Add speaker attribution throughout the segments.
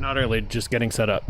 Speaker 1: You're not early, just getting set up.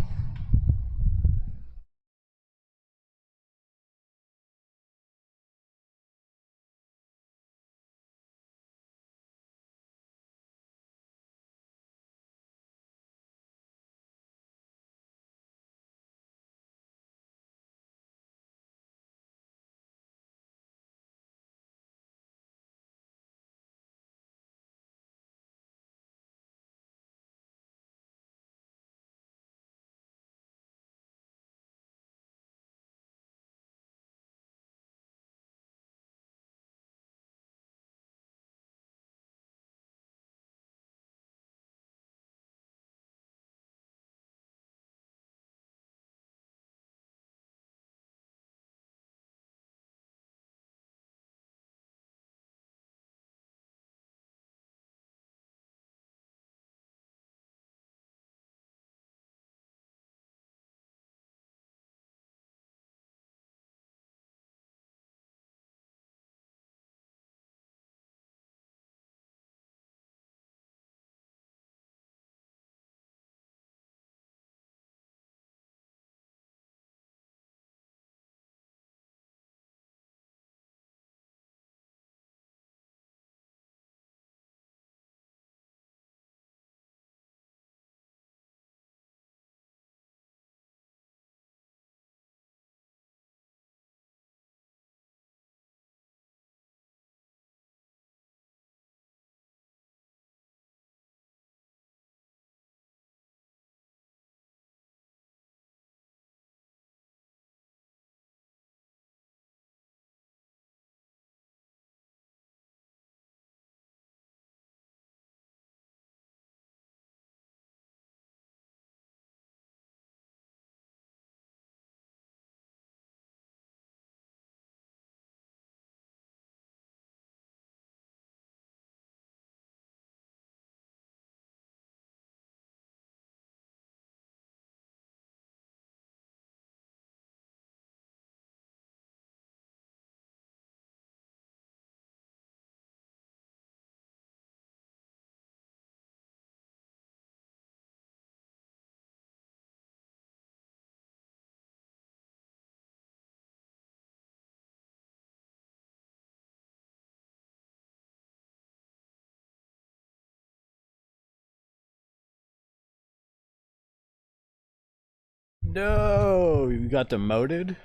Speaker 1: No, you got demoted?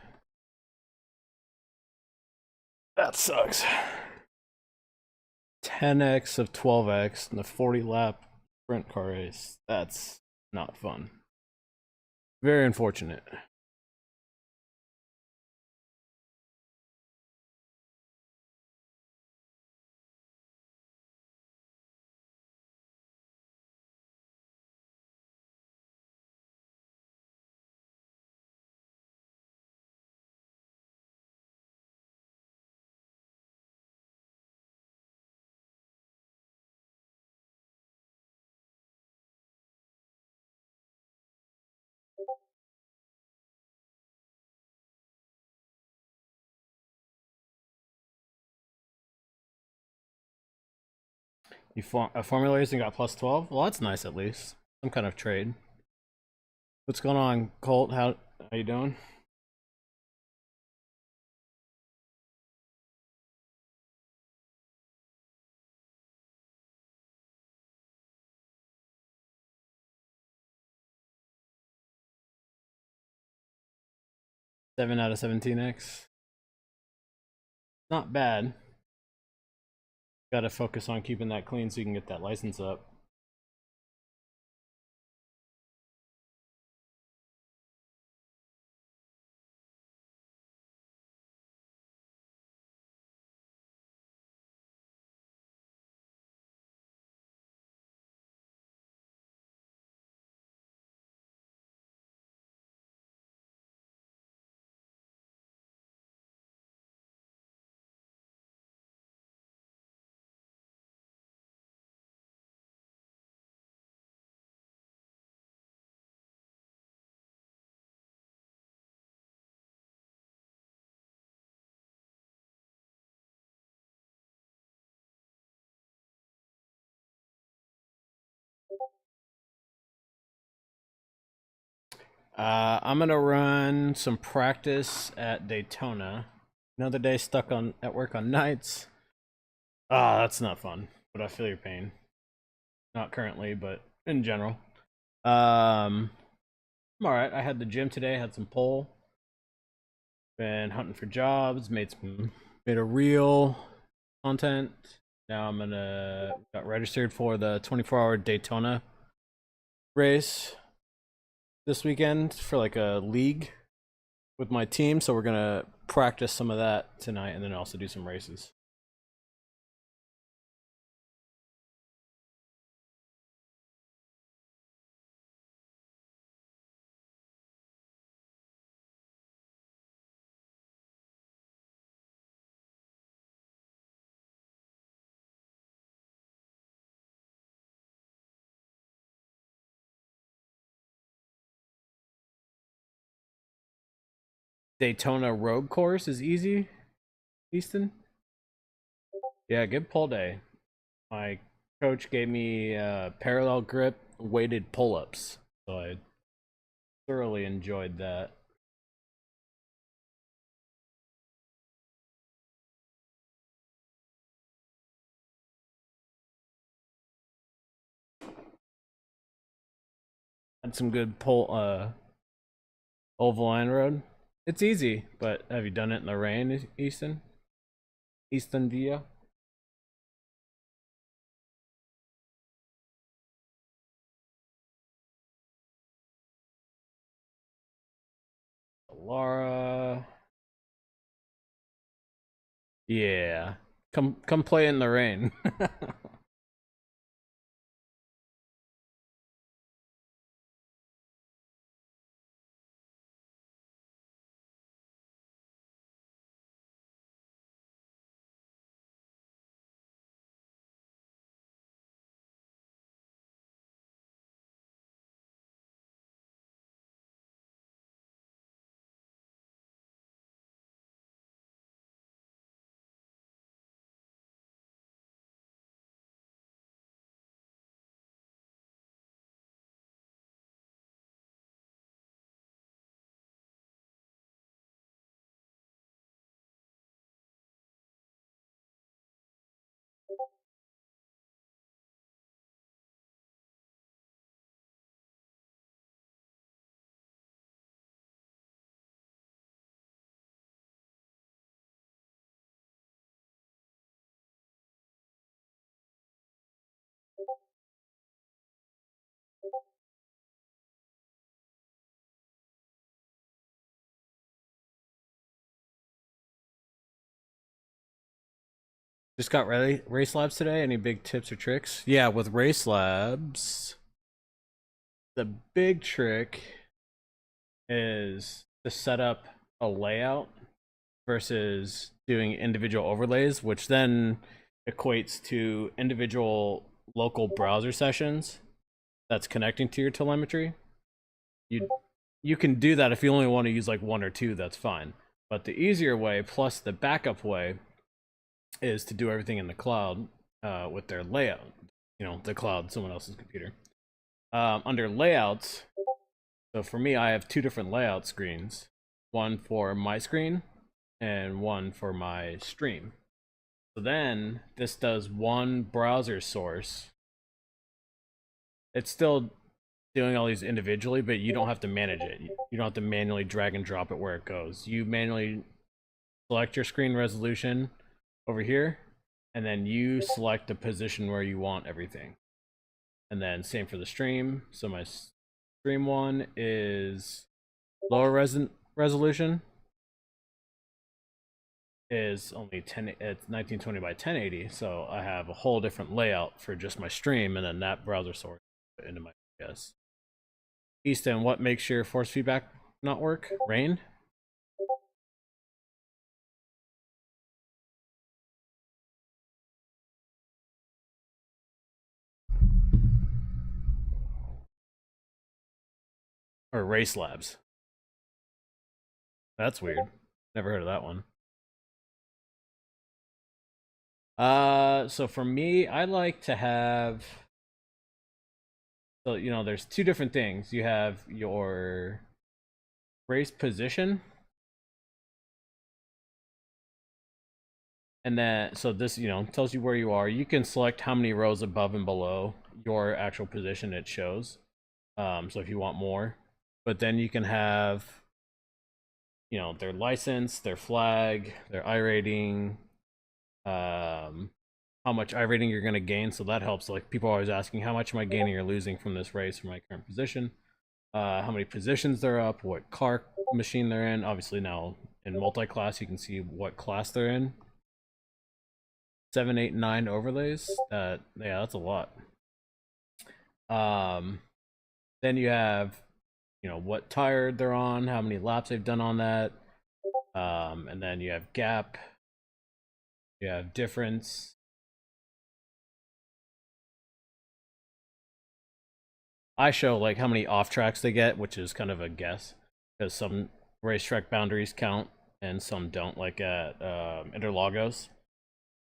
Speaker 1: That sucks. 10x of 12x in the 40 lap sprint car race. That's not fun. Very unfortunate. You Formula Racing got plus 12? Well, that's nice at least. Some kind of trade. What's going on, Colt? How you doing? Seven out of 17x. Not bad. Got to focus on keeping that clean so you can get that license up. I'm gonna run some practice at Daytona. Another day stuck on at work on nights. Ah, that's not fun. But I feel your pain. Not currently, but in general. I'm all right. I had the gym today. Had some pole. Been hunting for jobs. Made a reel content. Now I'm gonna got registered for the 24-hour Daytona race this weekend for like a league with my team. So we're gonna practice some of that tonight, and then also do some races. Daytona road course is easy, Easton. Yeah, good pull day. My coach gave me parallel grip weighted pull-ups, so I thoroughly enjoyed that. Had some good pull oval line road. It's easy, but have you done it in the rain, Easton? Easton Villa? Laura. Yeah. Come play in the rain. Just got ready race labs today. Any big tips or tricks? Yeah, with race labs, the big trick is to set up a layout versus doing individual overlays, which then equates to individual local browser sessions that's connecting to your telemetry. You you can do that if you only want to use like one or two, that's fine. But the easier way, plus the backup way, is to do everything in the cloud with their layout. You know, the cloud, someone else's computer. Under layouts, so for me, I have two different layout screens, one for my screen and one for my stream. So then this does one browser source. It's still doing all these individually, but you don't have to manage it. You don't have to manually drag and drop it where it goes. You manually select your screen resolution over here, and then you select the position where you want everything. And then same for the stream. So my stream one is lower resolution, is only 10, it's 1920 by 1080, so I have a whole different layout for just my stream, and then that browser source into my OBS. Easton, what makes your force feedback not work? Rain? Or race labs? That's weird. Never heard of that one. So for me, I like to have, so you know, there's two different things. You have your race position. And then, so this, tells you where you are. You can select how many rows above and below your actual position it shows. So if you want more, but then you can have, their license, their flag, their iRating, how much iRating you're going to gain. So that helps. Like people are always asking, how much am I gaining or losing from this race from my current position? How many positions they're up, what car machine they're in. Obviously now in multi-class, you can see what class they're in. 7, 8, 9 overlays. Yeah, that's a lot. Then you have, what tire they're on, how many laps they've done on that. And then you have gap. You have difference. I show like how many off tracks they get, which is kind of a guess because some racetrack boundaries count and some don't. Like at Interlagos,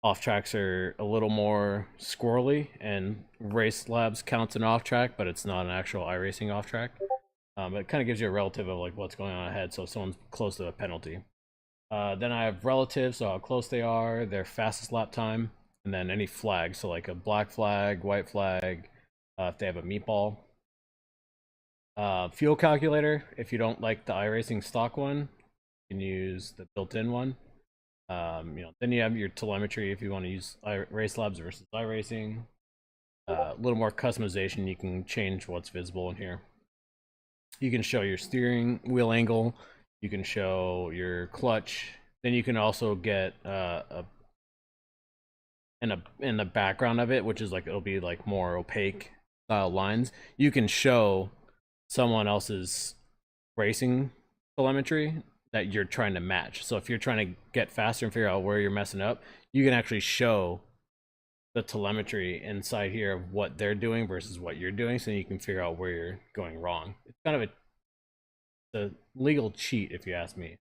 Speaker 1: off tracks are a little more squirrely, and Race Labs counts an off track, but it's not an actual iRacing off track. It kind of gives you a relative of like what's going on ahead, so if someone's close to a penalty. Then I have relatives, so how close they are, their fastest lap time, and then any flags, so like a black flag, white flag, if they have a meatball. Fuel calculator, if you don't like the iRacing stock one, you can use the built-in one. Then you have your telemetry if you want to use Race Labs versus iRacing. A little more customization, you can change what's visible in here. You can show your steering wheel angle, you can show your clutch. Then you can also get in the background of it, which is like it'll be like more opaque style lines. You can show someone else's racing telemetry that you're trying to match. So if you're trying to get faster and figure out where you're messing up, you can actually show the telemetry inside here of what they're doing versus what you're doing, so you can figure out where you're going wrong. It's kind of a legal cheat, if you ask me.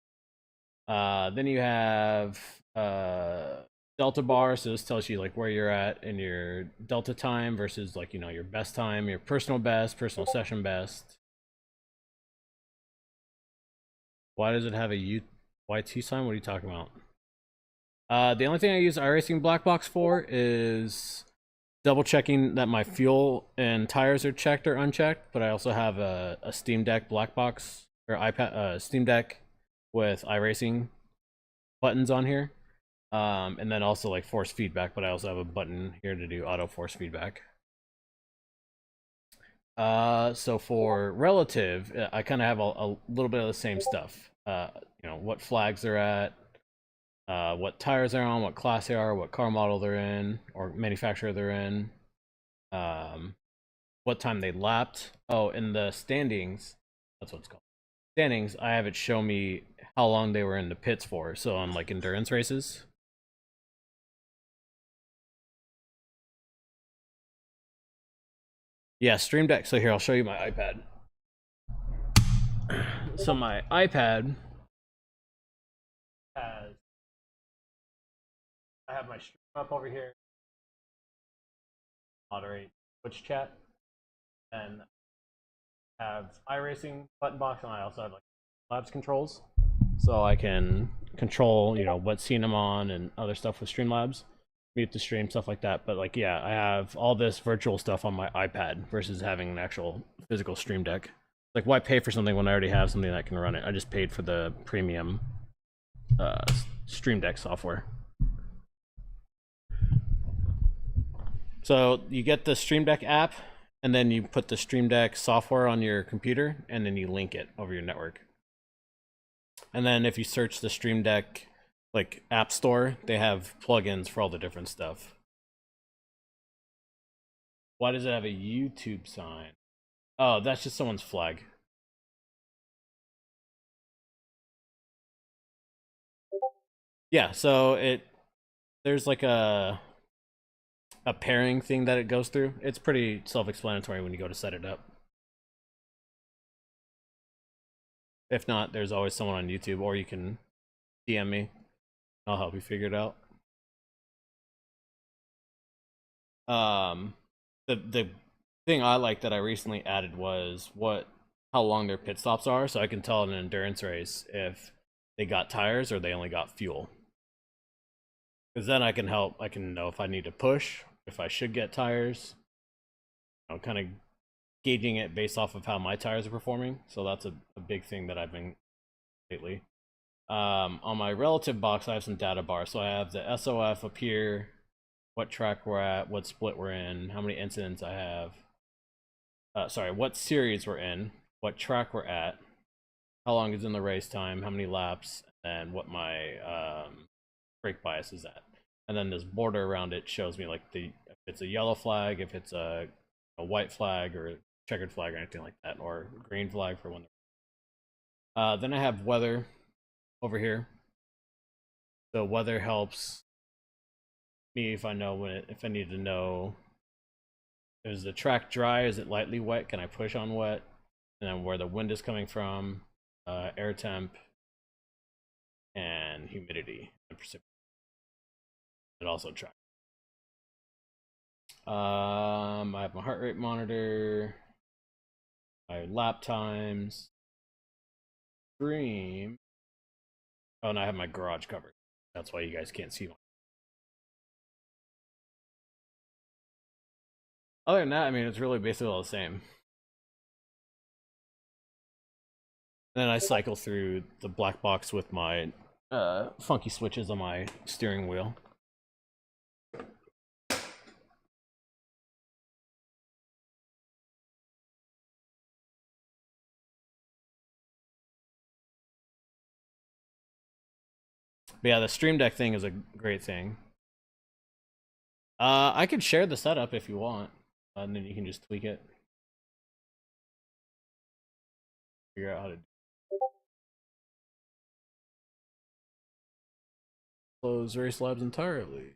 Speaker 1: Then you have delta bar, so this tells you like where you're at in your delta time versus like your best time, your personal best, personal session best. Why does it have a YT sign? What are you talking about? The only thing I use iRacing Black Box for is double checking that my fuel and tires are checked or unchecked, but I also have a Steam Deck Black Box or iPad Steam Deck with iRacing buttons on here. And then also like force feedback, but I also have a button here to do auto force feedback. So for relative, I kind of have a little bit of the same stuff. What flags they're at, what tires they're on, what class they are, what car model they're in, or manufacturer they're in, what time they lapped. Oh, in the standings, that's what it's called. Standings, I have it show me how long they were in the pits for. So on like endurance races. Yeah, Stream Deck. So here, I'll show you my iPad. So my iPad has, I have my stream up over here. Moderate Twitch chat, and have iRacing button box, and I also have like Labs controls, so I can control what scene I'm on and other stuff with Streamlabs, mute the stream, stuff like that. But like, yeah, I have all this virtual stuff on my iPad versus having an actual physical Stream Deck. Like, why pay for something when I already have something that can run it? I just paid for the premium Stream Deck software. So you get the Stream Deck app, and then you put the Stream Deck software on your computer, and then you link it over your network. And then if you search the Stream Deck like App Store, they have plugins for all the different stuff. Why does it have a YouTube sign? Oh, that's just someone's flag. Yeah, so there's like a pairing thing that it goes through. It's pretty self-explanatory when you go to set it up. If not, there's always someone on YouTube, or you can DM me. I'll help you figure it out. The thing I like that I recently added was what how long their pit stops are, so I can tell in an endurance race if they got tires or they only got fuel. Because then I can help. I can know if I need to push, if I should get tires. I'm kind of gauging it based off of how my tires are performing. So that's a big thing that I've been lately. On my relative box, I have some data bars. So I have the SOF up here, what track we're at, what split we're in, how many incidents I have. Sorry, what series we're in, what track we're at, how long is in the race time, how many laps, and what my brake bias is at. And then this border around it shows me like if it's a yellow flag, if it's a white flag or a checkered flag or anything like that, or green flag for when. Then I have weather over here. So weather helps me if I know if I need to know, is the track dry, is it lightly wet, can I push on wet, and then where the wind is coming from, air temp, and humidity and precipitation. It also tracks. I have my heart rate monitor, my lap times, stream. Oh, and I have my garage covered. That's why you guys can't see one. Other than that, I mean, it's really basically all the same. And then I cycle through the black box with my funky switches on my steering wheel. But yeah, the Stream Deck thing is a great thing. I could share the setup if you want, and then you can just tweak it. Figure out how to close Race Labs entirely.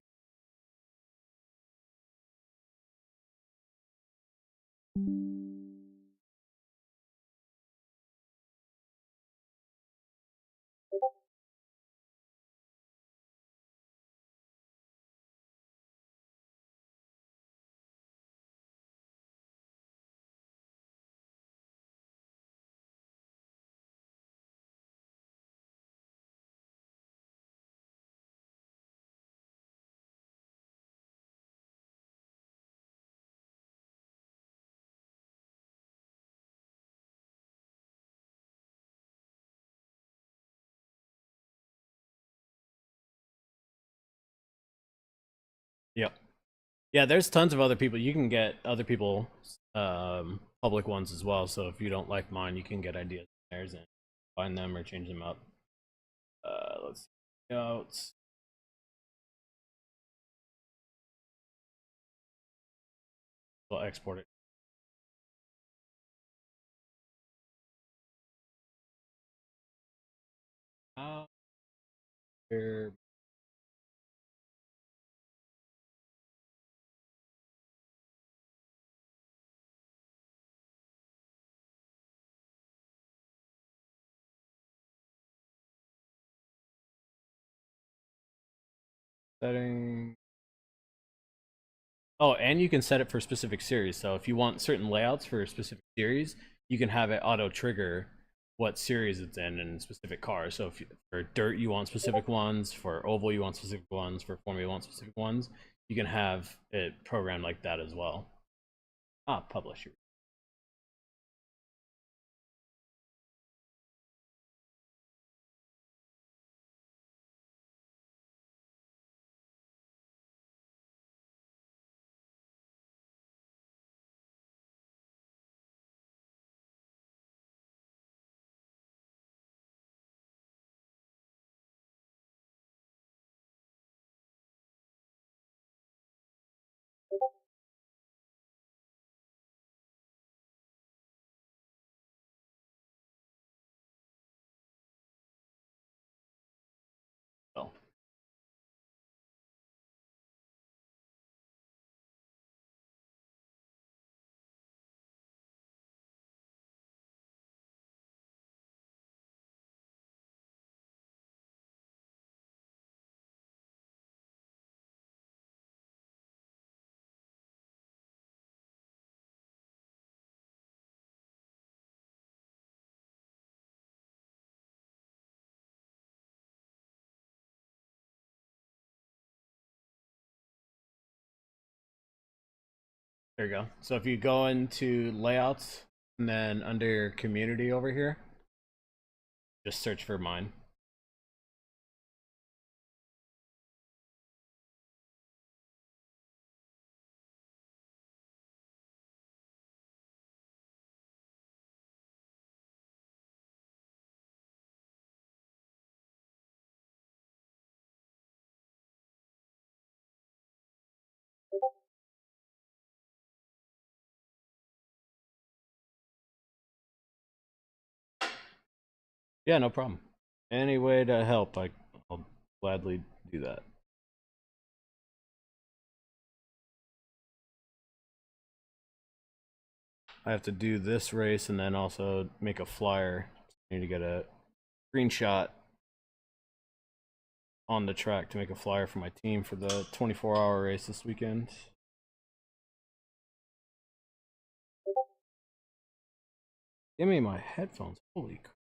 Speaker 1: Yep. Yeah, there's tons of other people. You can get other people public ones as well. So if you don't like mine, you can get ideas from theirs and find them or change them up. Let's see. Notes. We'll export it. Here. Setting. Oh, and you can set it for specific series. So if you want certain layouts for a specific series, you can have it auto trigger what series it's in specific cars. So if for dirt you want specific ones, for oval you want specific ones, for formula you want specific ones, you can have it programmed like that as well. Publish. There you go. So if you go into layouts and then under community over here, just search for mine. Yeah, no problem. Any way to help, I'll gladly do that. I have to do this race and then also make a flyer. I need to get a screenshot on the track to make a flyer for my team for the 24-hour race this weekend. Give me my headphones. Holy crap.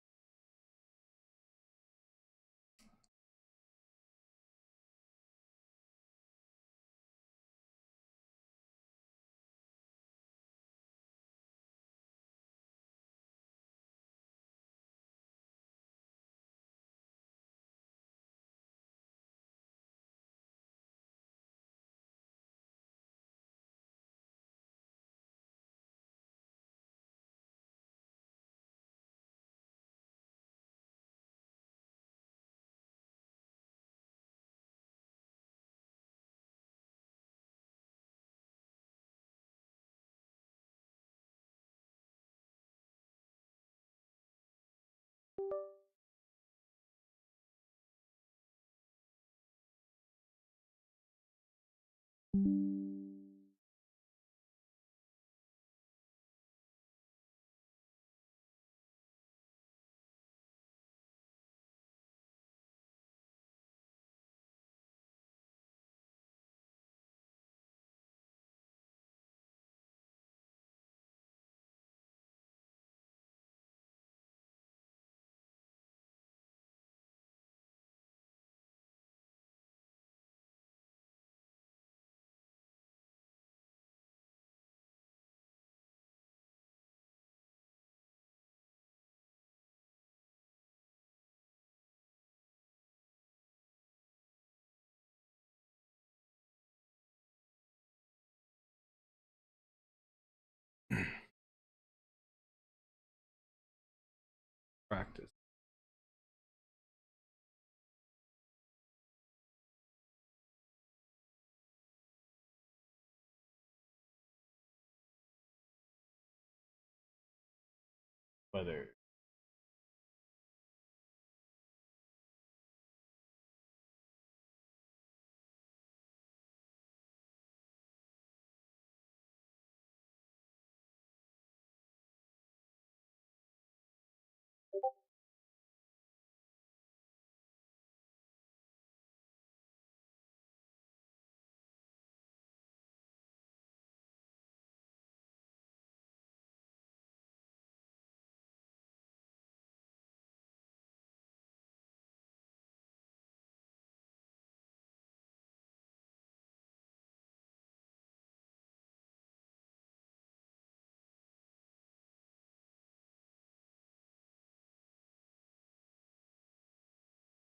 Speaker 1: Practice. Whether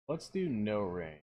Speaker 1: let's do no rain.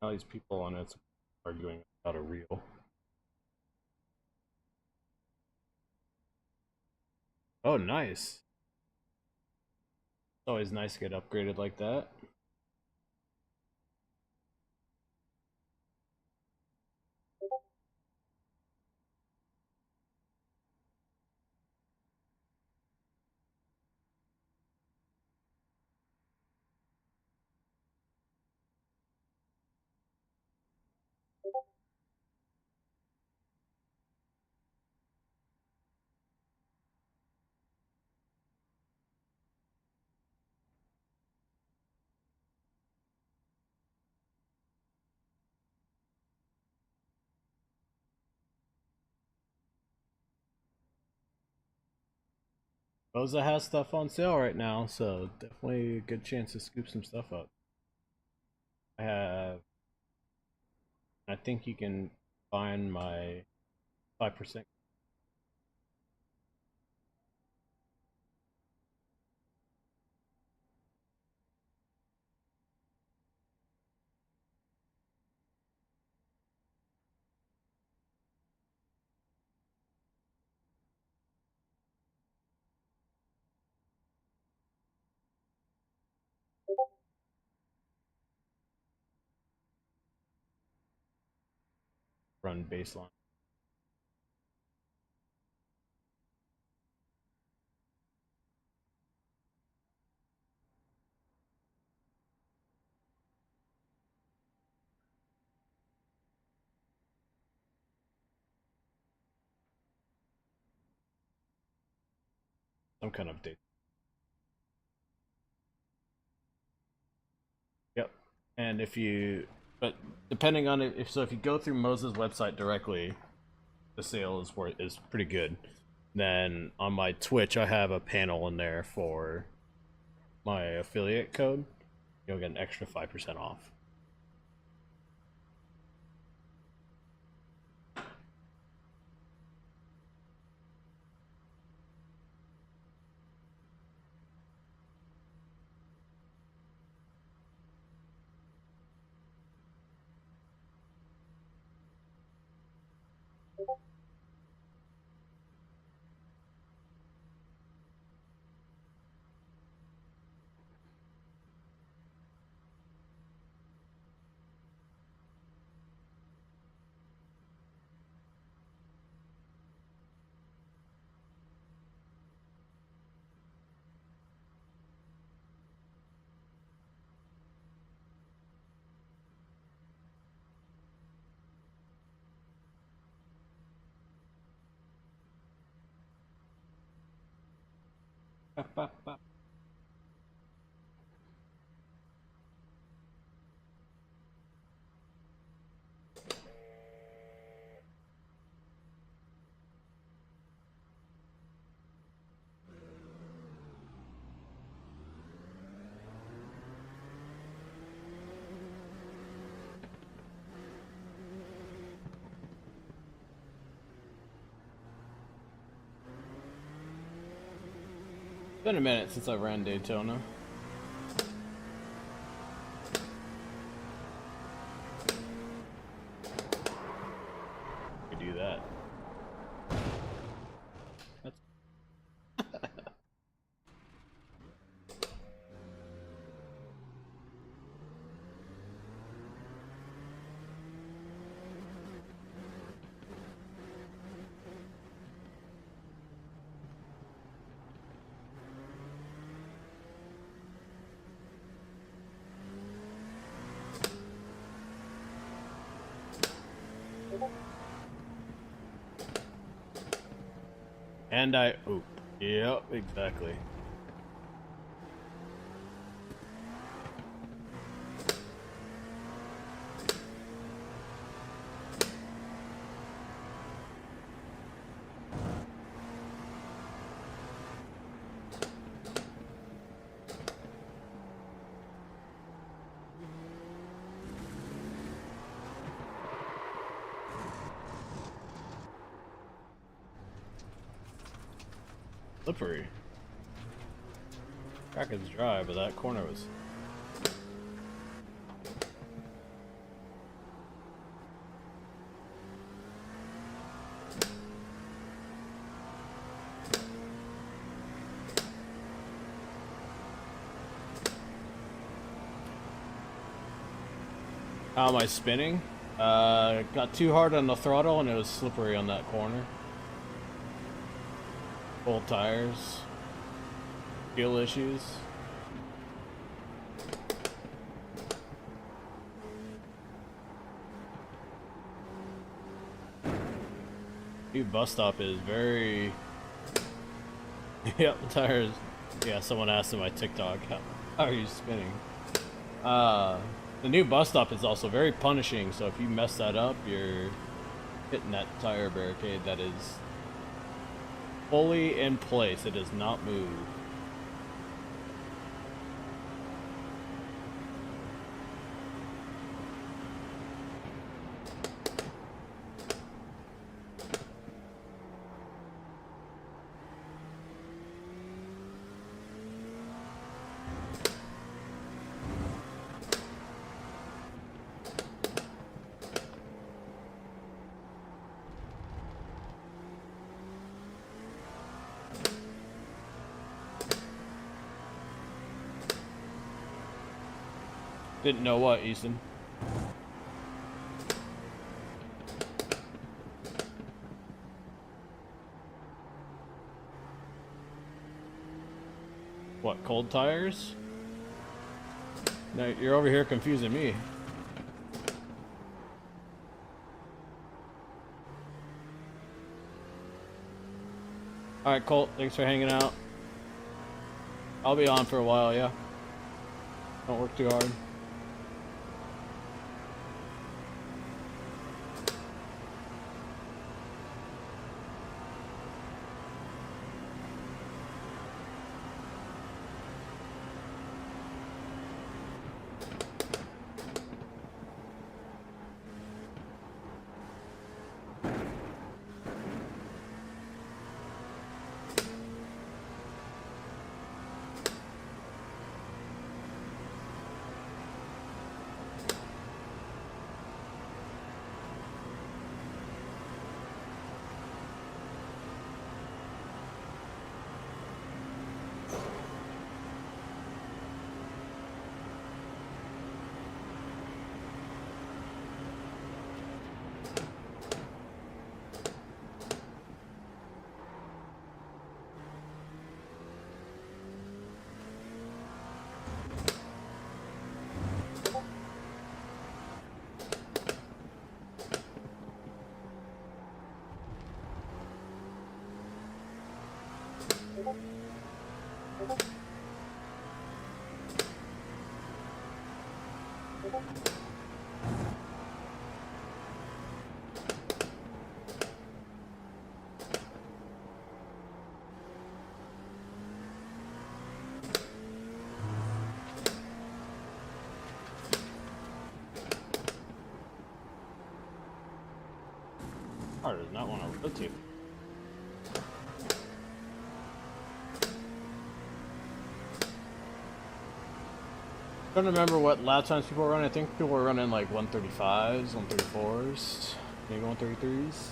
Speaker 1: All these people on it. arguing about a reel. Oh, nice. It's always nice to get upgraded like that. Rosa has stuff on sale right now, so definitely a good chance to scoop some stuff up. I have, I think you can find my 5%. Run baseline. Some kind of date. Yep. And if you, but depending on it, if you go through Moses' website directly, the sale is pretty good. Then on my Twitch, I have a panel in there for my affiliate code. You'll get an extra 5% off. It's been a minute since I ran Daytona. Do that. That's and I oop. Yep, exactly. Slippery. Track is dry, but that corner was. How am I spinning? Got too hard on the throttle and it was slippery on that corner. Old tires. Fuel issues. New bus stop is very... Yep, the tires. Yeah, someone asked in my TikTok, how are you spinning? The new bus stop is also very punishing, so if you mess that up, you're hitting that tire barricade that is fully in place. It does not move. Didn't know what, Easton? What, cold tires? No, you're over here confusing me. Alright, Colt, thanks for hanging out. I'll be on for a while, yeah. Don't work too hard. Car does not want to rotate. I don't remember what lap times people were running. I think people were running like 135s, 134s, maybe 133s.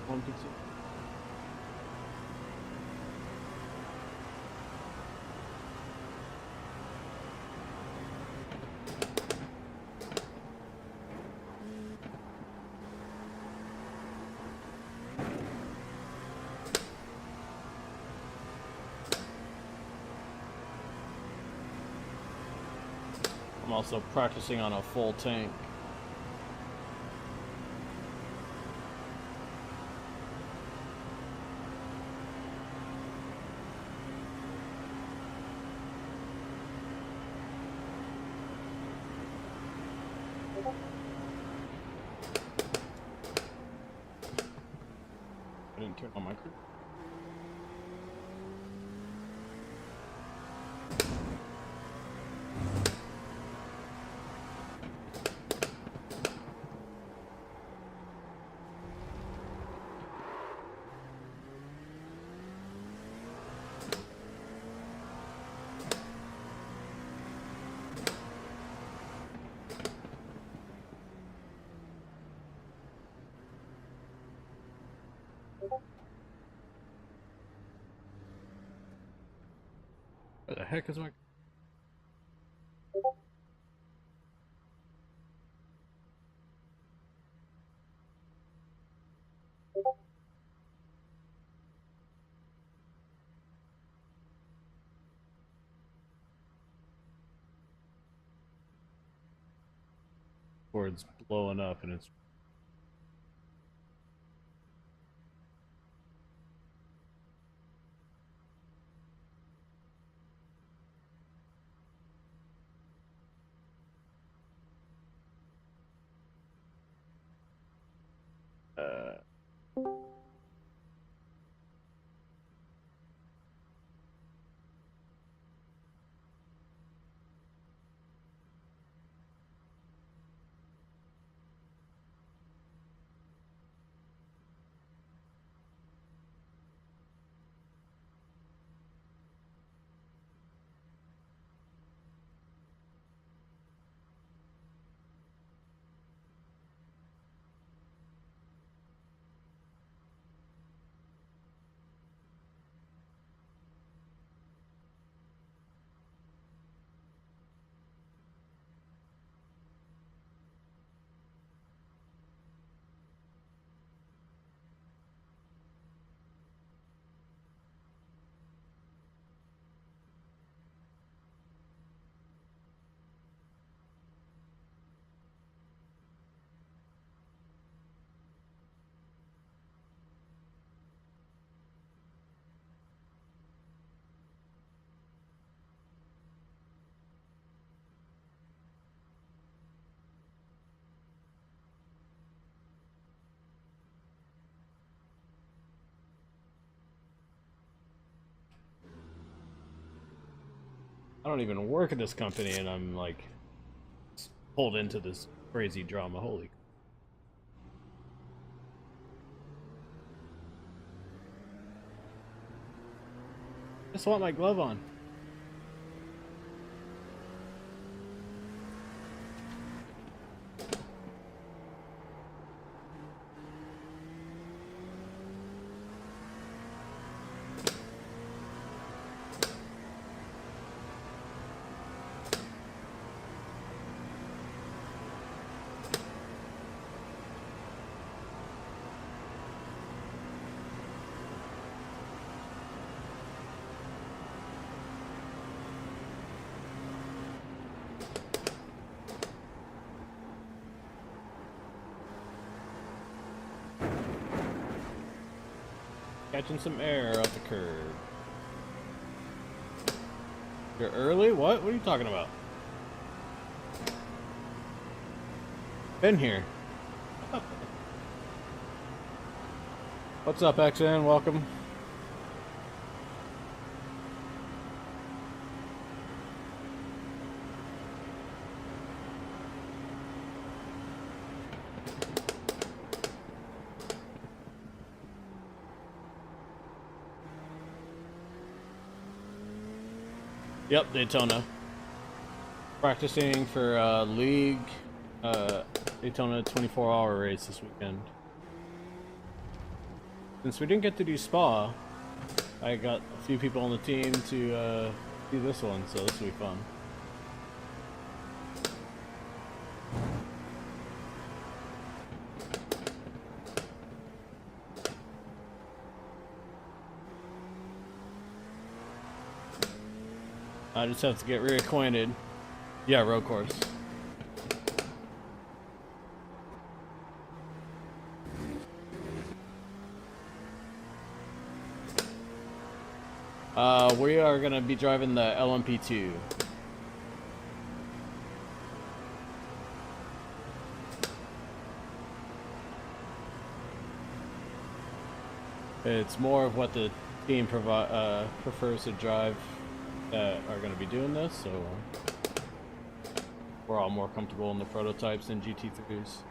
Speaker 1: 150. I'm also practicing on a full tank. I didn't turn on my crew. Where the heck is my... Discord's blowing up and it's uh I don't even work at this company and I'm like pulled into this crazy drama. Holy. Just want my glove on. Catching some air off the curb. You're early? What? What are you talking about? Been here. What's up, XN? Welcome. Yep, Daytona. Practicing for league Daytona 24-hour race this weekend. Since we didn't get to do Spa, I got a few people on the team to do this one, so this will be fun. I just have to get reacquainted. Yeah, road course. We are gonna be driving the LMP2. It's more of what the team prefers to drive that are going to be doing this, so we're all more comfortable in the prototypes than GT3s.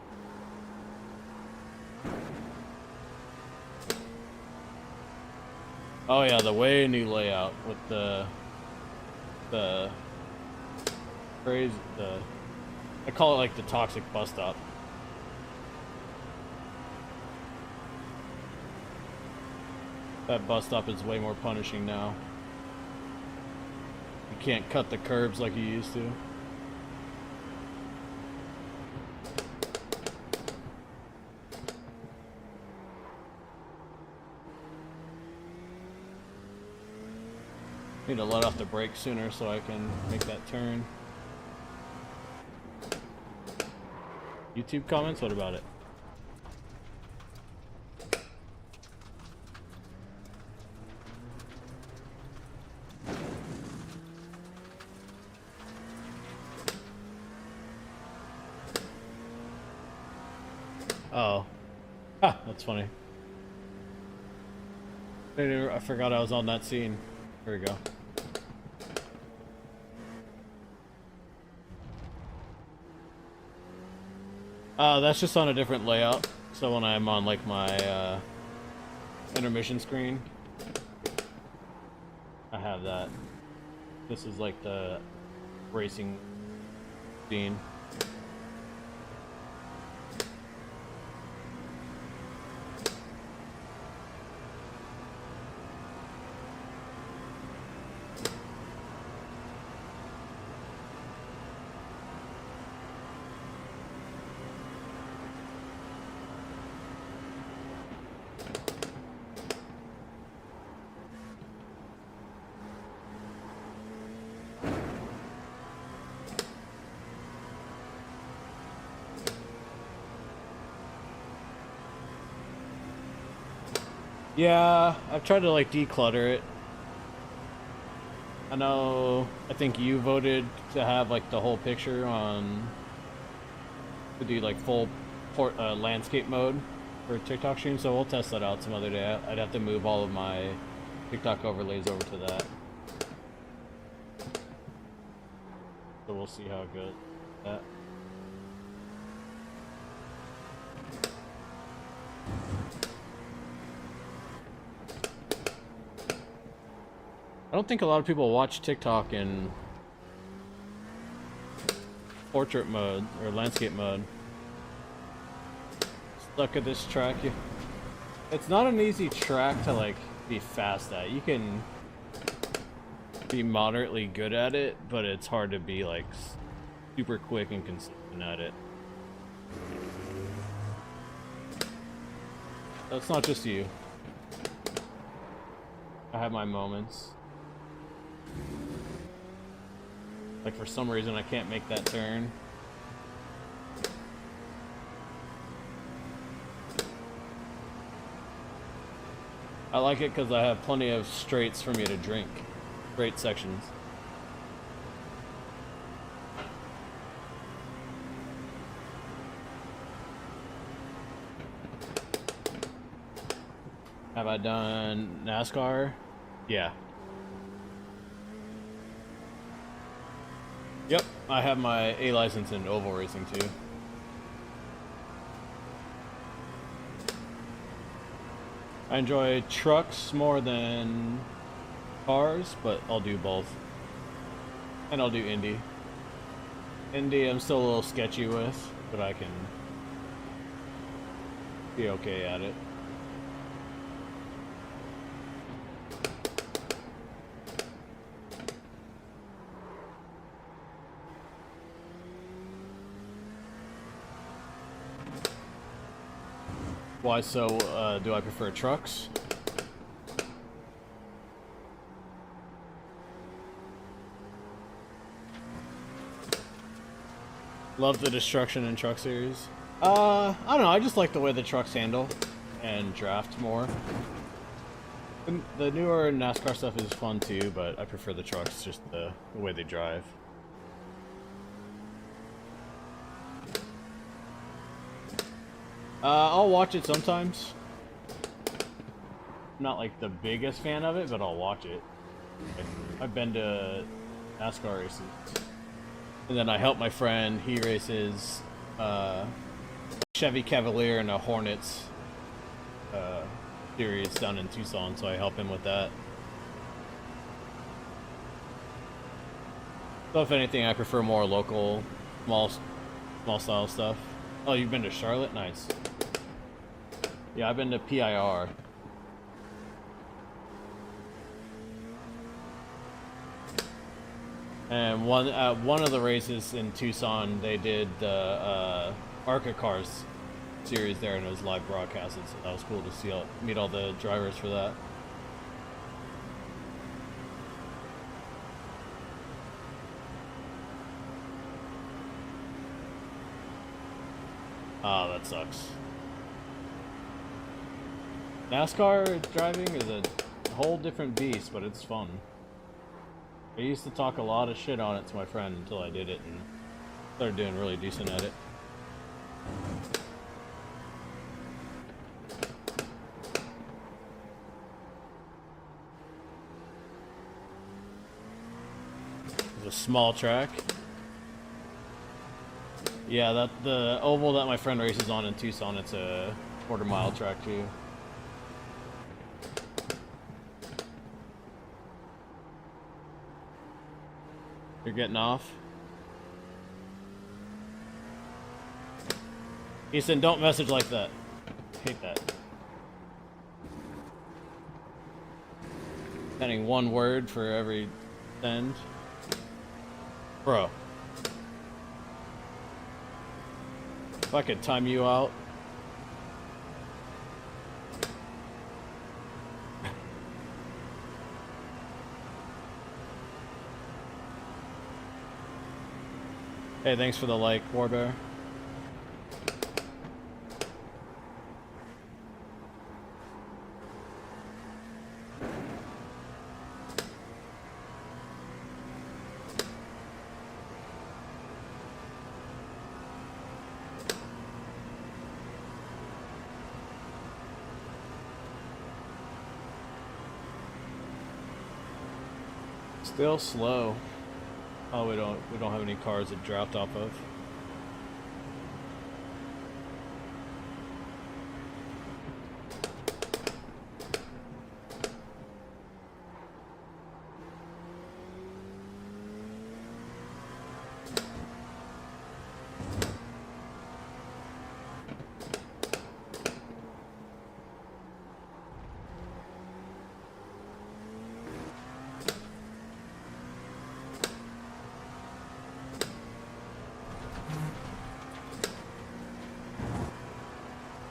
Speaker 1: Oh yeah, the way new layout with the crazy, I call it like the toxic bus stop. That bus stop is way more punishing now. You can't cut the curbs like you used to. Need to let off the brake sooner so I can make that turn. YouTube comments? What about it? Oh. Ha, that's funny. I forgot I was on that scene. Here we go. That's just on a different layout. So when I'm on like my intermission screen, I have that. This is like the racing scene. Yeah, I've tried to like declutter it. I think you voted to have like the whole picture on, to do like full landscape mode for TikTok stream, so we'll test that out some other day. I'd have to move all of my TikTok overlays over to that. So we'll see how it goes. That. I don't think a lot of people watch TikTok in portrait mode or landscape mode. Stuck at this track. It's not an easy track to like be fast at. You can be moderately good at it, but it's hard to be like super quick and consistent at it. That's not just you. I have my moments. Like for some reason I can't make that turn. I like it because I have plenty of straights for me to drink. Straight sections. Have I done NASCAR? Yeah. Yep, I have my A license in oval racing too. I enjoy trucks more than cars, but I'll do both. And I'll do Indy. Indy I'm still a little sketchy with, but I can be okay at it. Why so, do I prefer trucks? Love the destruction in Truck Series. I don't know, I just like the way the trucks handle and draft more. The newer NASCAR stuff is fun too, but I prefer the trucks, just the way they drive. I'll watch it sometimes. Not like the biggest fan of it, but I'll watch it. I've been to NASCAR races. And then I help my friend, he races a Chevy Cavalier and a Hornets series down in Tucson, so I help him with that. So if anything, I prefer more local, small style stuff. Oh, you've been to Charlotte? Nice. Yeah, I've been to PIR. And one of the races in Tucson, they did the ARCA Cars series there, and it was live broadcasted, so that was cool to see meet all the drivers for that. Ah, that sucks. NASCAR driving is a whole different beast, but it's fun. I used to talk a lot of shit on it to my friend until I did it and started doing really decent at it. It's a small track. Yeah, the oval that my friend races on in Tucson, it's a quarter-mile track too. You're getting off? Easton, don't message like that. I hate that. Sending one word for every send. Bro. If I could time you out. Hey, thanks for the like, Warbear. Still slow. Oh, we don't have any cars that dropped off of.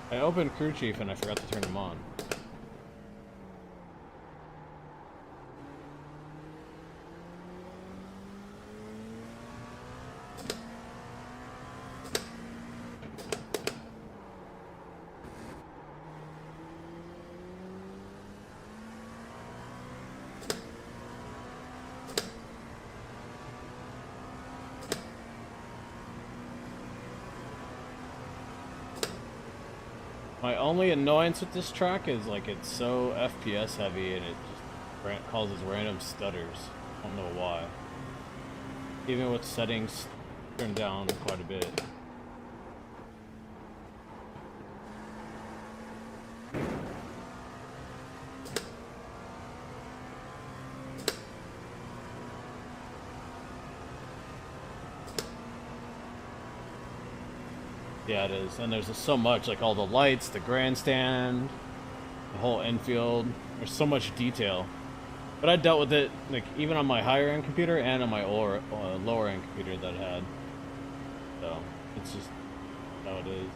Speaker 1: I opened Crew Chief and I forgot to turn them on. My only annoyance with this track is like it's so FPS heavy and it just causes random stutters. I don't know why. Even with settings turned down quite a bit. Yeah, it is. And there's just so much, like all the lights, the grandstand, the whole infield. There's so much detail. But I dealt with it, like, even on my higher end computer and on my lower end computer that I had. So, it's just how it is.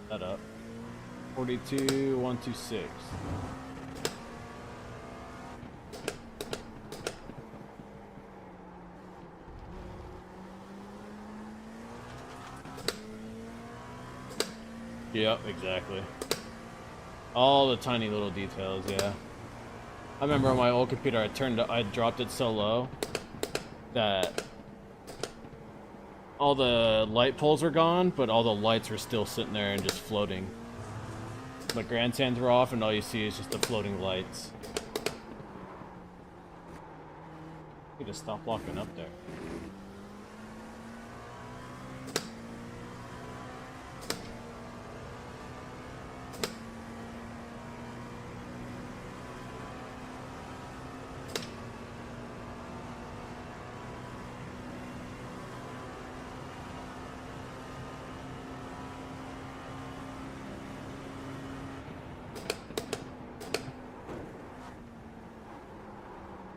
Speaker 1: That up. 42,126. Yep, exactly. All the tiny little details, yeah. I remember on my old computer, I dropped it so low that all the light poles were gone, but all the lights were still sitting there and just floating. The grandstands were off, and all you see is just the floating lights. You just stop locking up there.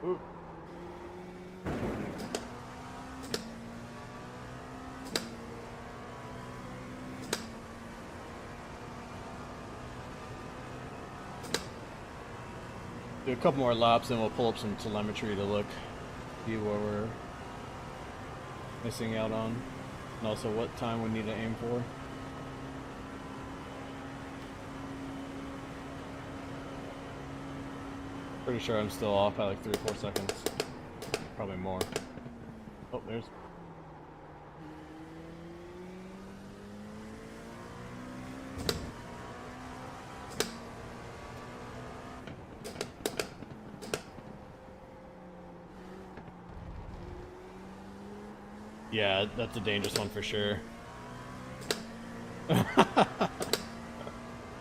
Speaker 1: Ooh. Do a couple more laps and we'll pull up some telemetry to look. see where we're missing out on, and also what time we need to aim for. Pretty sure I'm still off by like 3 or 4 seconds. Probably more. Oh, there's. Yeah, that's a dangerous one for sure.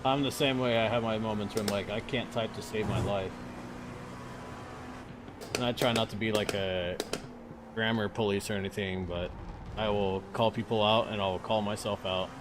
Speaker 1: I'm the same way. I have my moments where I'm like, I can't type to save my life. And I try not to be like a grammar police or anything, but I will call people out and I will call myself out.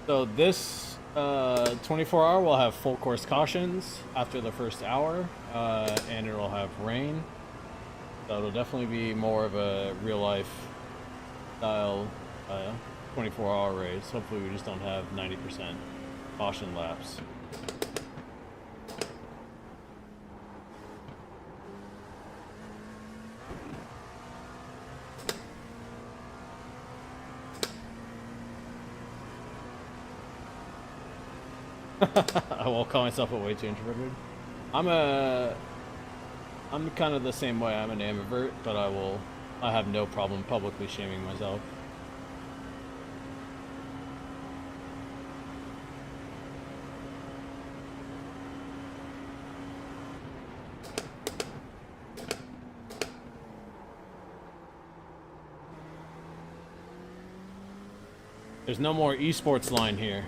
Speaker 1: So this 24-hour will have full course cautions after the first hour, and it'll have rain. So it'll definitely be more of a real life style 24-hour race. Hopefully we just don't have 90% caution laps. I will call myself a way too introverted. I'm kind of the same way. I'm an ambivert, but I have no problem publicly shaming myself. There's no more esports line here.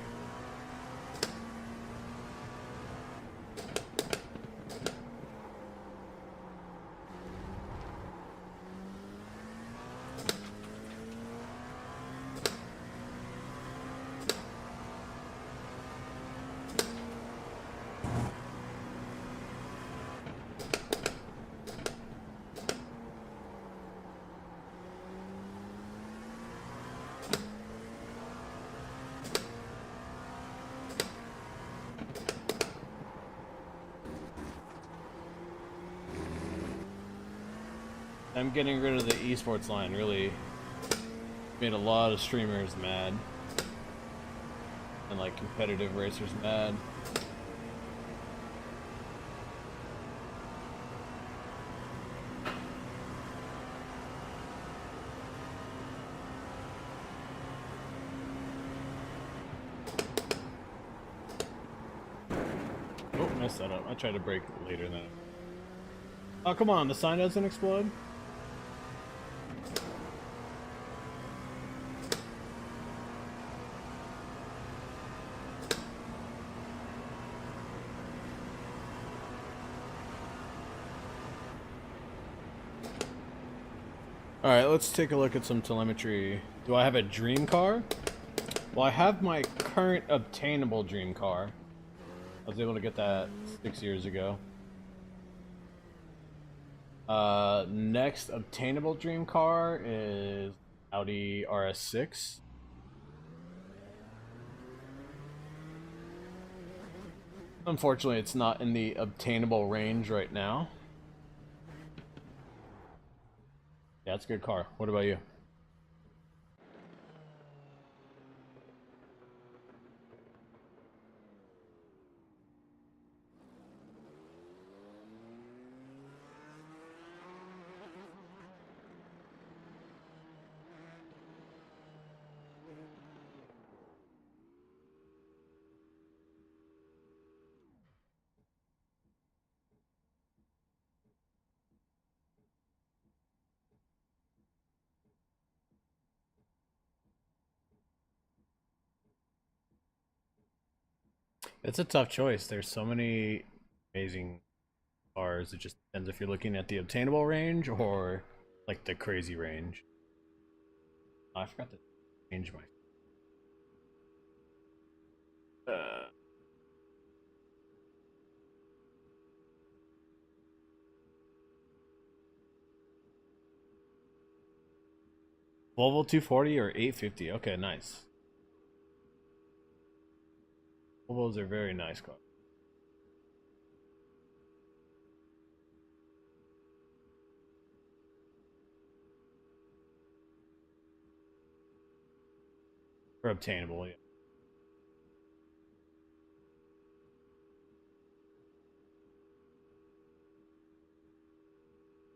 Speaker 1: I'm getting rid of the esports line really made a lot of streamers mad. And like competitive racers mad. Oh, messed that up. I tried to brake later than that. Oh, come on, the sign doesn't explode? Alright, let's take a look at some telemetry. Do I have a dream car? Well, I have my current obtainable dream car. I was able to get that 6 years ago. Next obtainable dream car is Audi RS6. Unfortunately, it's not in the obtainable range right now. Yeah, it's a good car. What about you? It's a tough choice. There's so many amazing cars. It just depends if you're looking at the obtainable range or like the crazy range. Oh, I forgot to change my. Volvo 240 or 850. Okay, nice. Volvos are very nice cars. For obtainable, yeah.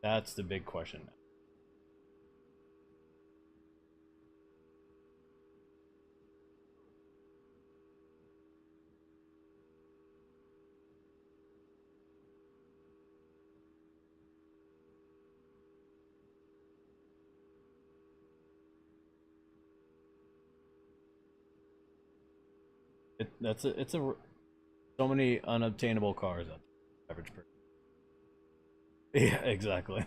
Speaker 1: That's the big question now. It's a so many unobtainable cars out there. Average person. Yeah, exactly.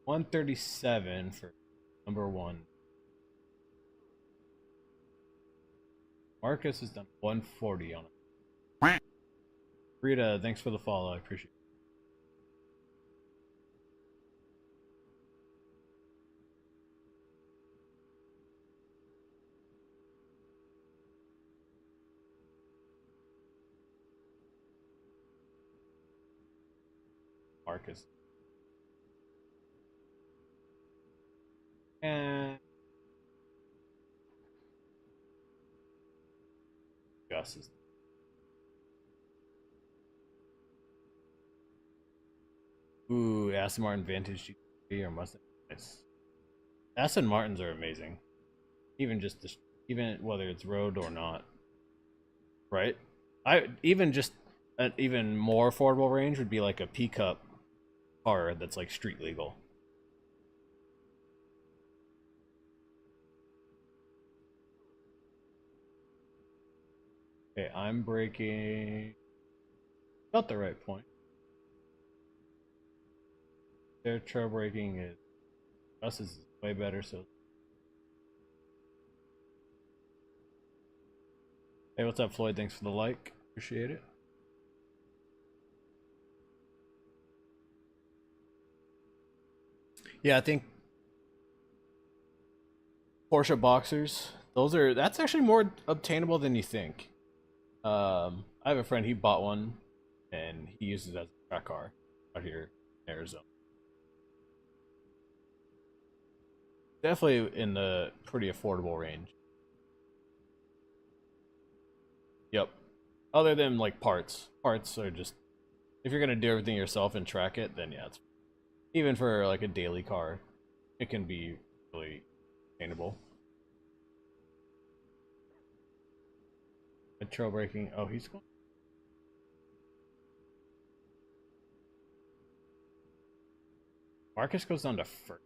Speaker 1: 137 for number one. Marcus has done 140 on it. Rita, thanks for the follow. I appreciate it. Marcus. And Gus is. Ooh, Aston Martin Vantage GT or Mustang. Nice. Aston Martins are amazing. Even just the, even whether it's road or not, right? I even just an even more affordable range would be like a P Cup car that's like street legal. Okay, I'm braking about the right point. Their trail braking is us is way better. So, hey, what's up, Floyd? Thanks for the like. Appreciate it. Yeah, I think Porsche Boxers. That's actually more obtainable than you think. I have a friend. He bought one, and he uses it as a track car out here in Arizona. Definitely in the pretty affordable range. Yep. Other than like parts. Parts are just if you're gonna do everything yourself and track it, then yeah, it's even for like a daily car, it can be really attainable. A trail braking. Oh, he's going. Marcus goes down to first.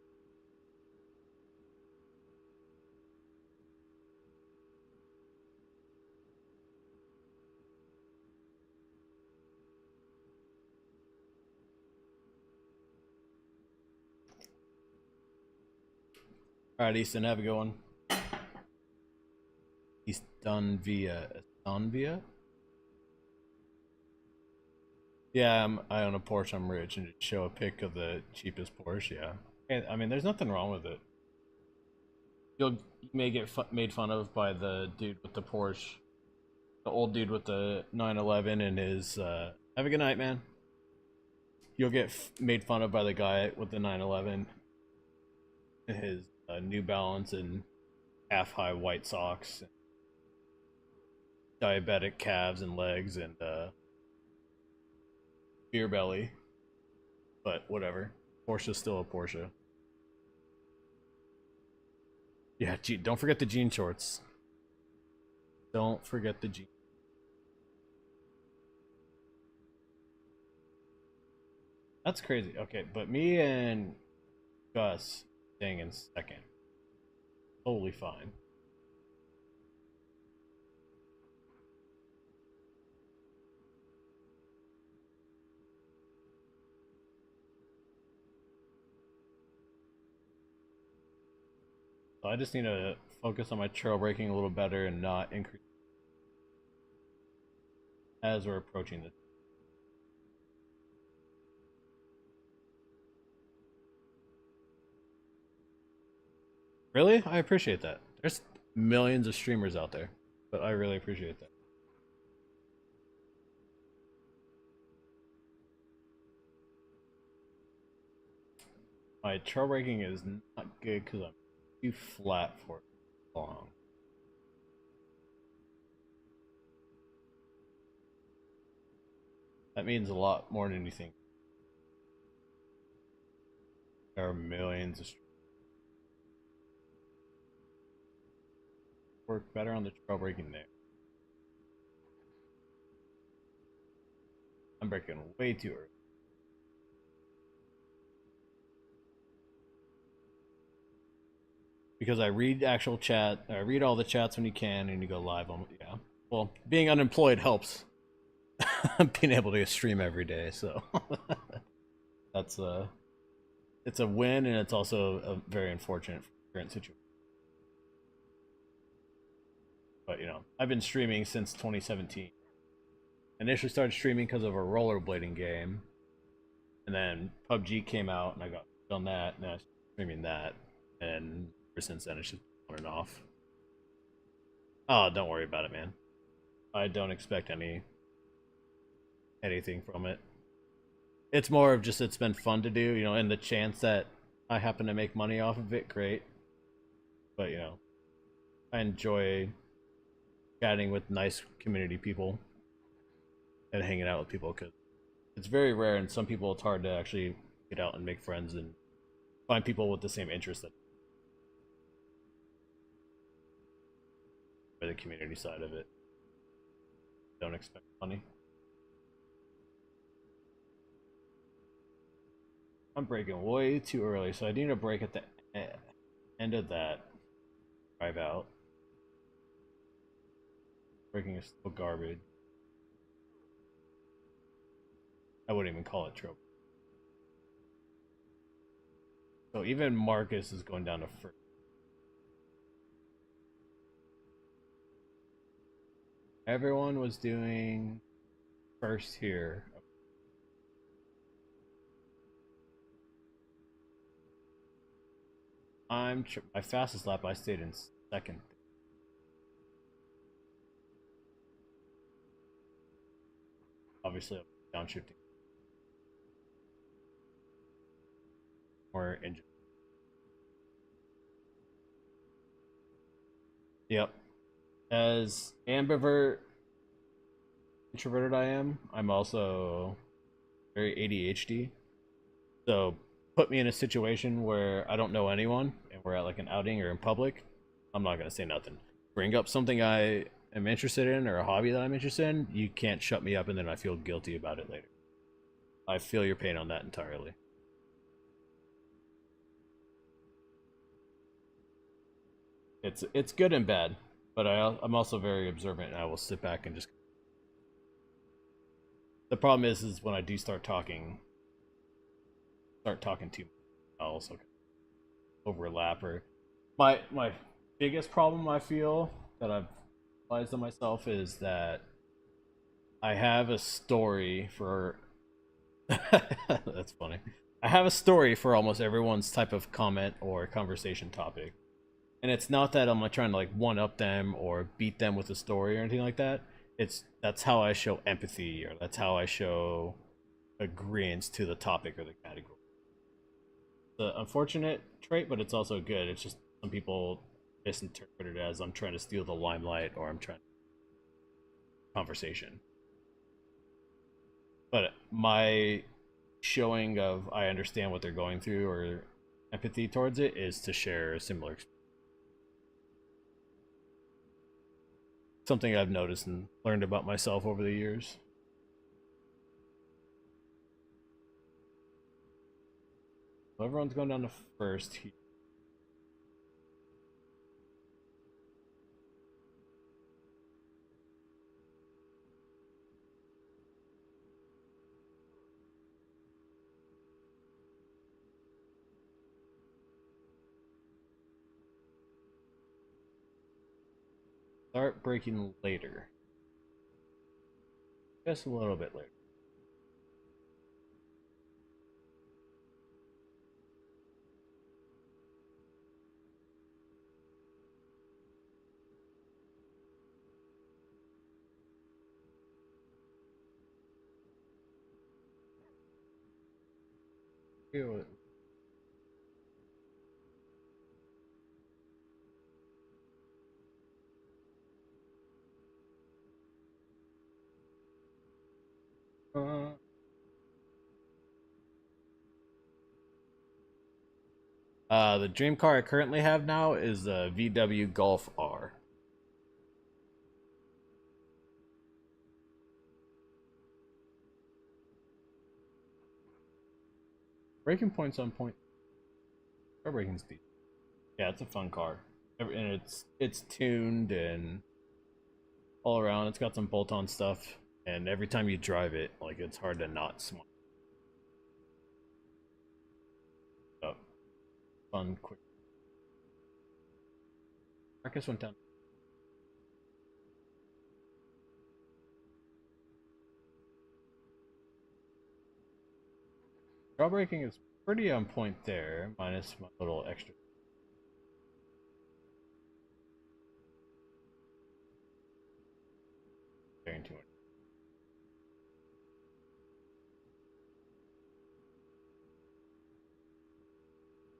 Speaker 1: All right, Easton, have a good one. He's done via Estanvia. Yeah, I own a Porsche. I'm rich, and just show a pic of the cheapest Porsche. Yeah, I mean, there's nothing wrong with it. You may get made fun of by the dude with the Porsche, the old dude with the 911 and his. Have a good night, man. You'll get made fun of by the guy with the 911 and his New Balance and half-high white socks, diabetic calves and legs, and beer belly. But whatever. Porsche's still a Porsche. Yeah, don't forget the jean shorts. Don't forget the jean. That's crazy. Okay, but me and Gus staying in second. Totally fine. So I just need to focus on my trail braking a little better and not increase as we're approaching this. Really? I appreciate that. There's millions of streamers out there, but I really appreciate that. My trail breaking is not good because I'm too flat for it long. That means a lot more than you think. There are millions of streamers. Work better on the trail breaking there. I'm breaking way too early. Because I read actual chat, I read all the chats when you can, and you go live on. Yeah. Well, being unemployed helps. Being able to stream every day, so that's it's a win, and it's also a very unfortunate current situation. But I've been streaming since 2017. Initially started streaming because of a rollerblading game, and then PUBG came out, and I got on that, and I started streaming that, and ever since then it's just on and off. Oh, don't worry about it, man. I don't expect anything from it. It's more of just it's been fun to do, and the chance that I happen to make money off of it, great. But I enjoy chatting with nice community people and hanging out with people because it's very rare, and some people it's hard to actually get out and make friends and find people with the same interest that for the community side of it. Don't expect money. I'm breaking way too early, so I need a break at the end of that drive out. Breaking is still garbage. I wouldn't even call it trope. So even Marcus is going down to first. Everyone was doing first here. My fastest lap I stayed in second. Obviously, I'm downshifting more engine. Yep. As ambivert introverted I am, I'm also very ADHD. So put me in a situation where I don't know anyone and we're at like an outing or in public, I'm not gonna say nothing. Bring up something I am interested in or a hobby that I'm interested in, you can't shut me up and then I feel guilty about it later. I feel your pain on that entirely. It's good and bad, but I'm also very observant and I will sit back and just. The problem is when I do start talking too much, I'll also overlap or my biggest problem I feel that I've realized on myself is that I have a story for that's funny. I have a story for almost everyone's type of comment or conversation topic. And it's not that I'm like trying to like one up them or beat them with a story or anything like that. That's how I show empathy or that's how I show agreeance to the topic or the category. It's an unfortunate trait, but it's also good. It's just some people misinterpret it as I'm trying to steal the limelight or I'm trying conversation. But my showing of I understand what they're going through or empathy towards it is to share a similar experience. Something I've noticed and learned about myself over the years. So everyone's going down to first here. Start breaking later. Just a little bit later. Uh, the dream car I currently have now is the VW Golf R. Braking points on point. Car braking speed. Yeah, it's a fun car, and it's tuned and all around. It's got some bolt-on stuff, and every time you drive it, like it's hard to not smile. So, fun, quick. Marcus went down. Draw braking is pretty on point there, minus my little extra. Too much.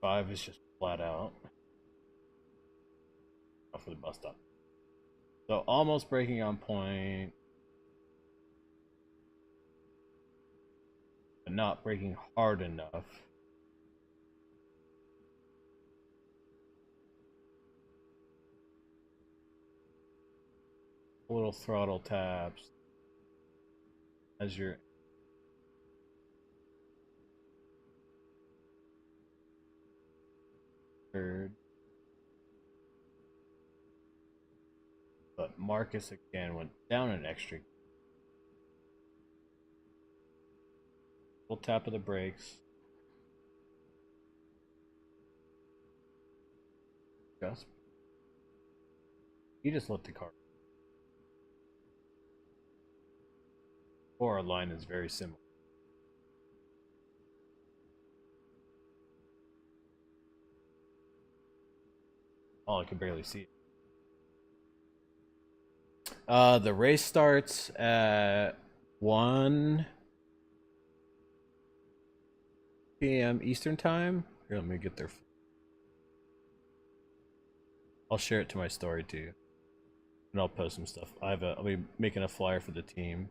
Speaker 1: 5 is just flat out. For the bus stop. So almost braking on point, but not braking hard enough. Little throttle taps as you're third. But Marcus again went down an extra. Full tap of the brakes. Just you just let the car. Or our line is very similar. Oh, I can barely see it. The race starts at 1 p.m. Eastern time. Here, let me get there. I'll share it to my story too, and I'll post some stuff. I'll be making a flyer for the team.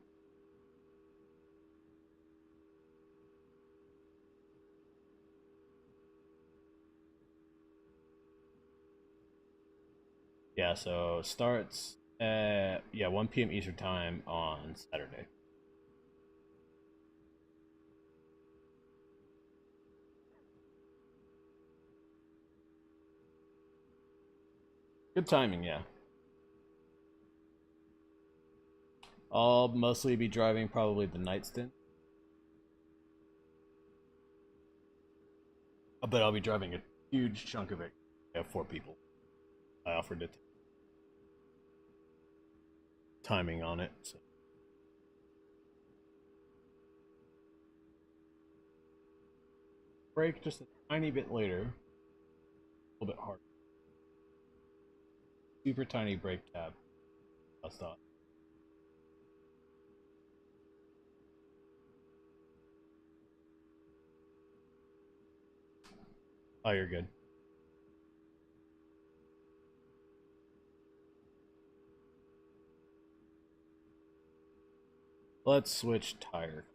Speaker 1: Yeah, so starts at 1 p.m. Eastern time on Saturday. Good timing, yeah. I'll mostly be driving probably the night stint. But I'll be driving a huge chunk of it. I have 4 people. I offered it timing on it. So. Brake just a tiny bit later. A little bit harder. Super tiny brake tab. That's thought. Oh, you're good. Let's switch tire.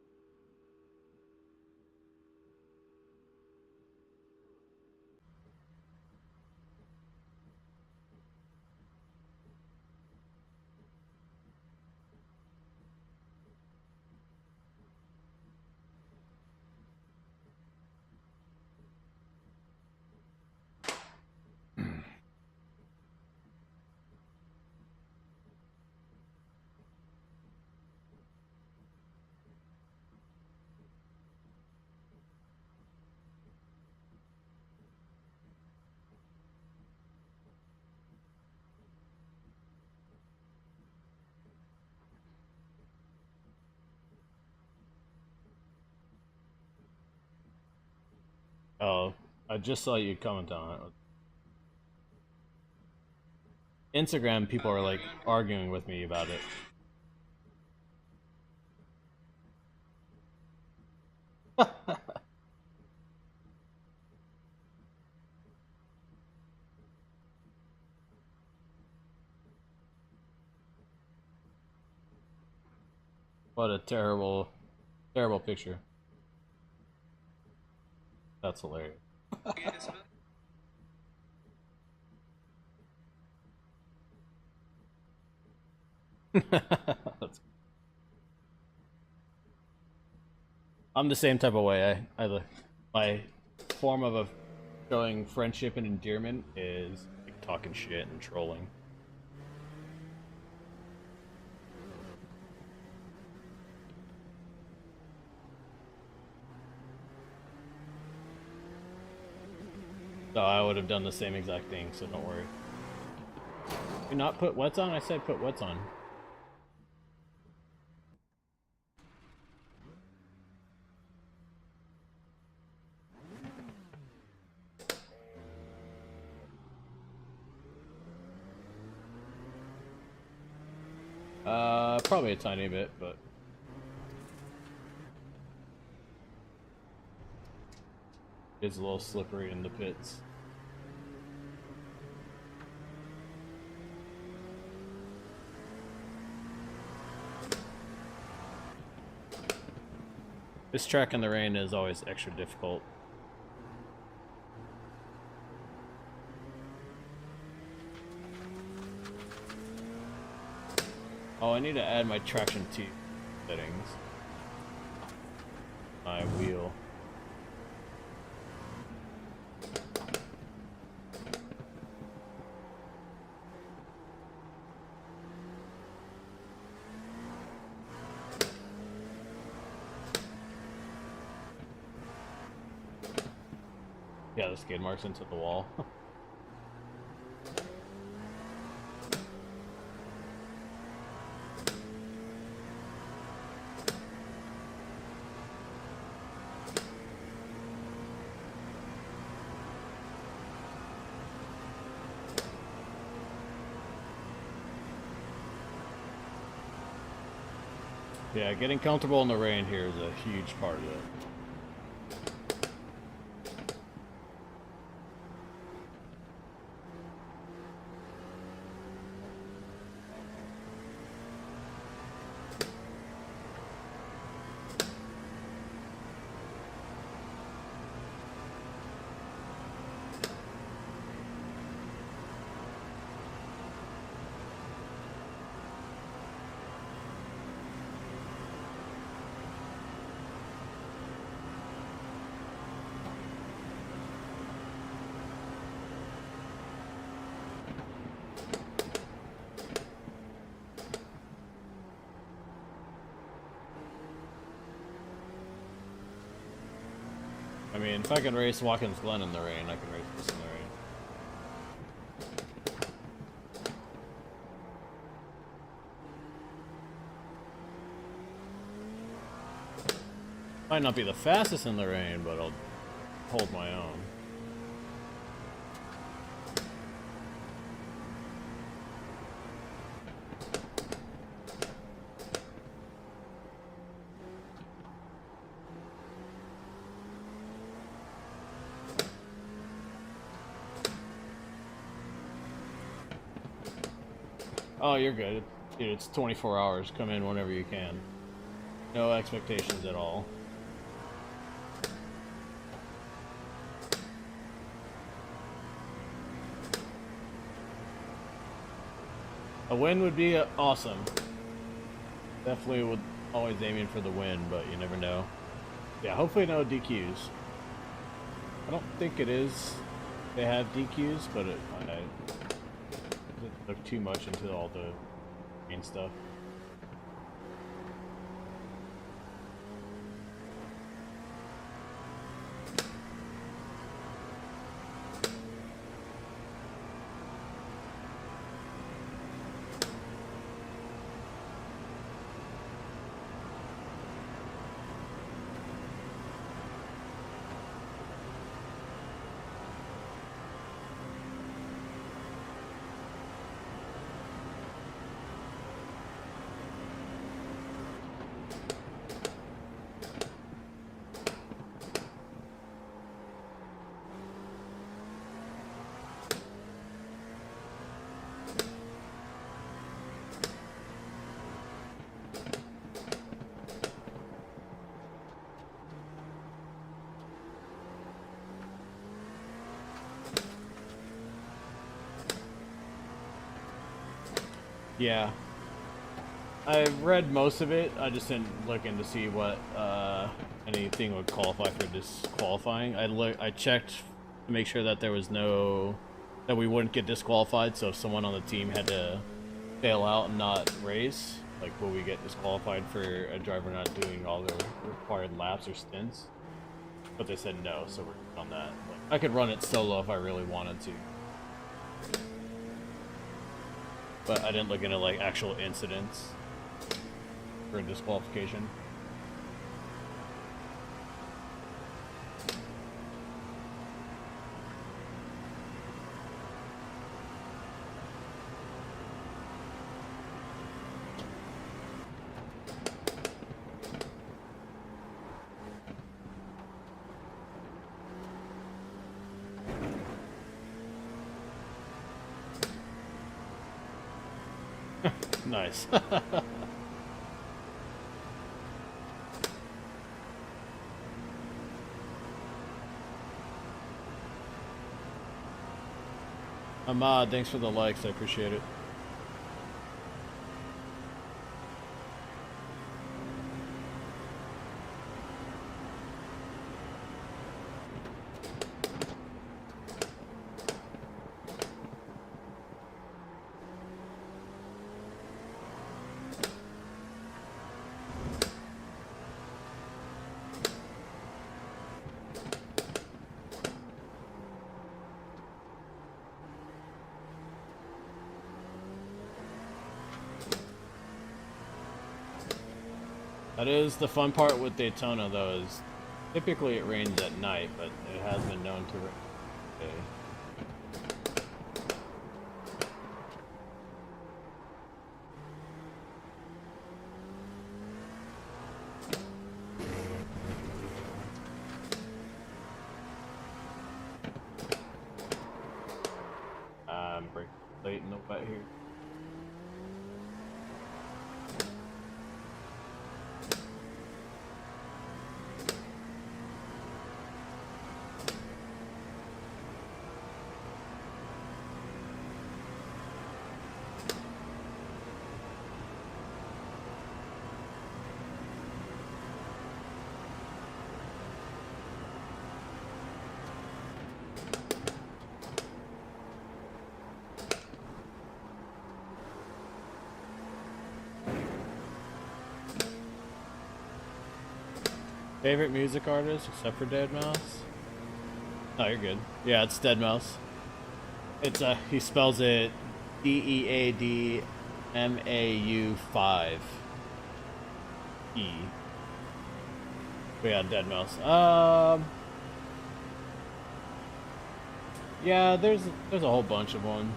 Speaker 1: Oh, I just saw you comment on it. Instagram people are like arguing with me about it. What a terrible, terrible picture. That's hilarious. I'm the same type of way. My form of showing friendship and endearment is like talking shit and trolling. So I would have done the same exact thing, so don't worry. You not put wets on? I said put wets on. Probably a tiny bit, but it's a little slippery in the pits. This track in the rain is always extra difficult. Oh, I need to add my traction T settings. My wheel. Yeah, the skid marks into the wall. Yeah, getting comfortable in the rain here is a huge part of it. I mean, if I can race Watkins Glen in the rain, I can race this in the rain. Might not be the fastest in the rain, but I'll hold my own. Oh, you're good. Dude, it's 24 hours. Come in whenever you can. No expectations at all. A win would be awesome. Definitely would always aiming for the win, but you never know. Yeah, hopefully no DQs. I don't think it is. They have DQs, but I didn't look too much into all the main stuff. Yeah, I read most of it. I just didn't look in to see what anything would qualify for disqualifying. I checked to make sure that there was no that we wouldn't get disqualified. So if someone on the team had to fail out and not race, like will we get disqualified for a driver not doing all the required laps or stints? But they said no, so we're good on that. Like, I could run it solo if I really wanted to, but I didn't look into like actual incidents for disqualification. Nice. Ahmad, thanks for the likes. I appreciate it. That is the fun part with Daytona, though, is typically it rains at night, but it has been known to rain day. I'm breaking late in the wet here. Favorite music artist, except for deadmau5? Oh, you're good. Yeah, it's deadmau5. It's he spells it DEADMAU5 E. But yeah, deadmau5. Yeah, there's a whole bunch of one.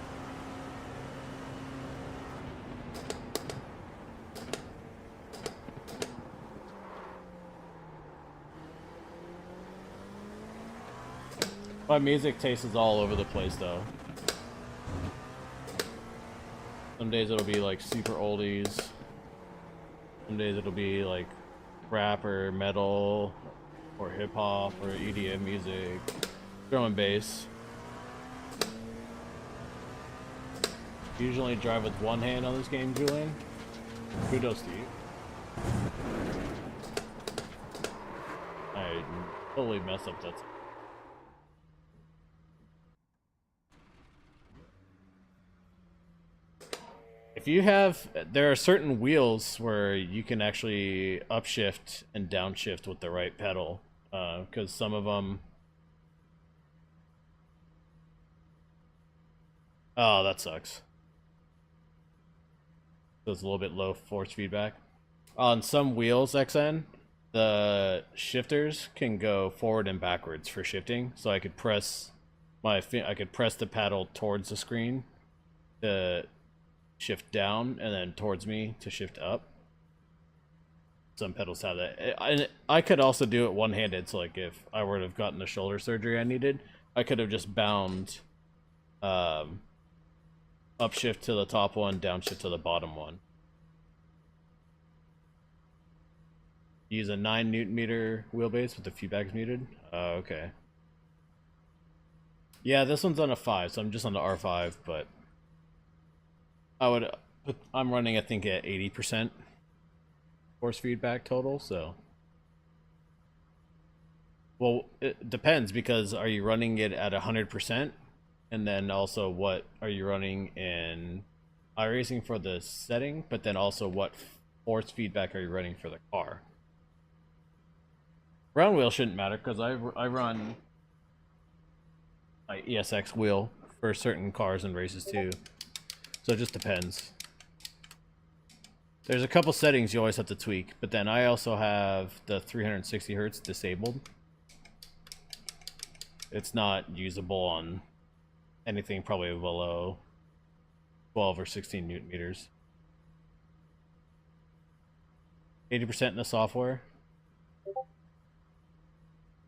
Speaker 1: My music taste is all over the place, though. Some days it'll be like super oldies. Some days it'll be like rap or metal or hip hop or EDM music, drum and bass. Usually drive with one hand on this game, Julian. Kudos to you. I totally messed up that. If you have, there are certain wheels where you can actually upshift and downshift with the right pedal, because some of them. Oh, that sucks. So it's a little bit low force feedback. On some wheels, XN, the shifters can go forward and backwards for shifting, so I could press I could press the paddle towards the screen to shift down, and then towards me to shift up. Some pedals have that. I could also do it one-handed, so like if I were to have gotten the shoulder surgery I needed, I could have just bound upshift to the top one, downshift to the bottom one. Use a 9 Newton meter wheelbase with the feedbacks muted. Oh, okay. Yeah, this one's on a 5, so I'm just on the R5, but I would I'm running, I think, at 80% force feedback total. So, well, it depends because are you running it at 100%, and then also what are you running in iRacing for the setting, but then also what force feedback are you running for the car? Round wheel shouldn't matter because I run my ESX wheel for certain cars and races too. So it just depends. There's a couple settings you always have to tweak, but then I also have the 360 hertz disabled. It's not usable on anything probably below 12 or 16 newton meters. 80% in the software.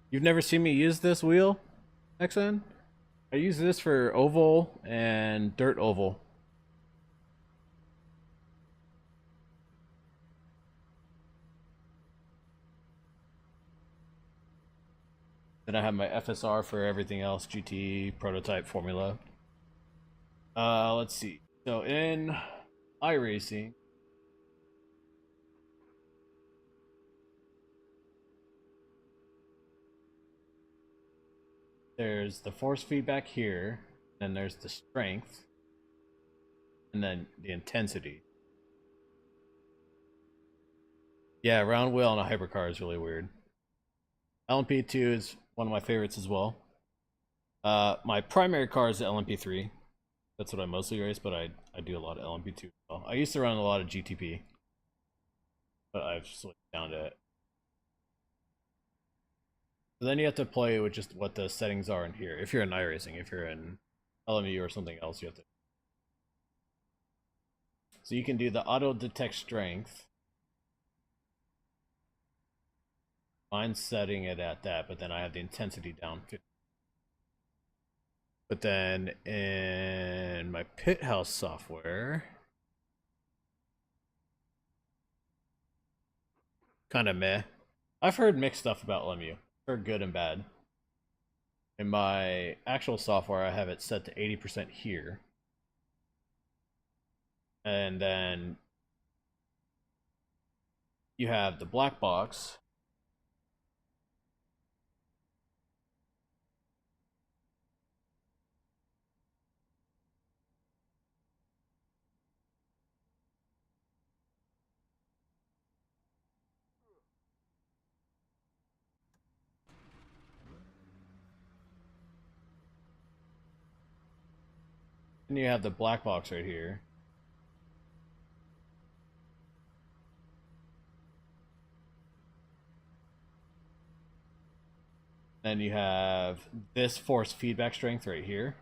Speaker 1: You've never seen me use this wheel, XN? I use this for oval and dirt oval. Then I have my FSR for everything else, GT, prototype, formula. Let's see. So in iRacing, there's the force feedback here, then there's the strength, and then the intensity. Yeah, round wheel on a hypercar is really weird. LMP2 is one of my favorites as well. My primary car is the LMP3. That's what I mostly race, but I do a lot of LMP2 as well. I used to run a lot of GTP, but I've switched down to it. So then you have to play with just what the settings are in here. If you're in iRacing, if you're in LMU or something else, you have to. So you can do the auto detect strength. Mine's setting it at that, but then I have the intensity down. But then in my pit house software, kind of meh. I've heard mixed stuff about LMU. Heard good and bad. In my actual software, I have it set to 80% here. And then you have the black box. And you have the black box right here. Then you have this force feedback strength right here.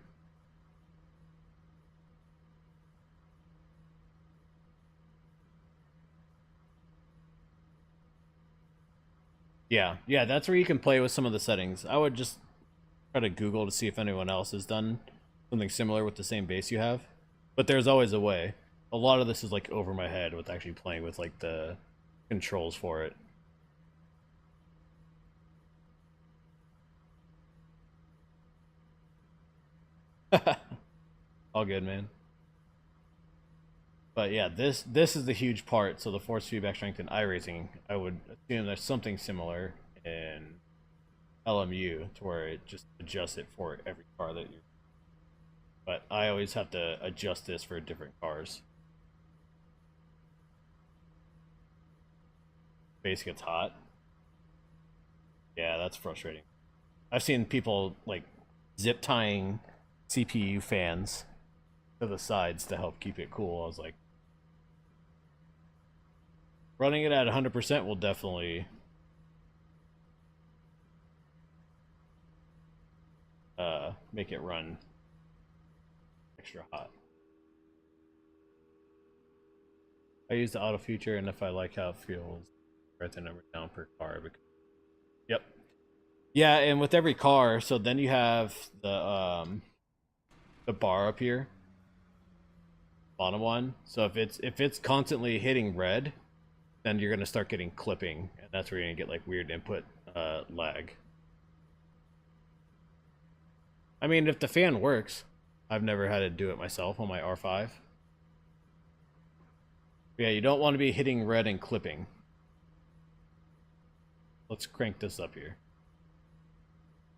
Speaker 1: Yeah, that's where you can play with some of the settings. I would just try to Google to see if anyone else has done something similar with the same base you have. But there's always a way. A lot of this is like over my head with actually playing with like the controls for it. All good, man. But yeah, this is the huge part. So the force feedback strength in iRacing, I would assume there's something similar in LMU to where it just adjusts it for every car that you. But I always have to adjust this for different cars. Base gets hot. Yeah, that's frustrating. I've seen people like zip tying CPU fans to the sides to help keep it cool. I was like, running it at 100% will definitely make it run extra hot. I use the auto feature, and if I like how it feels, write the number down per car. Because, yep. Yeah, and with every car, so then you have the bar up here, bottom one. So if it's constantly hitting red, then you're gonna start getting clipping, and that's where you're gonna get like weird input lag. I mean, if the fan works, I've never had to do it myself on my R5. Yeah, you don't want to be hitting red and clipping. Let's crank this up here.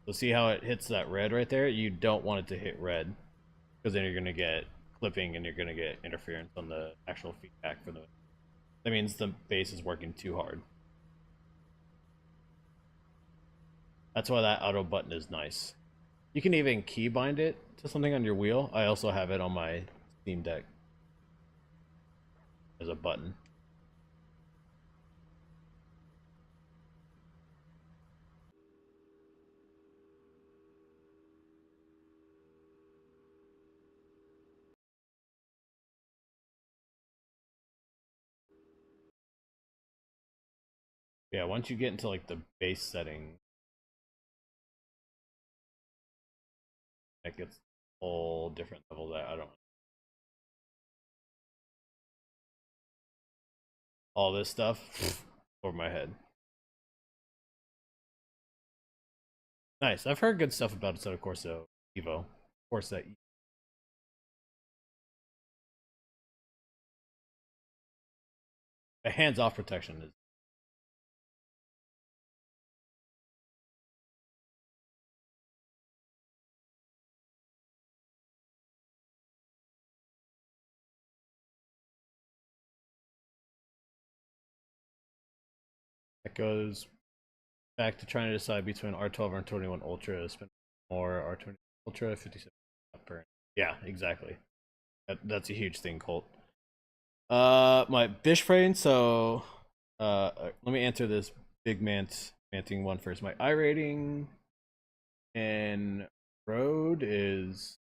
Speaker 1: So see how it hits that red right there? You don't want it to hit red, because then you're going to get clipping and you're going to get interference on the actual feedback for the... That means the bass is working too hard. That's why that auto button is nice. You can even keybind it to something on your wheel. I also have it on my Steam Deck as a button. Yeah, once you get into like the bass setting, that gets a whole different level that I don't... All this stuff over my head. Nice. I've heard good stuff about Assetto Corsa Evo. Corsa. The hands-off protection is... That goes back to trying to decide between R12 and R21 Ultra. Spend more R20 Ultra, 57 per. Yeah, exactly. That's a huge thing, Colt. My Bish frame. So, let me answer this big manting one first. My I rating in road is...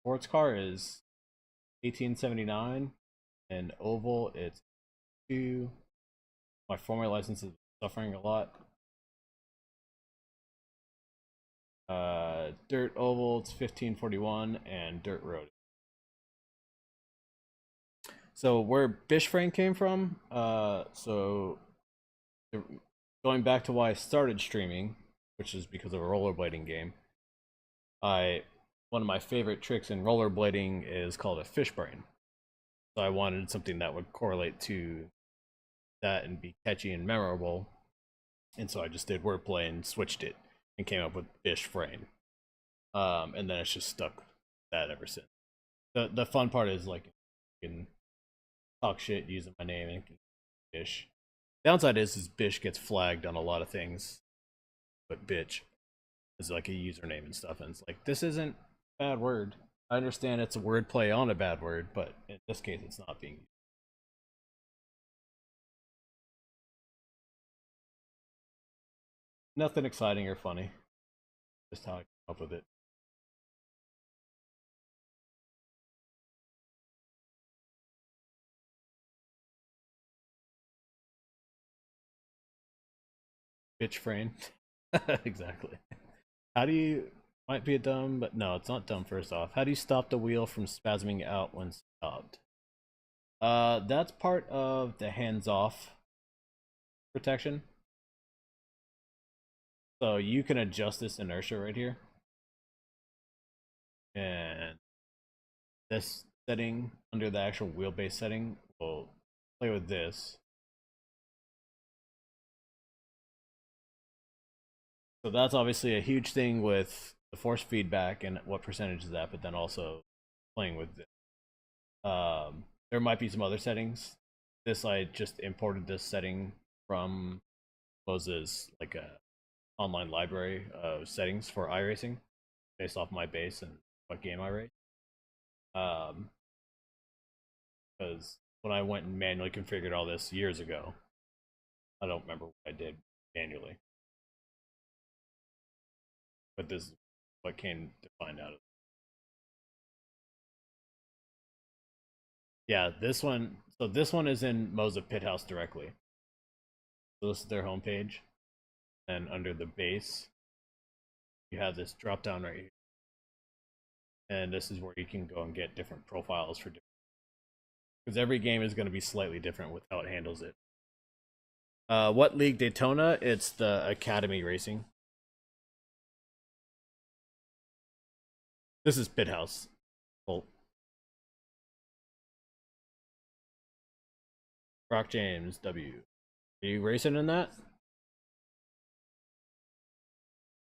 Speaker 1: sports car is 1879, and oval it's 2. My Formula license is suffering a lot. Dirt oval it's 1541, and dirt road. So where Bish frame came from, going back to why I started streaming, which is because of a rollerblading game. One of my favorite tricks in rollerblading is called a fish brain. So I wanted something that would correlate to that and be catchy and memorable. And so I just did wordplay and switched it and came up with Bish frame. And then it's just stuck with that ever since. The fun part is like you can talk shit using my name and Bish. Downside is Bish gets flagged on a lot of things, but bitch is like a username and stuff, and it's like, this isn't a bad word. I understand it's a word play on a bad word, but in this case it's not being used. Nothing exciting or funny. Just how I come up with it. Bitch frame. Exactly. How do you... might be a dumb, but no, it's not dumb. First off, how do you stop the wheel from spasming out when stopped? That's part of the hands-off protection. So you can adjust this inertia right here. And this setting under the actual wheelbase setting will play with this. So that's obviously a huge thing with the force feedback and what percentage is that, but then also playing with it. There might be some other settings. This, I just imported this setting from Moses, like a online library of settings for iRacing based off my base and what game I race. Because when I went and manually configured all this years ago, I don't remember what I did manually, but this is what came to find out. Yeah, this one. So this one is in Moza Pithouse directly. So this is their homepage, and under the base, you have this drop down right here, and this is where you can go and get different profiles for different. Because every game is going to be slightly different with how it handles it. What league? Daytona? It's the Academy Racing. This is Pithouse. Well, Rock James W. Are you racing in that?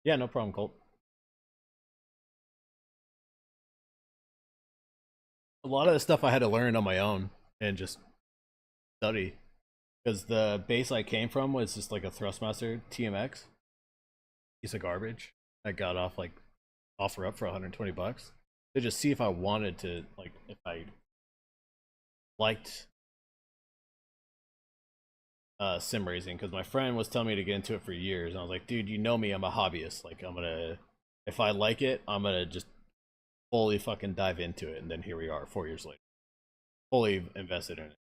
Speaker 1: Yeah, no problem, Colt. A lot of the stuff I had to learn on my own and just study because the base I came from was just like a Thrustmaster TMX piece of garbage. I got off like offer up for 120 bucks to just see if I wanted to, like, if I liked sim racing, because my friend was telling me to get into it for years and I was like, dude, you know me, I'm a hobbyist. Like, I'm gonna, if I like it, I'm gonna just fully fucking dive into it. And then here we are 4 years later, fully invested in it.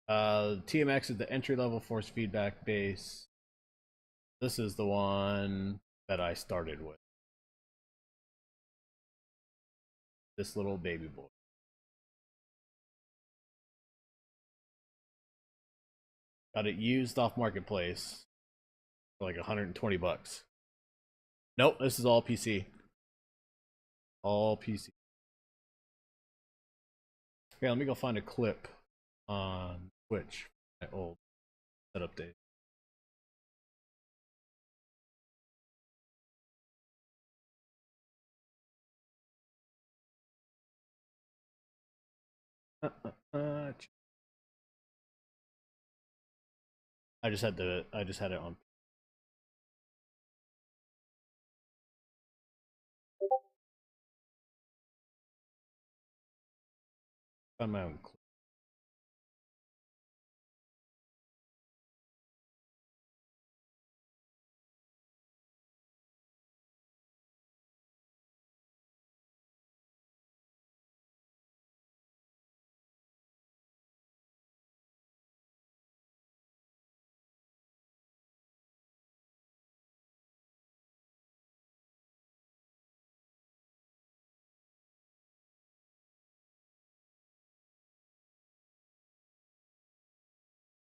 Speaker 1: TMX is the entry level force feedback base. This is the one that I started with, this little baby boy. Got it used off marketplace for like 120 bucks. Nope, this is all PC. All PC. Okay, let me go find a clip on Twitch. My old setup days. I just had it on. Find my own clip.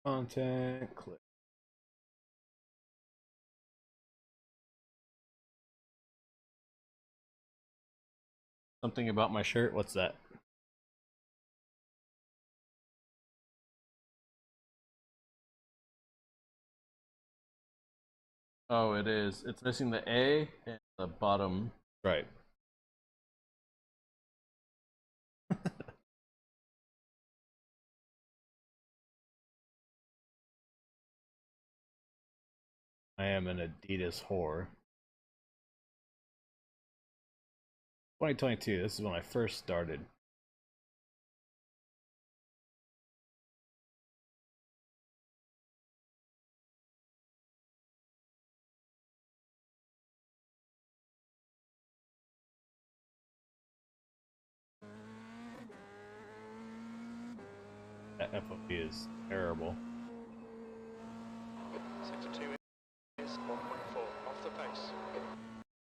Speaker 1: Content clip. Something about my shirt. What's that? Oh, it is. It's missing the A and the bottom stripe. I am an Adidas whore. 2022. This is when I first started. That FOV is terrible.
Speaker 2: Sector 2 is 1.4 off the pace.
Speaker 1: I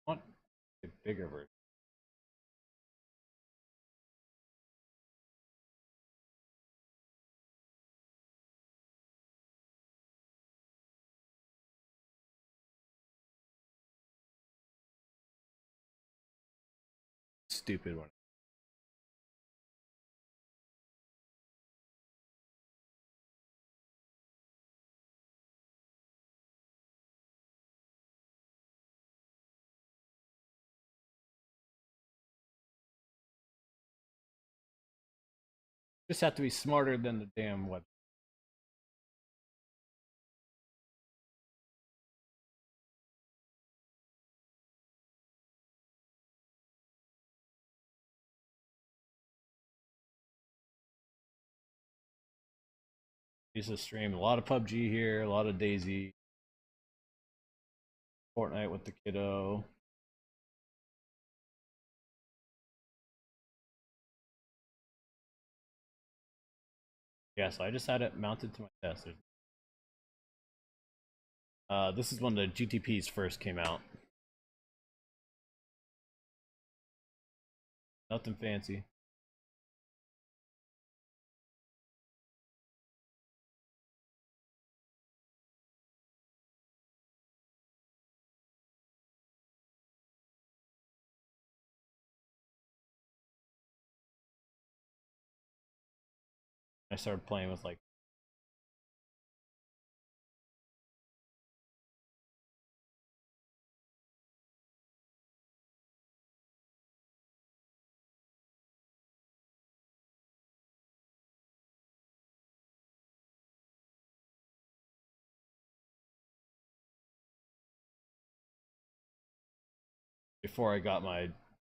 Speaker 1: want a bigger version. Stupid one. Just have to be smarter than the damn web. Used to stream a lot of PUBG here, a lot of Daisy, Fortnite with the kiddo. Yeah, so I just had it mounted to my desk. This is when the GTPs first came out. Nothing fancy. I started playing with like before I got my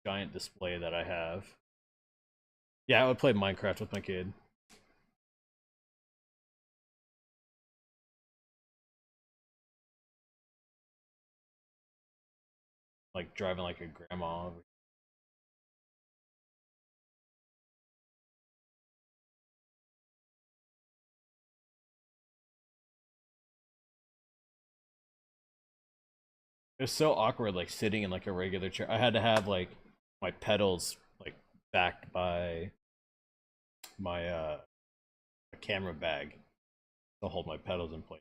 Speaker 1: giant display that I have. Yeah, I would play Minecraft with my kid. Like driving like a grandma. It was so awkward, like sitting in like a regular chair. I had to have like my pedals like backed by my a camera bag to hold my pedals in place.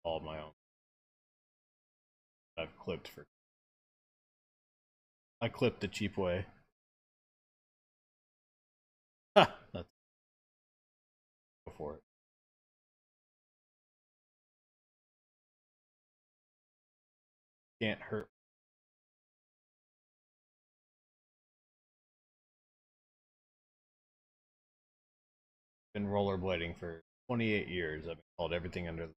Speaker 1: All of my own. I've clipped for. I clipped the cheap way. Ha! That's go for it. Can't hurt. Been rollerblading for 28 years. I've been called everything under.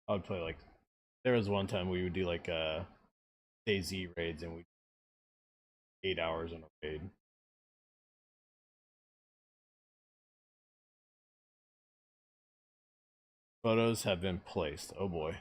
Speaker 1: I would play like. There was one time we would do like DayZ raids and we 8 hours in a raid. Photos have been placed. Oh boy.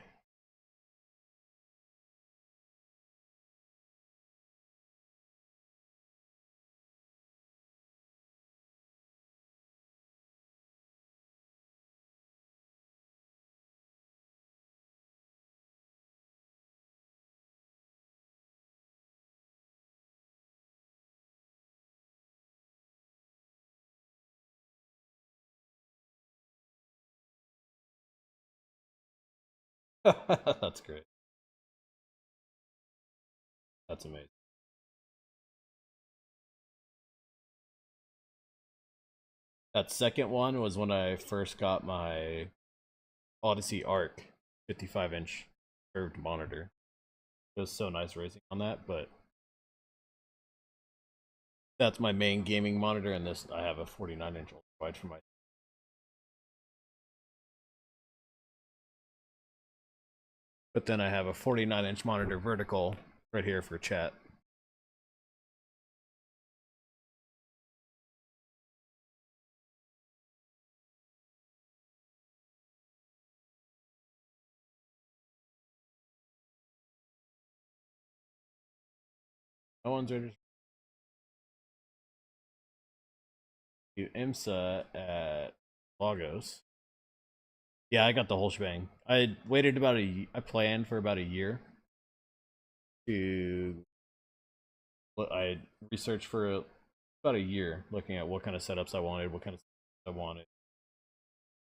Speaker 1: That's great. That's amazing. That second one was when I first got my Odyssey Arc 55-inch curved monitor. It was so nice racing on that, but that's my main gaming monitor, and this I have a 49-inch wide for my. But then I have a 49-inch monitor vertical right here for chat. No one's ready to do IMSA at Lagos. Yeah, I got the whole shebang. I waited about I planned for about a year to. I researched for about a year, looking at what kind of setups I wanted, what kind of setups I wanted,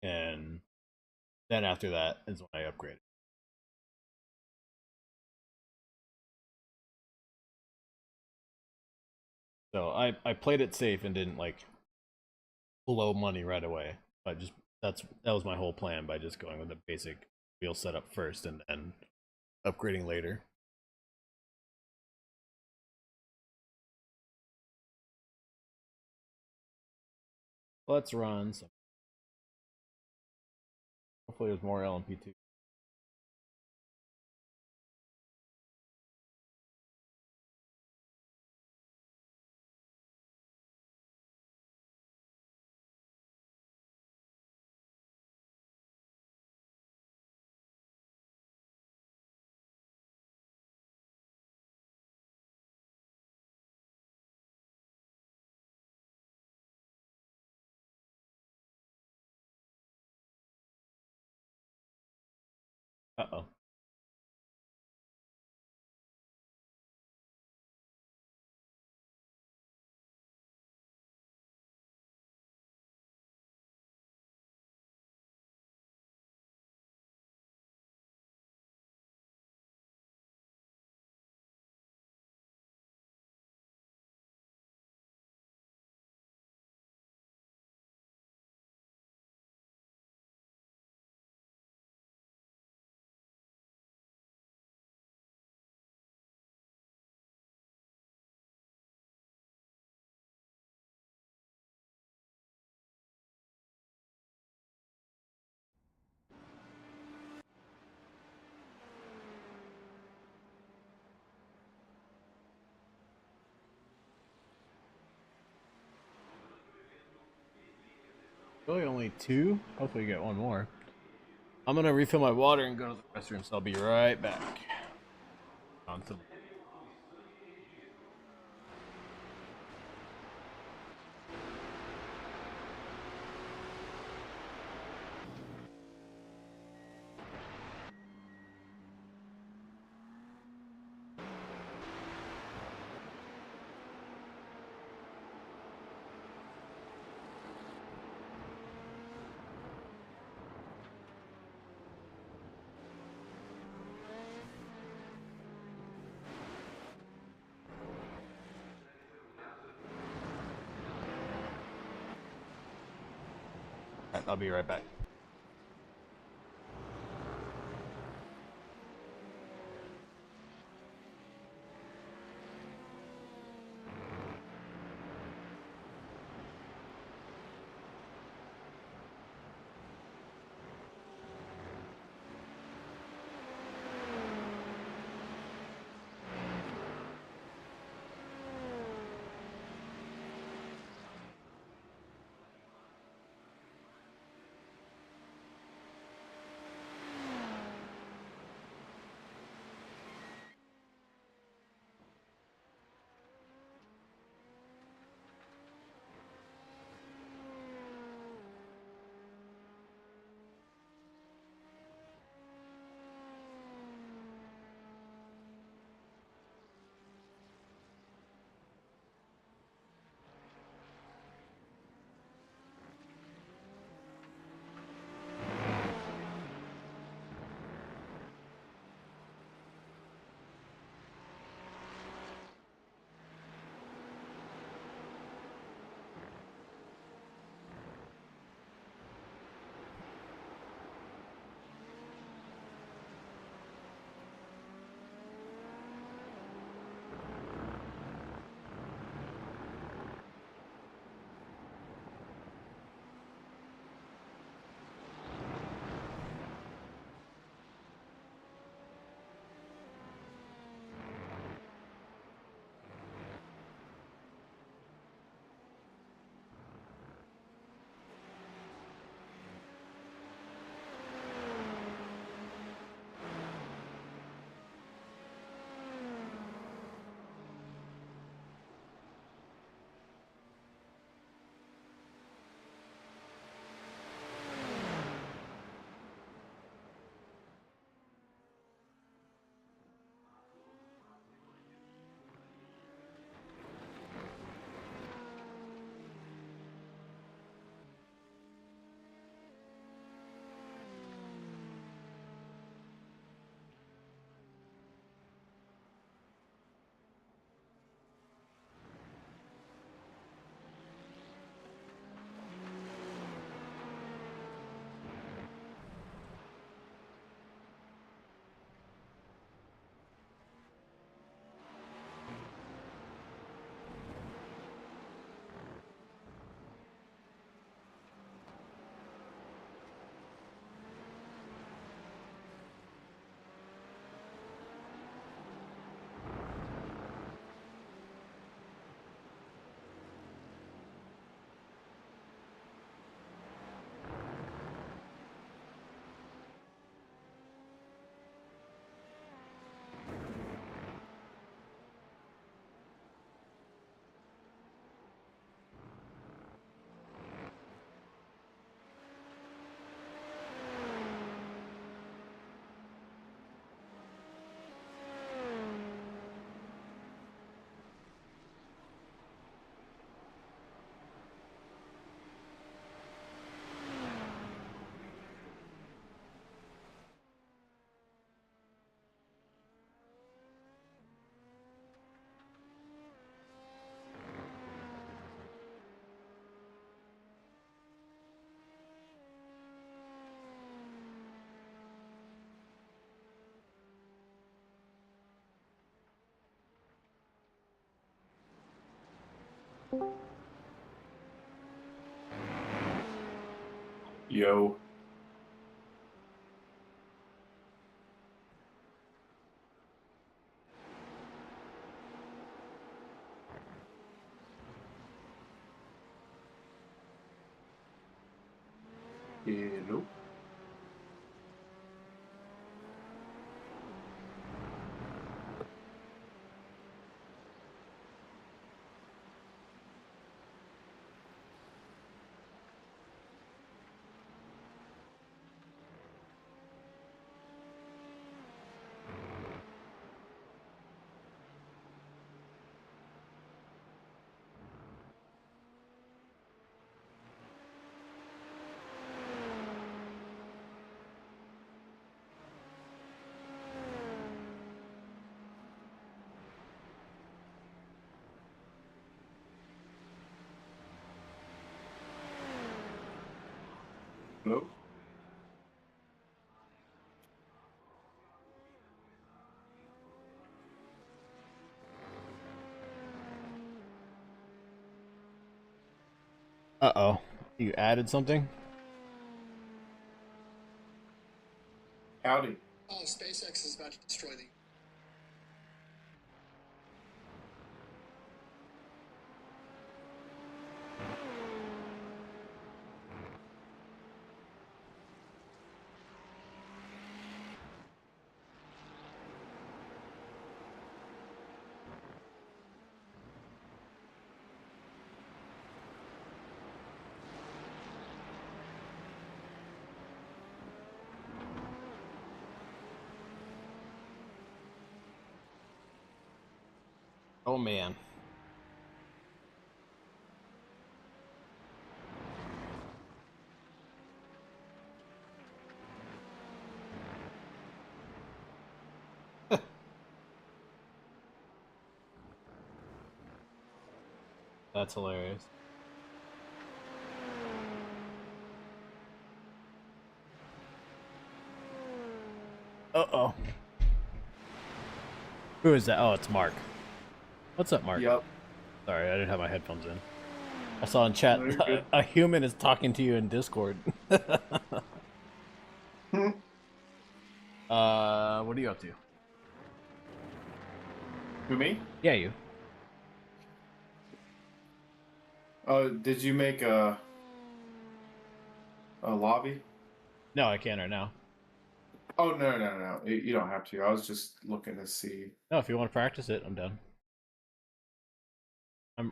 Speaker 1: and then after that is when I upgraded. So I played it safe and didn't like blow money right away. But just that was my whole plan by just going with the basic wheel setup first and then upgrading later. Let's run some. Hopefully there's more LMP2. Uh-oh. Really only two? Hopefully we get one more. I'm gonna refill my water and go to the restroom, so I'll be right back. On to I'll be right back.
Speaker 3: Yo. Hello. Hello.
Speaker 1: Uh-oh. You added something?
Speaker 3: Howdy.
Speaker 4: Oh, SpaceX is about to destroy the.
Speaker 1: Oh, man. That's hilarious. Uh-oh. Who is that? Oh, it's Mark. What's up, Mark?
Speaker 3: Yep.
Speaker 1: Sorry, I didn't have my headphones in. I saw in chat
Speaker 3: No, you're good.
Speaker 1: a human is talking to you in Discord.
Speaker 3: Hmm.
Speaker 1: What are you up to?
Speaker 3: Who, me?
Speaker 1: Yeah, you.
Speaker 3: Did you make a lobby?
Speaker 1: No, I can't right now.
Speaker 3: Oh, no. You don't have to. I was just looking to see.
Speaker 1: No, if you want to practice it, I'm done.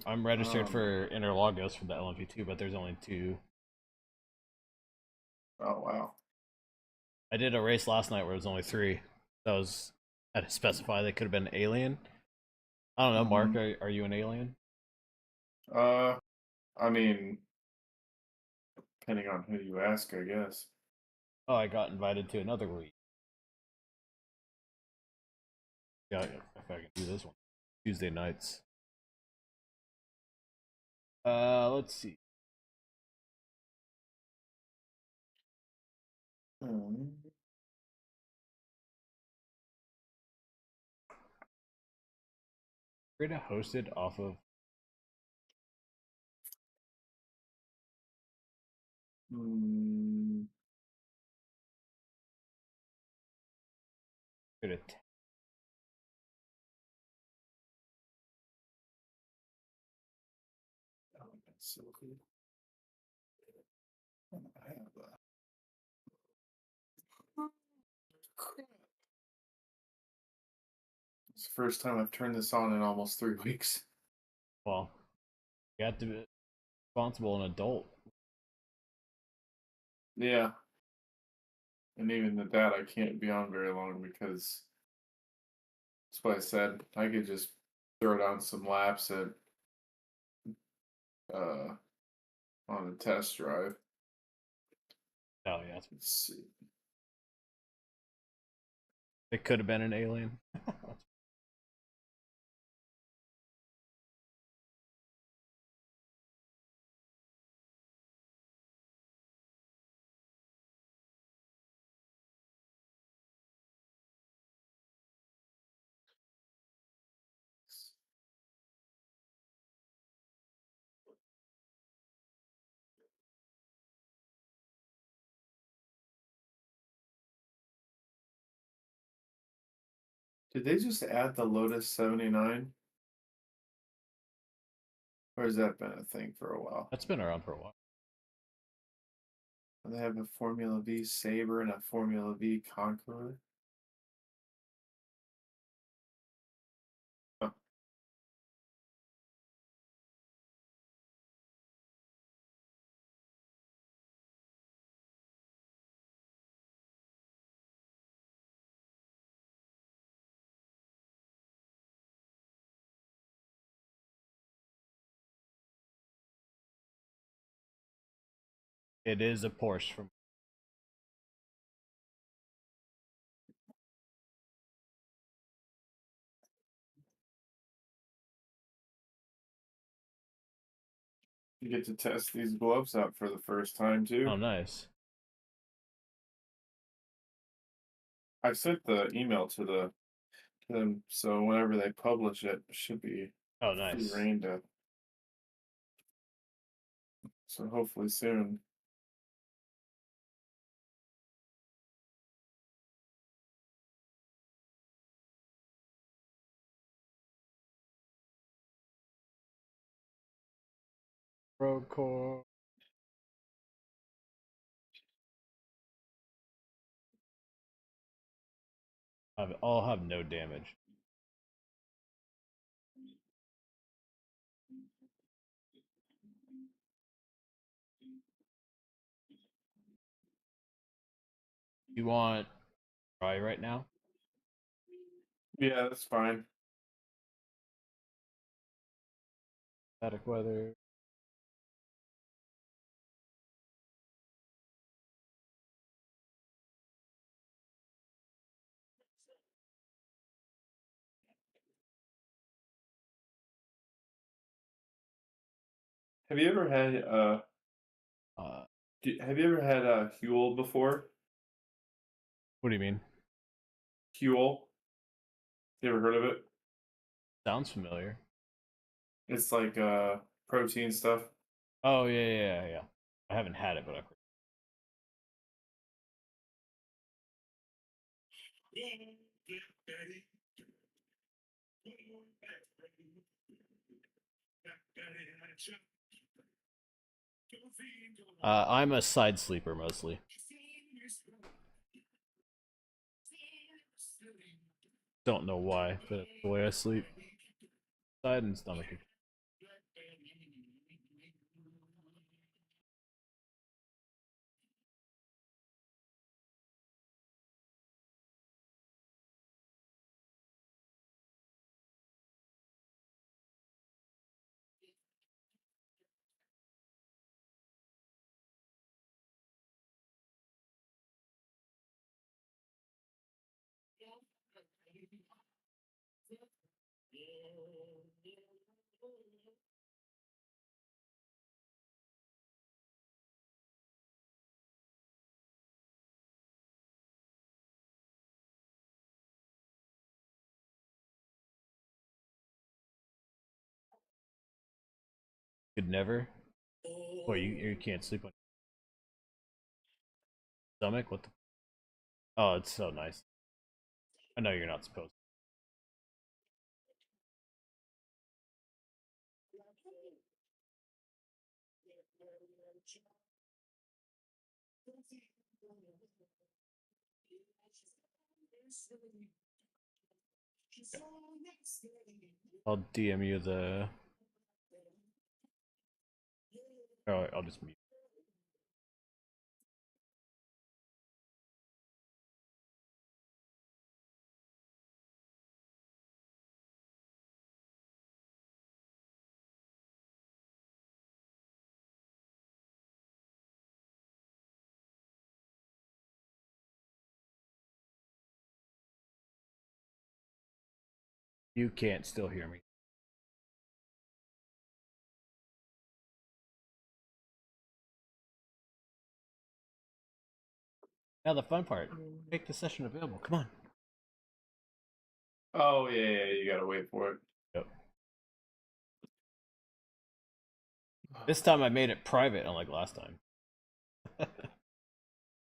Speaker 1: I'm registered
Speaker 3: Um,
Speaker 1: for Interlagos for the LMP2, but there's only two.
Speaker 3: oh, wow.
Speaker 1: I did a race last night where it was only three. That was I had to specify they could have been an alien. I don't know, Mark.
Speaker 3: Mhm.
Speaker 1: Are you an alien?
Speaker 3: Uh, I mean, depending on who you ask, I guess.
Speaker 1: Oh, I got invited to another league. Yeah, if I can do this one. Tuesday nights. Let's see.
Speaker 3: Hmm.
Speaker 1: Create hosted off of.
Speaker 3: Hmm.
Speaker 1: Create
Speaker 3: Oh, that's so cool. I have crap. It's the first time I've turned this on in almost 3 weeks.
Speaker 1: well, you have to be responsible and adult.
Speaker 3: Yeah. And even at that, I can't be on very long because that's what I said. I could just throw down some laps at uh on a test drive.
Speaker 1: Oh yeah,
Speaker 3: Let's see.
Speaker 1: it could have been an alien.
Speaker 3: Did they just add the Lotus 79? Or has that been a thing for a while?
Speaker 1: That's been around for a while.
Speaker 3: They have a Formula V Sabre and a Formula V Conqueror. Huh.
Speaker 1: It is a Porsche from.
Speaker 3: You get to test these gloves out for the first time too.
Speaker 1: Oh, nice.
Speaker 3: I sent the email to them, so whenever they publish it, it should be
Speaker 1: Oh,
Speaker 3: free
Speaker 1: nice.
Speaker 3: reign to. So hopefully soon.
Speaker 1: Procore. I'll have no damage. You want try right now?
Speaker 3: Yeah, that's fine.
Speaker 1: Static weather.
Speaker 3: Have you ever had
Speaker 1: Uh,
Speaker 3: have you ever had Huel before?
Speaker 1: what do you mean?
Speaker 3: Huel? You ever heard of it?
Speaker 1: Sounds familiar.
Speaker 3: It's like protein stuff.
Speaker 1: Oh yeah. I haven't had it, but I've heard. I'm a side sleeper mostly. Don't know why, but that's the way I sleep. Side and stomach. Could never. Boy, you can't sleep on your stomach. What the? Oh, it's so nice. I know you're not supposed. I'll DM you the. Oh, I'll just mute. You can't still hear me. Now the fun part. Make the session available. Come on.
Speaker 3: Oh yeah, you gotta wait for it.
Speaker 1: Yep. This time I made it private, unlike last time.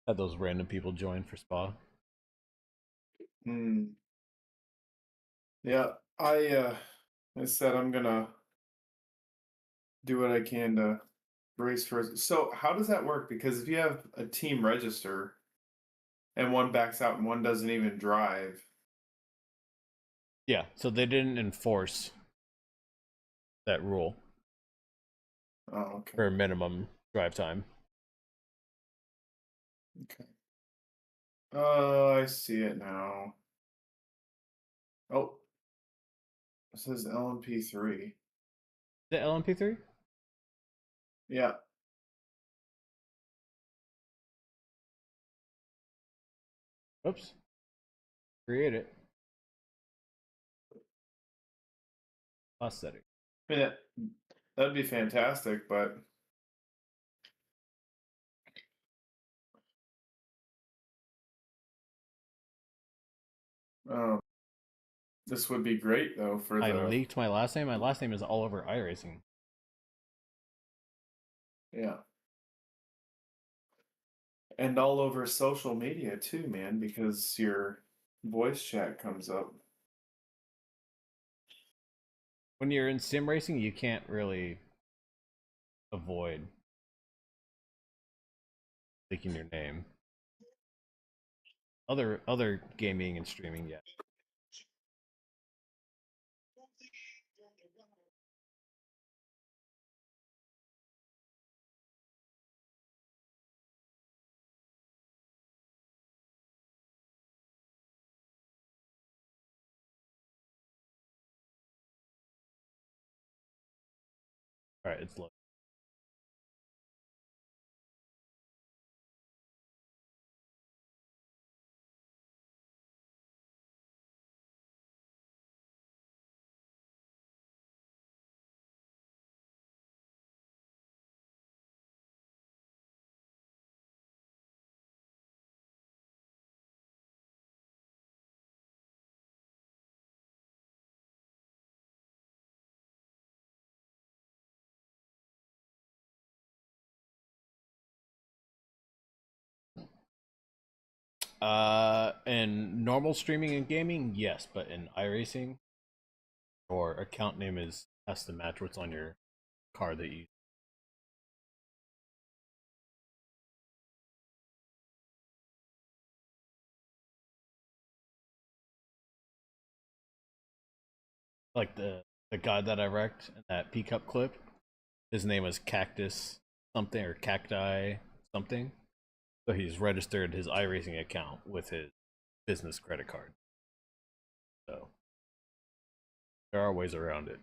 Speaker 1: Had those random people join for spa.
Speaker 3: Hmm. Yeah, I said I'm gonna do what I can to race for. So how does that work? Because if you have a team register and one backs out and one doesn't even drive,
Speaker 1: Yeah, so they didn't enforce that rule
Speaker 3: oh, okay,
Speaker 1: for minimum drive time.
Speaker 3: okay. Oh, I see it now. Oh, it says LMP3.
Speaker 1: The LMP3?
Speaker 3: Yeah,
Speaker 1: Oops. Create it. Plus setting.
Speaker 3: I mean, that'd be fantastic, but um, this would be great though for
Speaker 1: I
Speaker 3: the
Speaker 1: leaked my last name. My last name is all over iRacing.
Speaker 3: yeah, and all over social media too, man, because your voice chat comes up.
Speaker 1: When you're in sim racing, you can't really avoid leaking your name. Other gaming and streaming, yeah. All right, it's low. In normal streaming and gaming, yes, but in iRacing, your account name is has to match what's on your car that you like the guy that I wrecked in that pickup clip. His name was Cactus something or Cacti something. So he's registered his iRacing account with his business credit card. So there are ways around it.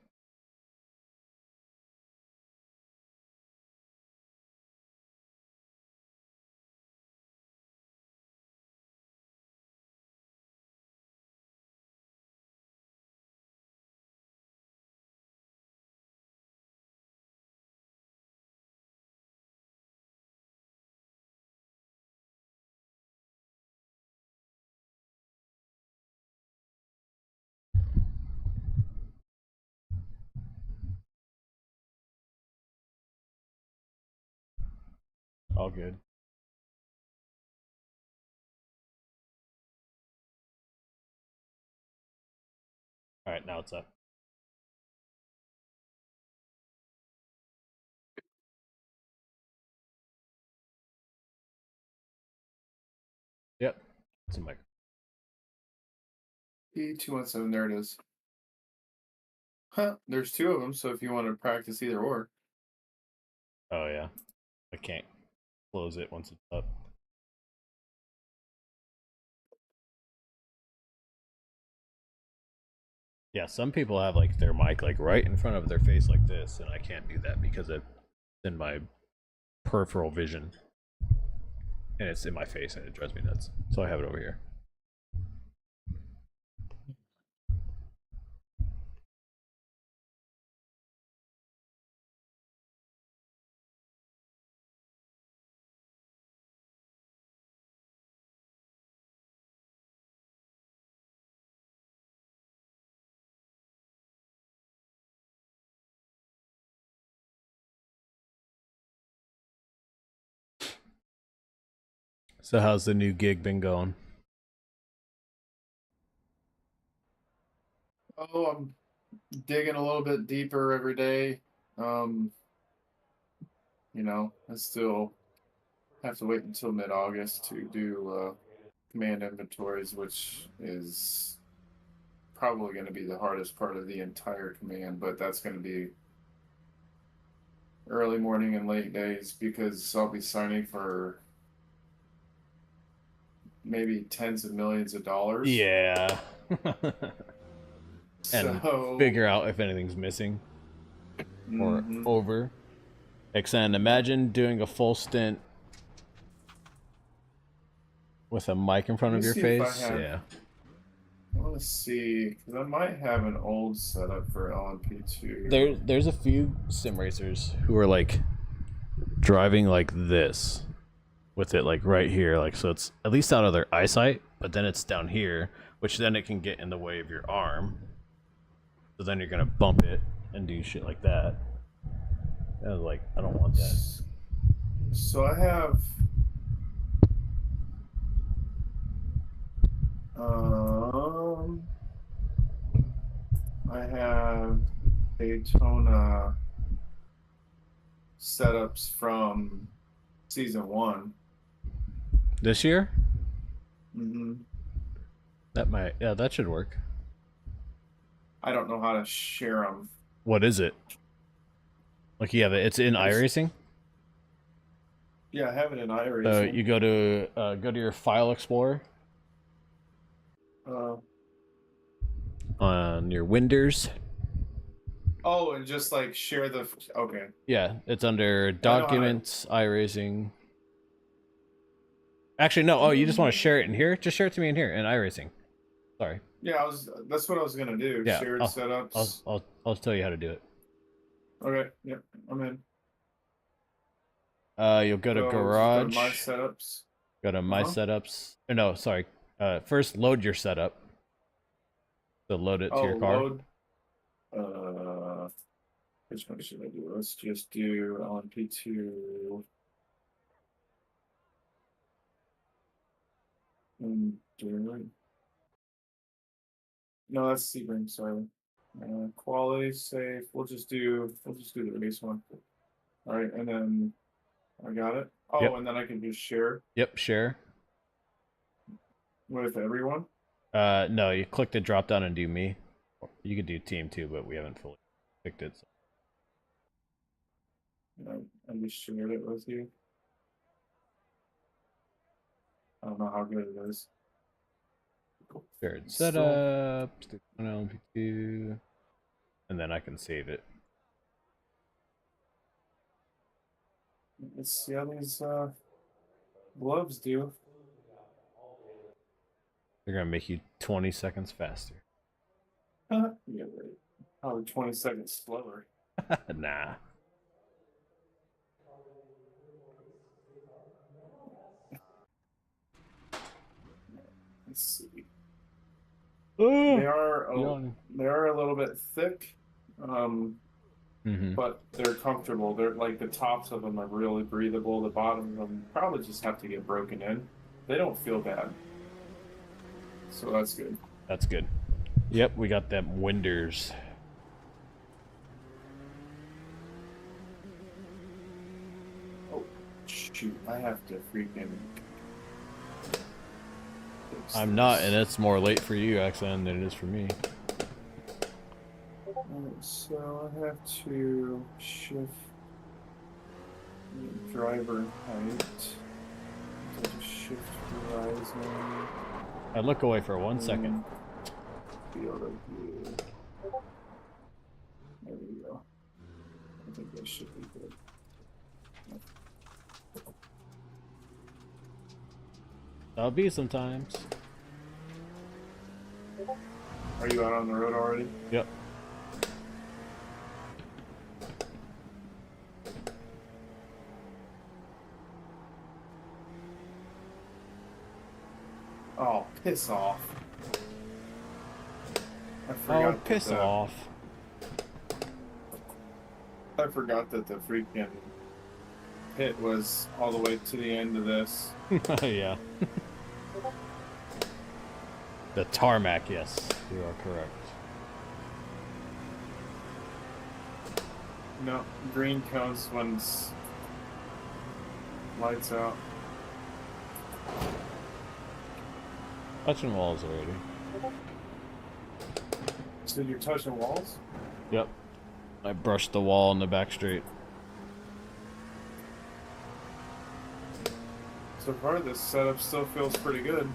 Speaker 1: All good. All right, now it's up. Yep, it's a mic.
Speaker 3: E217, there it is. Huh, there's two of them, so if you want to practice either or.
Speaker 1: Oh yeah, I can't close it once it's up. Yeah, some people have like their mic like right in front of their face like this, and I can't do that because it's in my peripheral vision, and it's in my face, and it drives me nuts. So I have it over here. So how's the new gig been going?
Speaker 3: Oh, I'm digging a little bit deeper every day. You know, I still have to wait until mid-August to do command inventories, which is probably going to be the hardest part of the entire command, but that's going to be early morning and late days because I'll be signing for maybe tens of millions of dollars.
Speaker 1: Yeah. And
Speaker 3: So,
Speaker 1: figure out if anything's missing or
Speaker 3: mhm.
Speaker 1: over. Extend. Imagine doing a full stint with a mic in front
Speaker 3: Let
Speaker 1: of
Speaker 3: me
Speaker 1: your
Speaker 3: see if I
Speaker 1: face.
Speaker 3: have.
Speaker 1: Yeah.
Speaker 3: I want to see because I might have an old setup for LMP2.
Speaker 1: There's a few sim racers who are like driving like this with it like right here, like so it's at least out of their eyesight, but then it's down here, which then it can get in the way of your arm. So then you're gonna bump it and do shit like that. I was like, I don't want that.
Speaker 3: So um I have Daytona setups from season 1.
Speaker 1: This year?
Speaker 3: Hmm.
Speaker 1: That might, yeah, that should work.
Speaker 3: I don't know how to share them.
Speaker 1: What is it? Like you have it, it's in iRacing?
Speaker 3: Yeah, I have it in
Speaker 1: So
Speaker 3: iRacing.
Speaker 1: you go to your file explorer
Speaker 3: Uh,
Speaker 1: on your Windows.
Speaker 3: oh, and just like share the. Okay.
Speaker 1: Yeah, it's under
Speaker 3: I know how to.
Speaker 1: Documents, iRacing. Actually, no. Oh, you just want to share it in here? Just share it to me in here in iRacing. Sorry.
Speaker 3: Yeah, that's what I was gonna do.
Speaker 1: Yeah.
Speaker 3: Shared setups.
Speaker 1: I'll tell you how to do it.
Speaker 3: Okay. Yep. I'm in.
Speaker 1: You'll go to
Speaker 3: Just go to
Speaker 1: Garage.
Speaker 3: my setups.
Speaker 1: Go to My Setups. Or no, sorry. First load your setup. So load it to your car.
Speaker 3: Load. Which one should I do? Let's just do LMP2. And no, that's Sebring. Sorry. Quality safe. We'll just do the race one. All right, and then I got it. Oh,
Speaker 1: Yep.
Speaker 3: and then I can just share
Speaker 1: Yep, share.
Speaker 3: with everyone.
Speaker 1: No, you click the drop down and do me. You could do team too, but we haven't fully picked it. So.
Speaker 3: I just shared it with you. I don't know how good it is.
Speaker 1: Shared setup, stick on LMP2, and then I can save it.
Speaker 3: Let's see how these gloves do.
Speaker 1: They're gonna make you 20 seconds faster.
Speaker 3: Yeah, right. Probably 20 seconds slower.
Speaker 1: Nah.
Speaker 3: Let's see.
Speaker 1: Oh,
Speaker 3: They are a little bit thick,
Speaker 1: mm-hmm.
Speaker 3: but they're comfortable. They're like the tops of them are really breathable. The bottom of them probably just have to get broken in. They don't feel bad, so that's good.
Speaker 1: That's good. Yep, we got them winders.
Speaker 3: Oh, shoot! I have to freaking.
Speaker 1: I'm not, and it's more late for you, Axon, than it is for me.
Speaker 3: So I have to shift the driver height. So just shift horizon.
Speaker 1: I look away for 1 second.
Speaker 3: Field of view. There we go. I think that should be good.
Speaker 1: That'll be sometimes.
Speaker 3: Are you out on the road already?
Speaker 1: Yep.
Speaker 3: Oh, piss off.
Speaker 1: Oh, piss off.
Speaker 3: I forgot that the freaking pit was all the way to the end of this.
Speaker 1: Yeah. The tarmac, yes, you are correct.
Speaker 3: No, green counts when it's lights out.
Speaker 1: Touching walls already.
Speaker 3: So you're touching walls?
Speaker 1: Yep. I brushed the wall in the back street.
Speaker 3: So far, this setup still feels pretty good.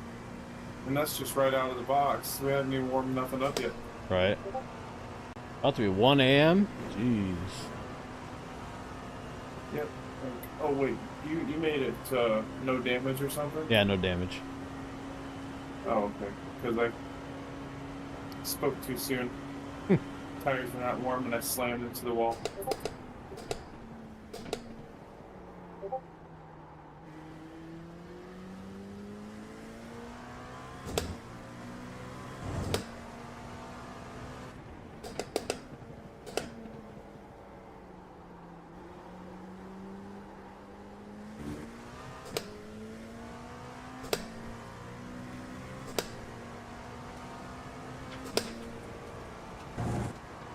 Speaker 3: And that's just right out of the box. We haven't even warmed nothing up yet.
Speaker 1: Right. About to be 1 a.m. Jeez.
Speaker 3: Yep. Oh wait, you made it no damage or something?
Speaker 1: Yeah, no damage.
Speaker 3: Oh, okay. Because I spoke too soon. Tires were not warm and I slammed into the wall.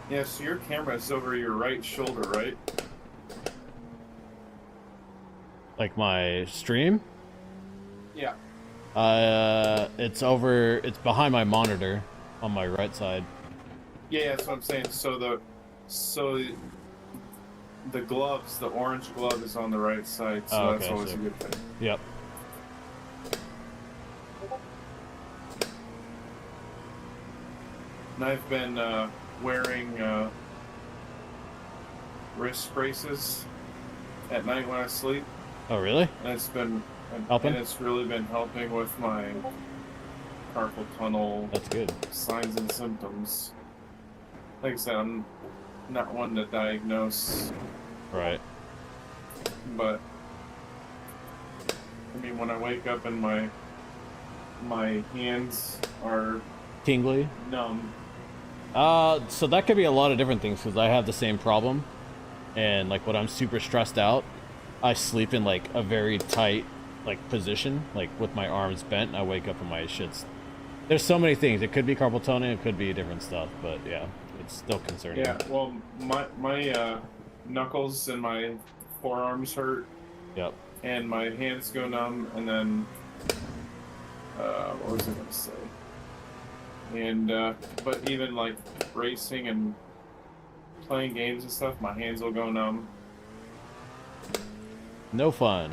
Speaker 3: Yeah, so your camera is over your right shoulder, right?
Speaker 1: Like my stream?
Speaker 3: Yeah.
Speaker 1: It's behind my monitor on my right side.
Speaker 3: Yeah, that's what I'm saying. So the gloves, the orange glove is on the right side, so
Speaker 1: Oh,
Speaker 3: that's
Speaker 1: okay,
Speaker 3: always
Speaker 1: so-
Speaker 3: a good thing.
Speaker 1: Yep.
Speaker 3: And I've been wearing wrist braces at night when I sleep,
Speaker 1: Oh, really?
Speaker 3: and it's been
Speaker 1: Helping?
Speaker 3: and it's really been helping with my carpal tunnel
Speaker 1: That's good.
Speaker 3: signs and symptoms. Like I said, I'm not one to diagnose,
Speaker 1: Right.
Speaker 3: but I mean, when I wake up and my hands are
Speaker 1: Tingly?
Speaker 3: numb.
Speaker 1: So that could be a lot of different things because I have the same problem. And like when I'm super stressed out, I sleep in like a very tight like position, like with my arms bent, and I wake up and my shit's. There's so many things. It could be carpal tunnel, it could be different stuff, but yeah, it's still concerning.
Speaker 3: Yeah, well, my knuckles and my forearms hurt,
Speaker 1: Yep.
Speaker 3: and my hands go numb, and then what was I gonna say? And but even like racing and playing games and stuff, my hands will go numb.
Speaker 1: No fun.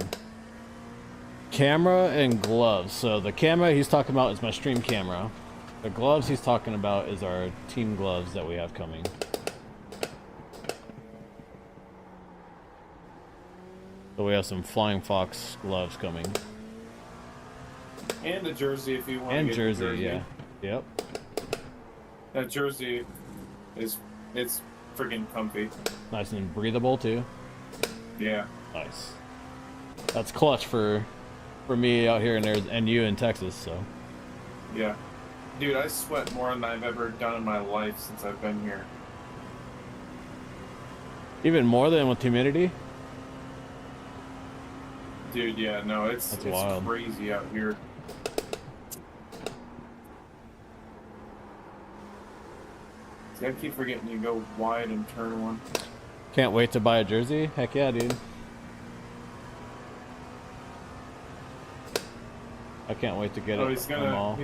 Speaker 1: Camera and gloves. So the camera he's talking about is my stream camera. The gloves he's talking about is our team gloves that we have coming. So we have some Flying Fox gloves coming.
Speaker 3: And a jersey if you want to
Speaker 1: And
Speaker 3: get a
Speaker 1: jersey, yeah. Yep.
Speaker 3: That jersey it's freaking comfy.
Speaker 1: Nice and breathable too.
Speaker 3: Yeah.
Speaker 1: Nice. That's clutch for me out here and you in Texas, so.
Speaker 3: Yeah. Dude, I sweat more than I've ever done in my life since I've been here.
Speaker 1: Even more than with humidity?
Speaker 3: Dude, yeah, no, it's
Speaker 1: That's wild.
Speaker 3: crazy out here. See, I keep forgetting you go wide and turn one.
Speaker 1: Can't wait to buy a jersey? Heck yeah, dude. I can't wait to get
Speaker 3: Oh,
Speaker 1: it
Speaker 3: he's
Speaker 1: from them all.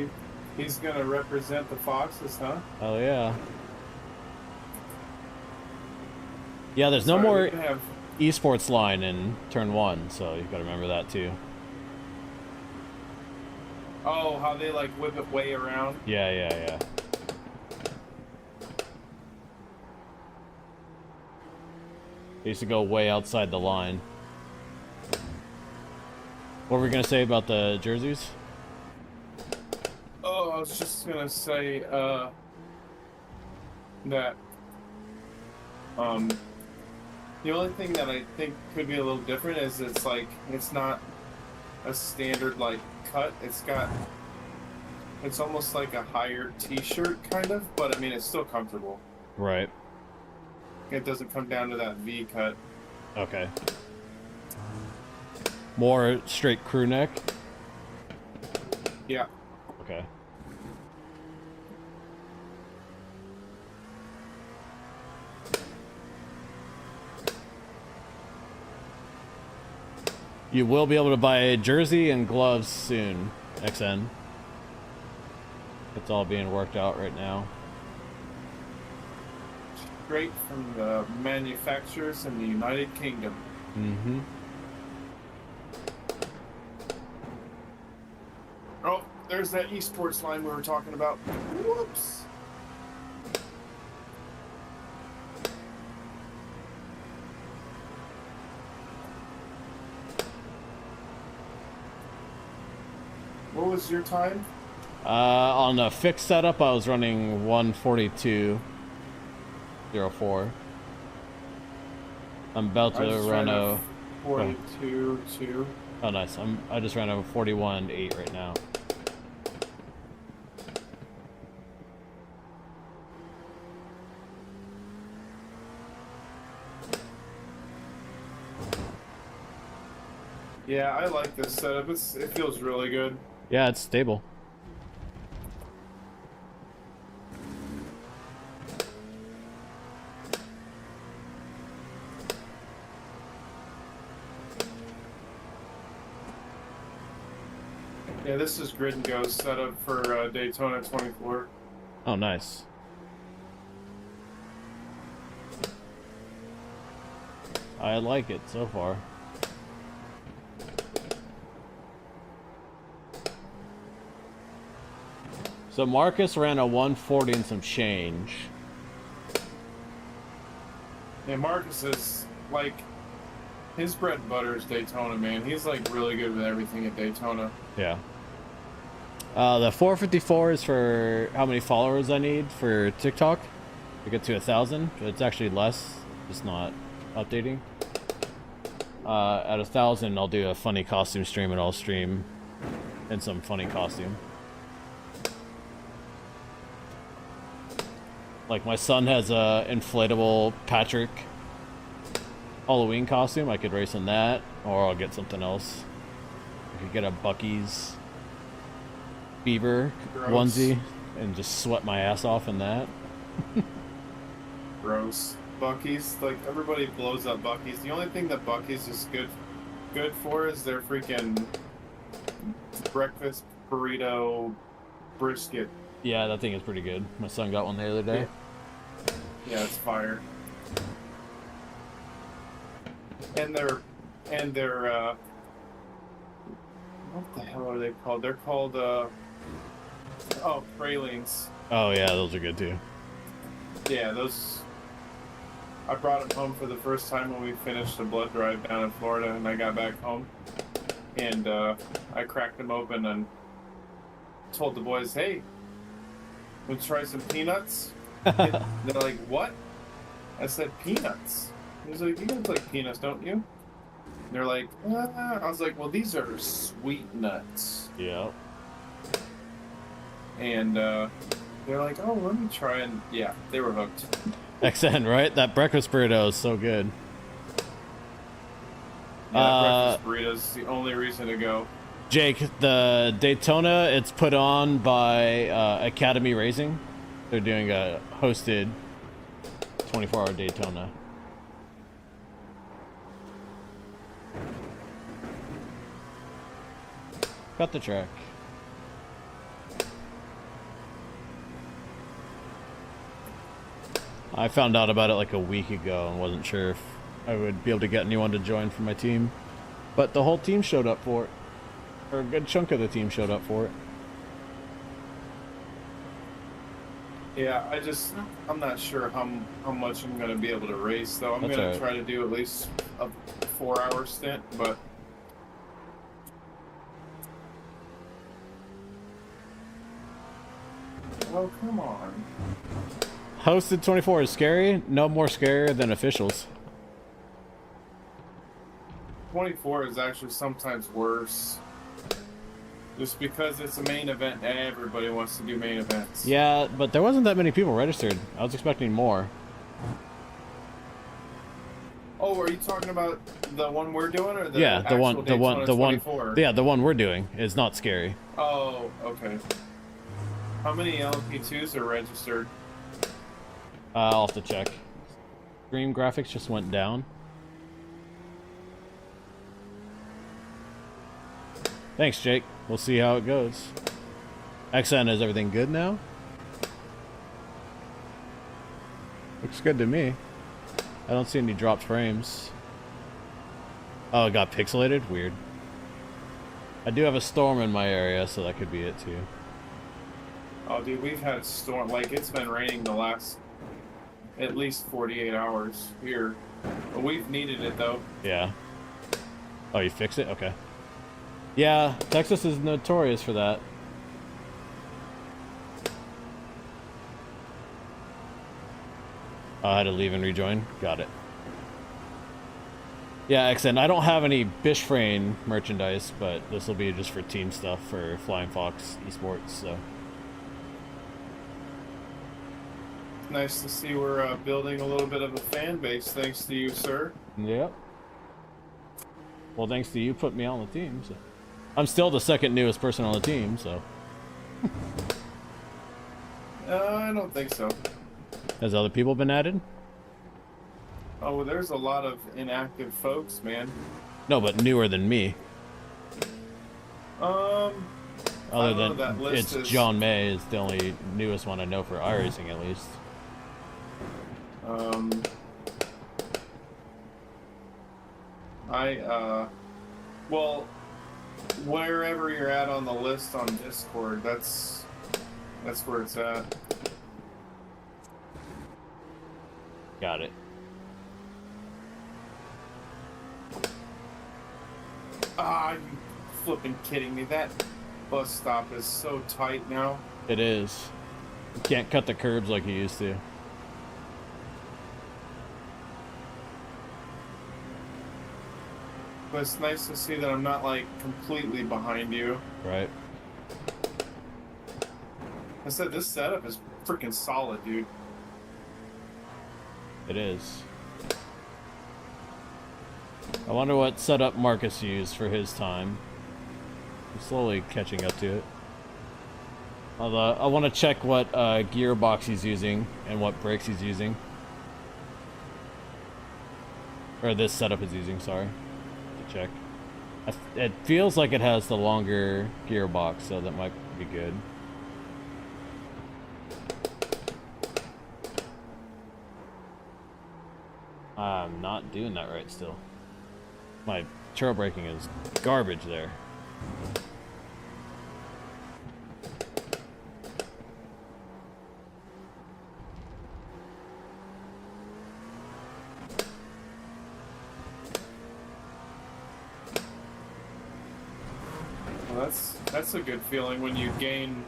Speaker 3: he's gonna represent the Foxes, huh?
Speaker 1: Oh yeah. Yeah, there's no
Speaker 3: Sorry,
Speaker 1: more
Speaker 3: we can have
Speaker 1: esports line in turn 1, so you've got to remember that too.
Speaker 3: oh, how they like whip it way around.
Speaker 1: Yeah. They used to go way outside the line. What were we gonna say about the jerseys?
Speaker 3: Oh, I was just gonna say that the only thing that I think could be a little different is it's not a standard like cut. It's almost like a higher t-shirt kind of, but I mean it's still comfortable.
Speaker 1: Right.
Speaker 3: It doesn't come down to that V cut.
Speaker 1: Okay. More straight crew neck?
Speaker 3: Yeah.
Speaker 1: Okay. You will be able to buy a jersey and gloves soon, XN. It's all being worked out right now.
Speaker 3: Straight from the manufacturers in the United Kingdom.
Speaker 1: Mm-hmm.
Speaker 3: Oh, there's that esports line we were talking about. Whoops. What was your time?
Speaker 1: On a fixed setup, I was running 142.04. I'm about to run a
Speaker 3: 42.2.
Speaker 1: Oh, nice. I just ran a 41.8 right now.
Speaker 3: Yeah, I like this setup. It feels really good.
Speaker 1: Yeah, it's stable.
Speaker 3: Yeah, this is Grid and Go setup for Daytona 24.
Speaker 1: Oh, nice. I like it so far. So Marcus ran a 140 and some change.
Speaker 3: Yeah, Marcus is like, his bread and butter is Daytona, man. He's like really good with everything at Daytona.
Speaker 1: Yeah. The 454 is for how many followers I need for TikTok to get to 1,000. It's actually less, just not updating. At 1,000, I'll do a funny costume stream, and I'll stream in some funny costume. Like my son has a inflatable Patrick Halloween costume. I could race in that, or I'll get something else. I could get a Bucky's Beaver
Speaker 3: Gross.
Speaker 1: onesie and just sweat my ass off in that.
Speaker 3: Gross. Bucky's, like, everybody blows up Bucky's. The only thing that Bucky's is good for is their freaking breakfast burrito brisket.
Speaker 1: Yeah, that thing is pretty good. My son got one the other day.
Speaker 3: Yeah, it's fire. And they're what the hell are they called? They're called pralines.
Speaker 1: Oh yeah, those are good too.
Speaker 3: Yeah, those. I brought them home for the first time when we finished the blood drive down in Florida, and I got back home, and I cracked them open and told the boys, "Hey, let's try some peanuts." And they're like, "What?" I said, "Peanuts." He was like, "You guys like peanuts, don't you?" And they're like, I was like, "Well, these are sweet nuts."
Speaker 1: Yeah.
Speaker 3: And they're like, "Oh, let me try," and yeah, they were hooked.
Speaker 1: XN, right? That breakfast burrito is so good.
Speaker 3: Yeah, breakfast burritos the only reason to go.
Speaker 1: Jake, the Daytona, it's put on by Academy Racing. They're doing a hosted 24-hour Daytona. Cut the track. I found out about it like a week ago and wasn't sure if I would be able to get anyone to join for my team. But the whole team showed up for it. Or a good chunk of the team showed up for it.
Speaker 3: Yeah, I'm not sure how much I'm going to be able to race, though. I'm going to try to do at least a 4-hour stint, but... Oh, come on.
Speaker 1: Hosted 24 is scary. No more scarier than officials.
Speaker 3: 24 is actually sometimes worse. Just because it's a main event, everybody wants to do main events.
Speaker 1: Yeah, but there wasn't that many people registered. I was expecting more.
Speaker 3: Oh, are you talking about the one we're doing, or the
Speaker 1: Yeah, the one, the one, the one.
Speaker 3: 24?
Speaker 1: Yeah, the one we're doing is not scary.
Speaker 3: Oh, okay. How many LP2s are registered?
Speaker 1: I'll have to check. Stream graphics just went down. Thanks, Jake. We'll see how it goes. XN, is everything good now? Looks good to me. I don't see any dropped frames. Oh, it got pixelated? Weird. I do have a storm in my area, so that could be it too.
Speaker 3: Oh, dude, we've had storm. Like, it's been raining the last at least 48 hours here. But we've needed it, though.
Speaker 1: Yeah. Oh, you fixed it? Okay. Yeah, Texas is notorious for that. I had to leave and rejoin. Got it. Yeah, XN, I don't have any Bishfrain merchandise, but this will be just for team stuff for Flying Fox Esports, so.
Speaker 3: Nice to see we're building a little bit of a fan base, thanks to you, sir.
Speaker 1: Yep. Well, thanks to you putting me on the team, so. I'm still the second newest person on the team, so.
Speaker 3: I don't think so.
Speaker 1: Has other people been added?
Speaker 3: Oh, well, there's a lot of inactive folks, man.
Speaker 1: No, but newer than me.
Speaker 3: I
Speaker 1: Other
Speaker 3: don't know,
Speaker 1: than
Speaker 3: that list
Speaker 1: it's
Speaker 3: is-
Speaker 1: John May is the only newest one I know for iRacing, at least.
Speaker 3: Well, wherever you're at on the list on Discord, that's where it's at.
Speaker 1: Got it.
Speaker 3: Ah, you flipping kidding me? That bus stop is so tight now.
Speaker 1: It is. You can't cut the curbs like you used to.
Speaker 3: But it's nice to see that I'm not, like, completely behind you.
Speaker 1: Right.
Speaker 3: I said, this setup is freaking solid, dude.
Speaker 1: It is. I wonder what setup Marcus used for his time. I'm slowly catching up to it. Although I want to check what gearbox he's using and what brakes he's using. Or this setup is using, sorry. To check. It feels like it has the longer gearbox, so that might be good. I'm not doing that right still. My trail braking is garbage there.
Speaker 3: Well, that's a good feeling when you gain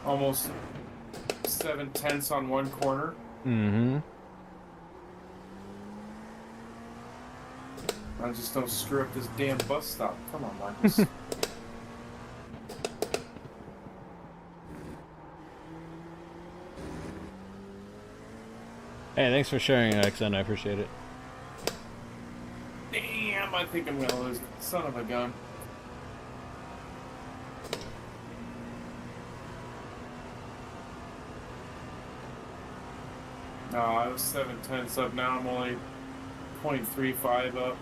Speaker 3: almost 7/10 on one corner.
Speaker 1: Mm-hmm.
Speaker 3: I just don't screw up this damn bus stop. Come on, Marcus.
Speaker 1: Hey, thanks for sharing, XN. I appreciate it.
Speaker 3: Damn, I think I'm gonna lose it. Son of a gun. No, I was 7/10 up. Now I'm only 0.35 up.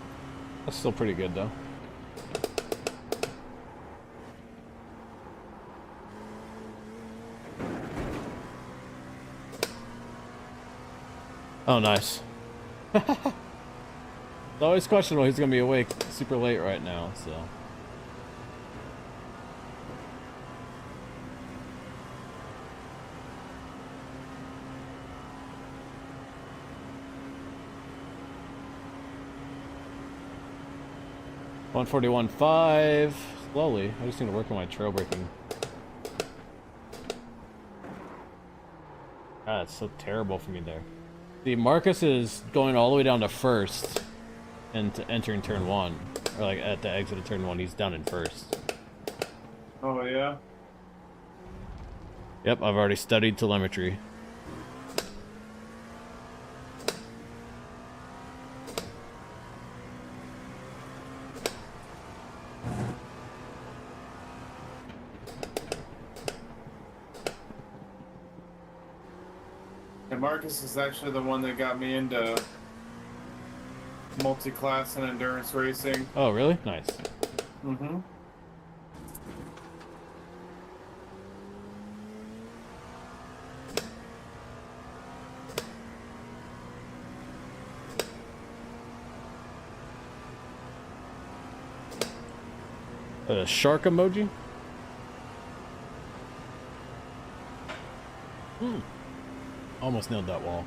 Speaker 1: That's still pretty good, though. Oh, nice. It's always questionable who's gonna be awake super late right now, so. $141.5. Slowly. I just need to work on my trail braking. God, it's so terrible for me there. See, Marcus is going all the way down to first and entering turn one. Or like at the exit of turn one, he's down in first.
Speaker 3: Oh, yeah?
Speaker 1: Yep, I've already studied telemetry.
Speaker 3: And Marcus is actually the one that got me into multi-class and endurance racing.
Speaker 1: Oh, really? Nice.
Speaker 3: Mm-hmm.
Speaker 1: A shark emoji? Almost nailed that wall.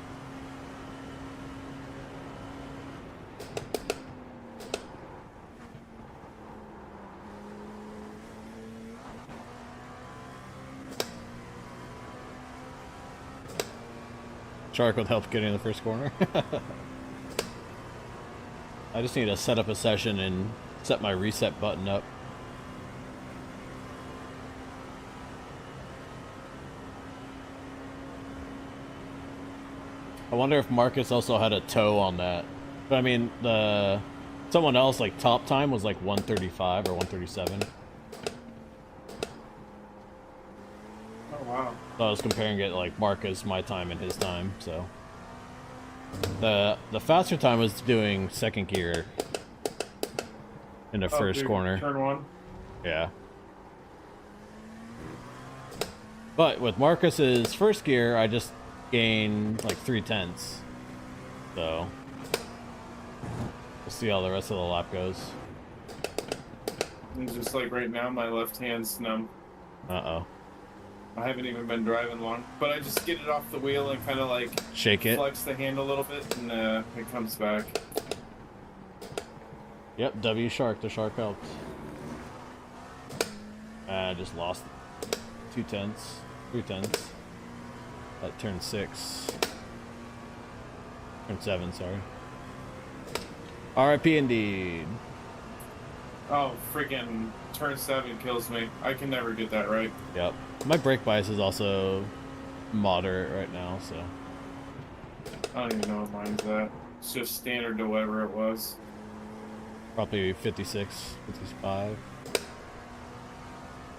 Speaker 1: Shark with help getting in the first corner. I just need to set up a session and set my reset button up. I wonder if Marcus also had a toe on that. But I mean, someone else like top time was like 135 or 137.
Speaker 3: Oh wow.
Speaker 1: So I was comparing it like Marcus, my time, and his time. So the faster time was doing second gear in the first
Speaker 3: dude,
Speaker 1: corner.
Speaker 3: Turn one.
Speaker 1: Yeah. But with Marcus's first gear, I just gained like 3/10. So we'll see how the rest of the lap goes.
Speaker 3: And just like right now, my left hand's numb.
Speaker 1: Uh-oh.
Speaker 3: I haven't even been driving long, but I just get it off the wheel and kind of like
Speaker 1: Shake it.
Speaker 3: flex the hand a little bit, and it comes back.
Speaker 1: Yep, W shark. The shark helped. I just lost 2/10, 3/10. At turn 6. Turn 7, sorry. RIP indeed.
Speaker 3: Oh, freaking turn 7 kills me. I can never get that right.
Speaker 1: Yep. My brake bias is also moderate right now, so.
Speaker 3: I don't even know what mine's at. It's just standard to whatever it was.
Speaker 1: Probably 56, 55.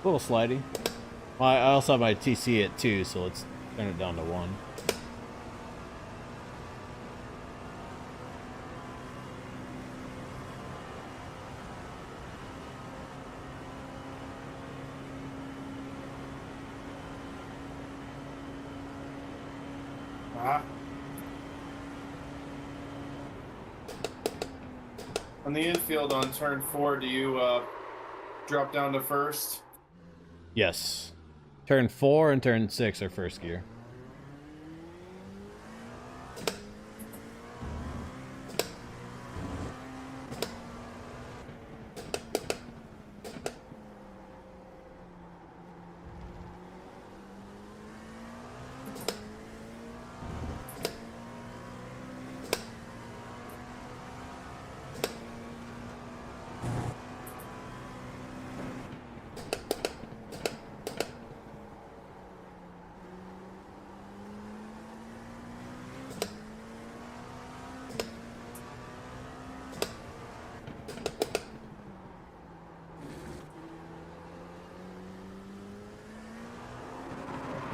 Speaker 1: A little slidey. Well, I also have my TC at 2, so let's turn it down to 1.
Speaker 3: Ah. On the infield on turn 4, do you drop down to first?
Speaker 1: Yes. Turn 4 and turn 6 are first gear.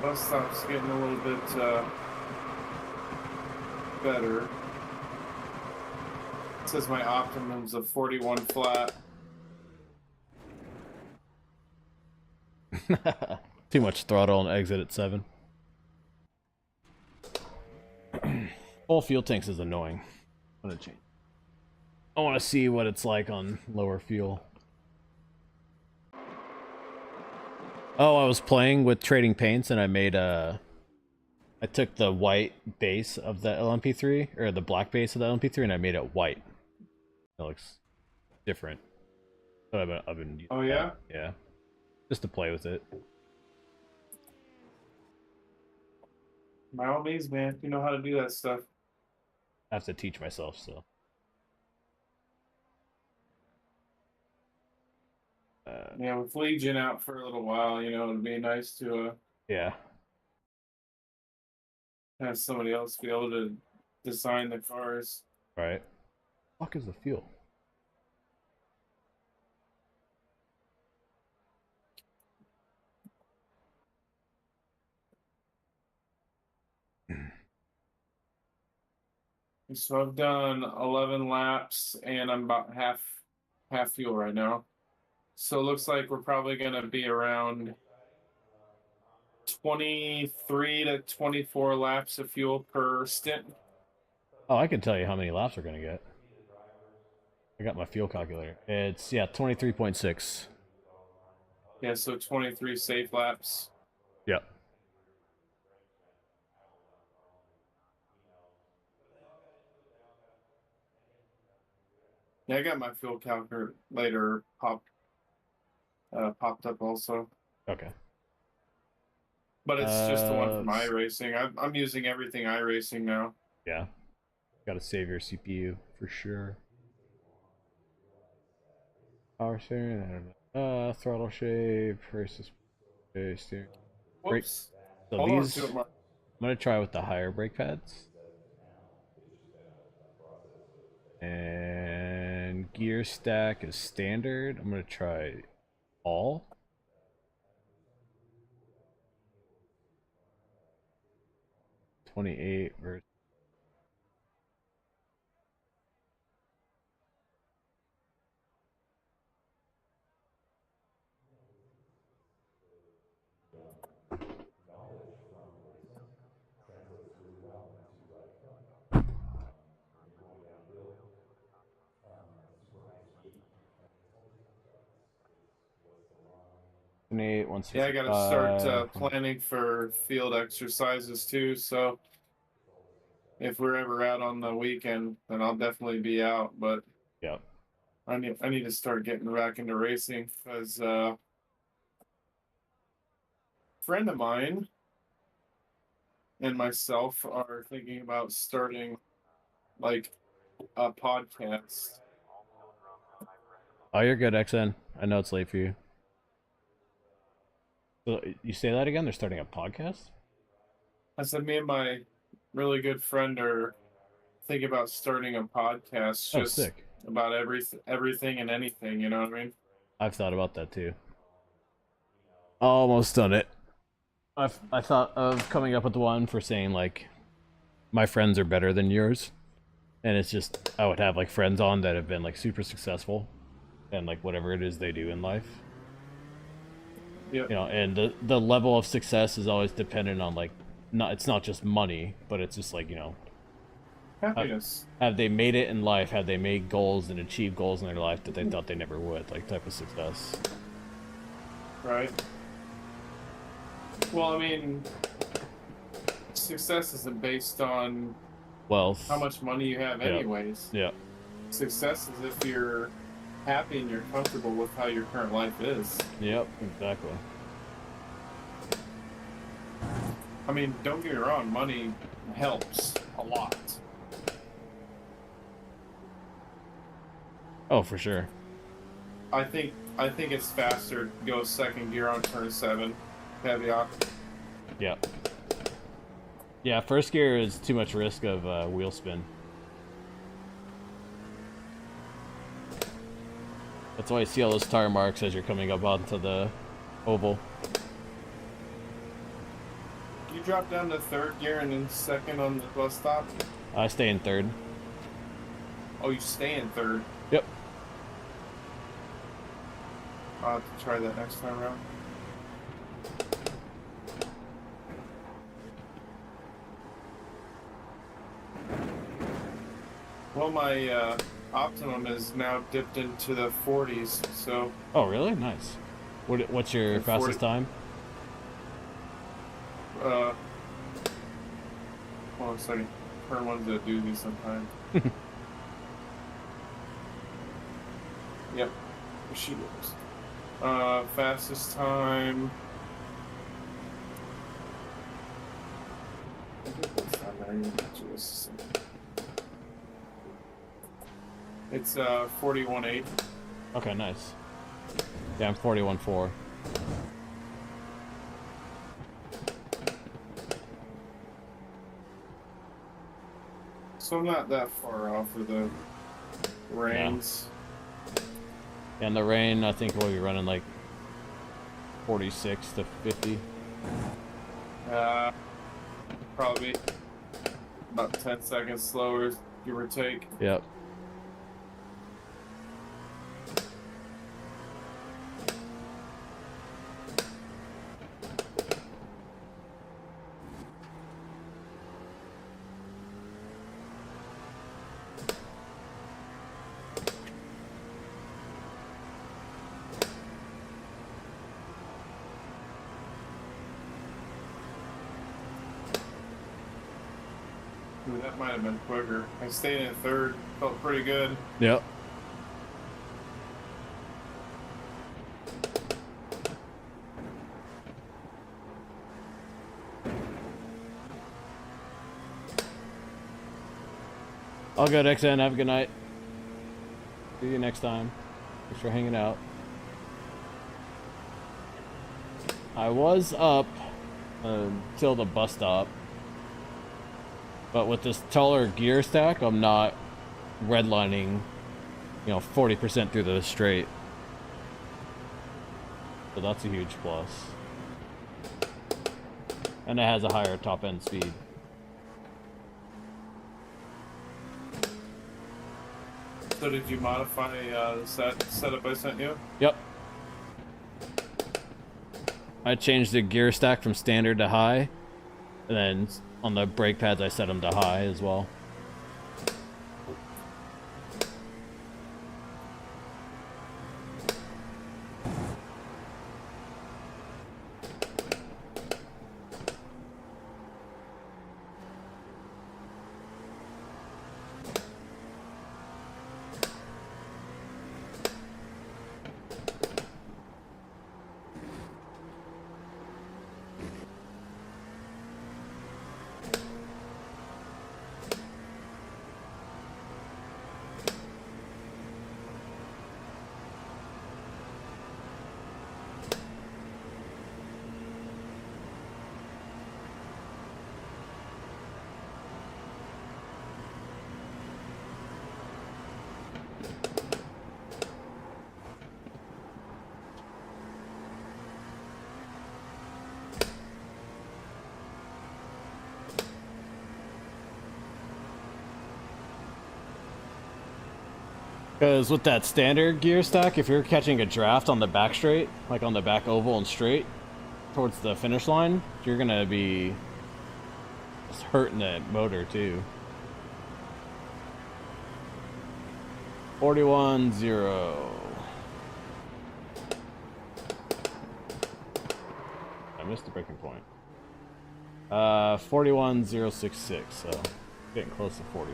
Speaker 3: Bus stop's getting a little bit better. It says my optimum's a 41 flat.
Speaker 1: Too much throttle and exit at 7. Full fuel tanks is annoying. I'm gonna change. I want to see what it's like on lower fuel. Oh, I was playing with trading paints and I made I took the white base of the LMP3 or the black base of the LMP3 and I made it white. It looks different. So I've been using
Speaker 3: Oh yeah?
Speaker 1: that. Yeah. Just to play with it.
Speaker 3: By all means, man. You know how to do that stuff.
Speaker 1: I have to teach myself, so.
Speaker 3: Yeah, with Legion out for a little while, you know, it'd be nice to
Speaker 1: Yeah.
Speaker 3: have somebody else be able to design the cars.
Speaker 1: Right. Fuck is the fuel?
Speaker 3: So I've done 11 laps and I'm about half fuel right now. So it looks like we're probably gonna be around 23 to 24 laps of fuel per stint.
Speaker 1: Oh, I can tell you how many laps we're gonna get. I got my fuel calculator. It's, yeah, 23.6.
Speaker 3: Yeah, so 23 safe laps.
Speaker 1: Yep.
Speaker 3: Yeah, I got my fuel calculator popped up also,
Speaker 1: Okay.
Speaker 3: but it's just the one from
Speaker 1: let's-
Speaker 3: iRacing. I'm using everything iRacing now.
Speaker 1: Yeah. Gotta save your CPU for sure. Power steering, I don't know. Throttle shape versus steering. Brake.
Speaker 3: Whoops.
Speaker 1: So
Speaker 3: Hold on to
Speaker 1: these,
Speaker 3: it, Mark.
Speaker 1: I'm gonna try with the higher brake pads. And gear stack is standard. I'm gonna try all. $28 versus. $28,
Speaker 3: Yeah, I got to start
Speaker 1: 165.
Speaker 3: planning for field exercises too. So if we're ever out on the weekend, then I'll definitely be out. But
Speaker 1: Yep.
Speaker 3: I need to start getting back into racing because friend of mine and myself are thinking about starting like a podcast.
Speaker 1: Oh, you're good, XN. I know it's late for you. So you say that again? They're starting a podcast?
Speaker 3: I said me and my really good friend are thinking about starting a podcast
Speaker 1: Oh,
Speaker 3: just
Speaker 1: sick.
Speaker 3: about everything and anything, you know what I mean?
Speaker 1: I've thought about that too. Almost done it. I thought of coming up with one for saying like my friends are better than yours, and it's just I would have like friends on that have been like super successful, and like whatever it is they do in life.
Speaker 3: Yeah.
Speaker 1: You know, and the level of success is always dependent on like it's not just money, but it's just like, you know,
Speaker 3: Happiness.
Speaker 1: have they made it in life? Have they made goals and achieved goals in their life that they thought they never would? Like type of success.
Speaker 3: Right. Well, I mean, success isn't based on
Speaker 1: Wealth.
Speaker 3: how much money you have,
Speaker 1: Yep.
Speaker 3: anyways.
Speaker 1: Yeah.
Speaker 3: Success is if you're happy and you're comfortable with how your current life is.
Speaker 1: Yep. Exactly.
Speaker 3: I mean, don't get me wrong, money helps a lot.
Speaker 1: Oh, for sure.
Speaker 3: I think it's faster to go second gear on turn 7. Caveat.
Speaker 1: Yeah. Yeah, first gear is too much risk of wheel spin. That's why you see all those tire marks as you're coming up onto the oval.
Speaker 3: You drop down to third gear and then second on the bus stop.
Speaker 1: I stay in third.
Speaker 3: Oh, you stay in third.
Speaker 1: Yep.
Speaker 3: I'll have to try that next time around. Well, my optimum is now dipped into the 40s, so
Speaker 1: Oh, really? Nice. What's your
Speaker 3: And
Speaker 1: fastest
Speaker 3: 40
Speaker 1: time?
Speaker 3: hold on a second. Turn one's a doozy sometimes. Yep, she goes. Fastest time. It's 41.8.
Speaker 1: Okay, nice. Yeah, I'm 41.4.
Speaker 3: So I'm not that far off for the reins.
Speaker 1: Yeah, in the rain, I think we'll be running like 46 to 50.
Speaker 3: Probably about 10 seconds slower, give or take.
Speaker 1: Yep.
Speaker 3: that might have been quicker. I stayed in third, felt pretty good.
Speaker 1: Yep. All good, XN. Have a good night. See you next time. Thanks for hanging out. I was up till the bus stop, but with this taller gear stack, I'm not redlining, 40% through the straight. So that's a huge plus. And it has a higher top end speed.
Speaker 3: So did you modify the setup I sent you?
Speaker 1: Yep. I changed the gear stack from standard to high, and then on the brake pads I set them to high as well. Because with that standard gear stack, if you're catching a draft on the back straight, like on the back oval and straight, towards the finish line, you're going to be just hurting that motor too. 41-0. I missed the breaking point. 41-066, so getting close to 40.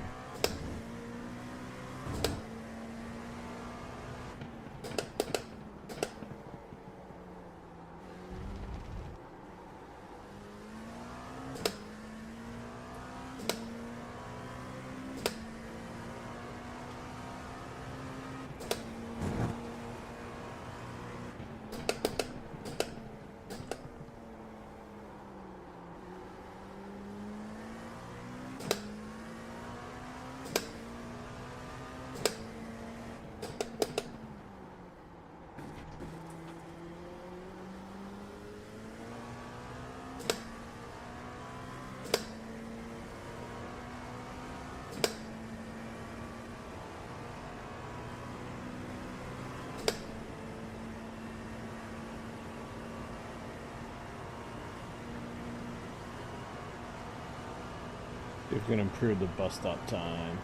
Speaker 1: If we can improve the bus stop time.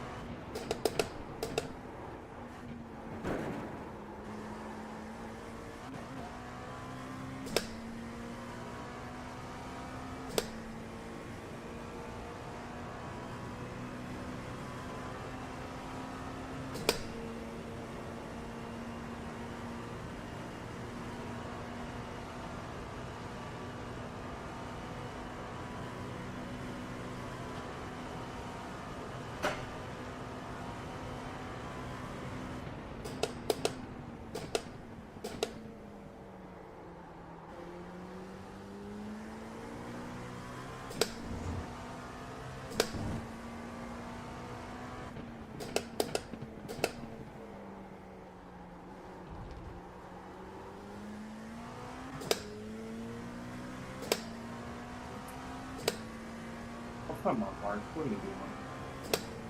Speaker 3: Oh, come on, Mark. What are you doing?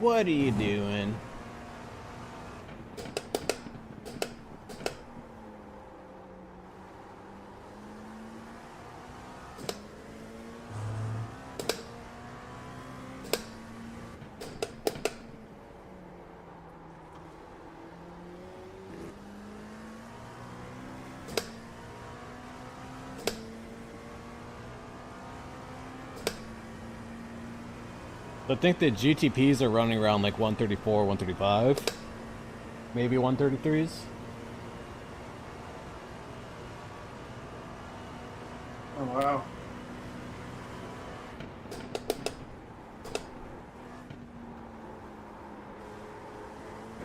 Speaker 1: What are you doing? I think the GTPs are running around like 134, 135, maybe 133s.
Speaker 3: Oh wow.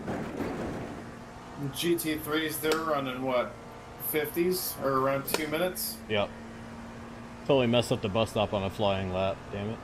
Speaker 3: The GT3s, they're running what, 50s or around 2 minutes?
Speaker 1: Yep. Totally messed up the bus stop on a flying lap. Damn it.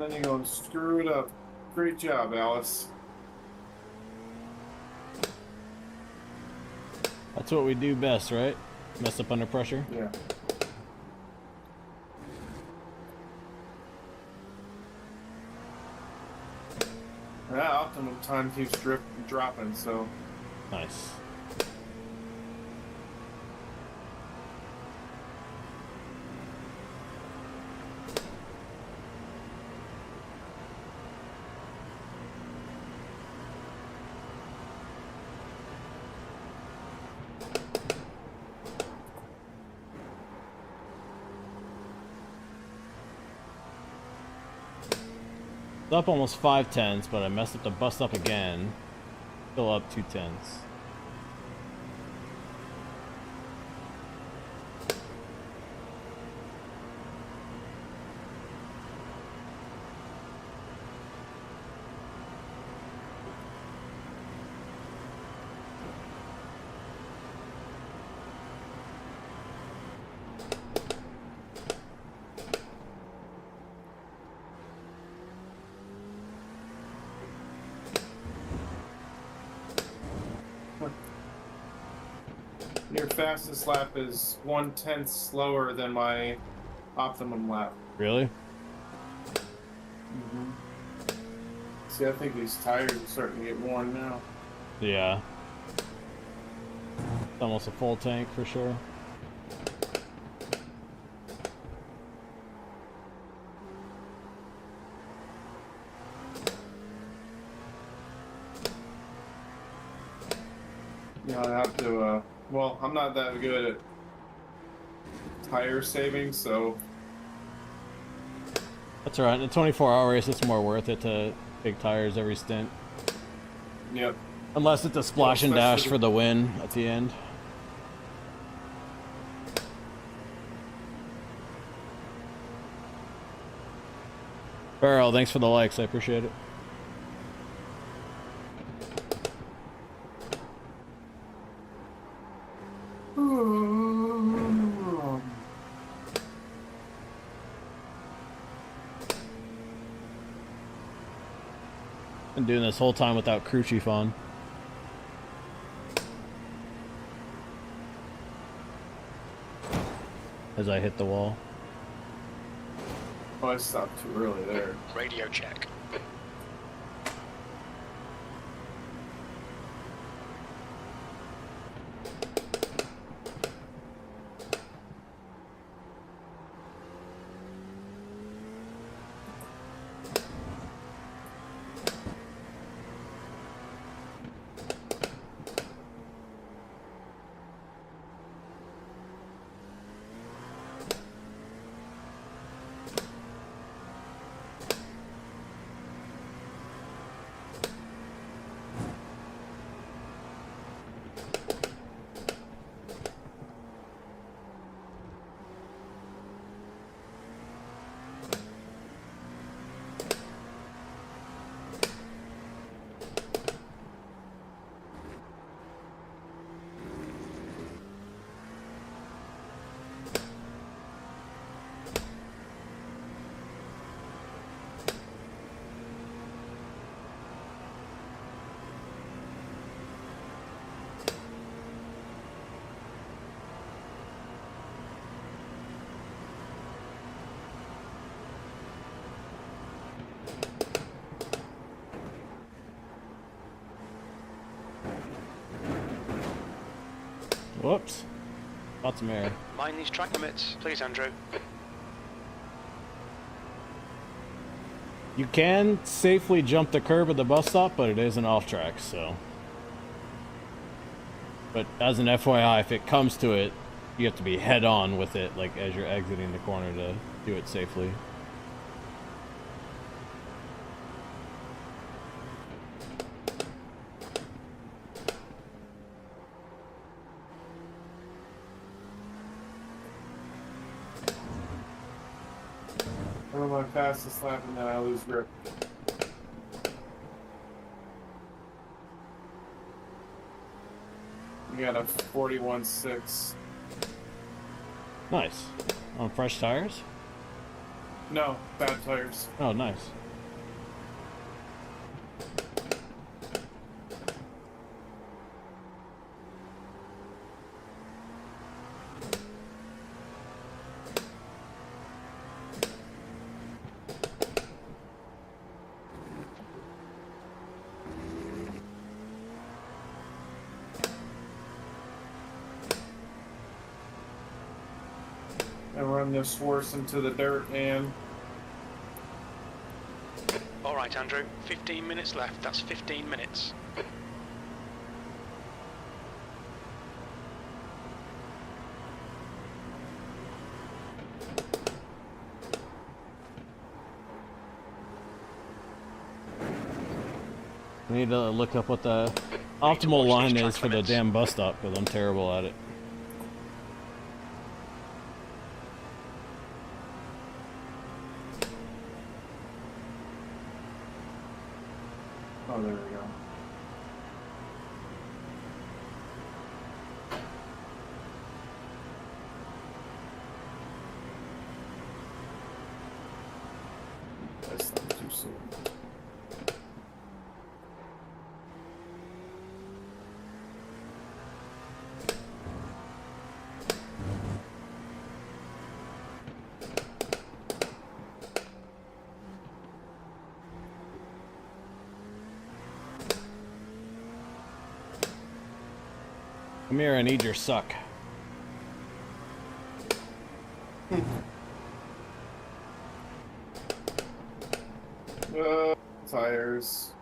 Speaker 3: And then you go and screw it up. Great job, Alice.
Speaker 1: That's what we do best, right? Mess up under pressure.
Speaker 3: Yeah. That optimum time keeps dropping, so
Speaker 1: Nice. It's up almost 5 tenths, but I messed up the bus stop again. Still up 2 tenths.
Speaker 3: your fastest lap is 1/10 slower than my optimum lap.
Speaker 1: Really?
Speaker 3: See, I think these tires are starting to get worn now.
Speaker 1: Yeah. It's almost a full tank for sure.
Speaker 3: Yeah, I have to, well, I'm not that good at tire saving, so
Speaker 1: That's alright. In a 24-hour race, it's more worth it to take tires every stint.
Speaker 3: yep.
Speaker 1: Unless it's a splash and dash for the win at the end. Barrel, thanks for the likes. I appreciate it. Been doing this whole time without crew chief on. As I hit the wall.
Speaker 3: Oh, I stopped too early there.
Speaker 2: Radio check.
Speaker 1: Whoops. Got some air.
Speaker 2: Mind these track limits, please, Andrew.
Speaker 1: You can safely jump the curb at the bus stop, but it is an off track, so. But as an FYI, if it comes to it, you have to be head on with it, like as you're exiting the corner to do it safely.
Speaker 3: I'm on my fastest lap and then I lose grip. We got a 41.6.
Speaker 1: Nice. On fresh tires?
Speaker 3: No, bad tires.
Speaker 1: Oh, nice.
Speaker 3: And run this horse into the dirt and
Speaker 2: All right, Andrew. 15 minutes left. That's 15 minutes.
Speaker 1: I need to look up what the
Speaker 2: Need to
Speaker 1: optimal
Speaker 2: watch
Speaker 1: line
Speaker 2: these
Speaker 1: is
Speaker 2: track
Speaker 1: for the
Speaker 2: limits.
Speaker 1: damn bus stop, because I'm terrible at it.
Speaker 3: oh, there we go. That's not too soon.
Speaker 1: Come here, I need your suck.
Speaker 3: Tires.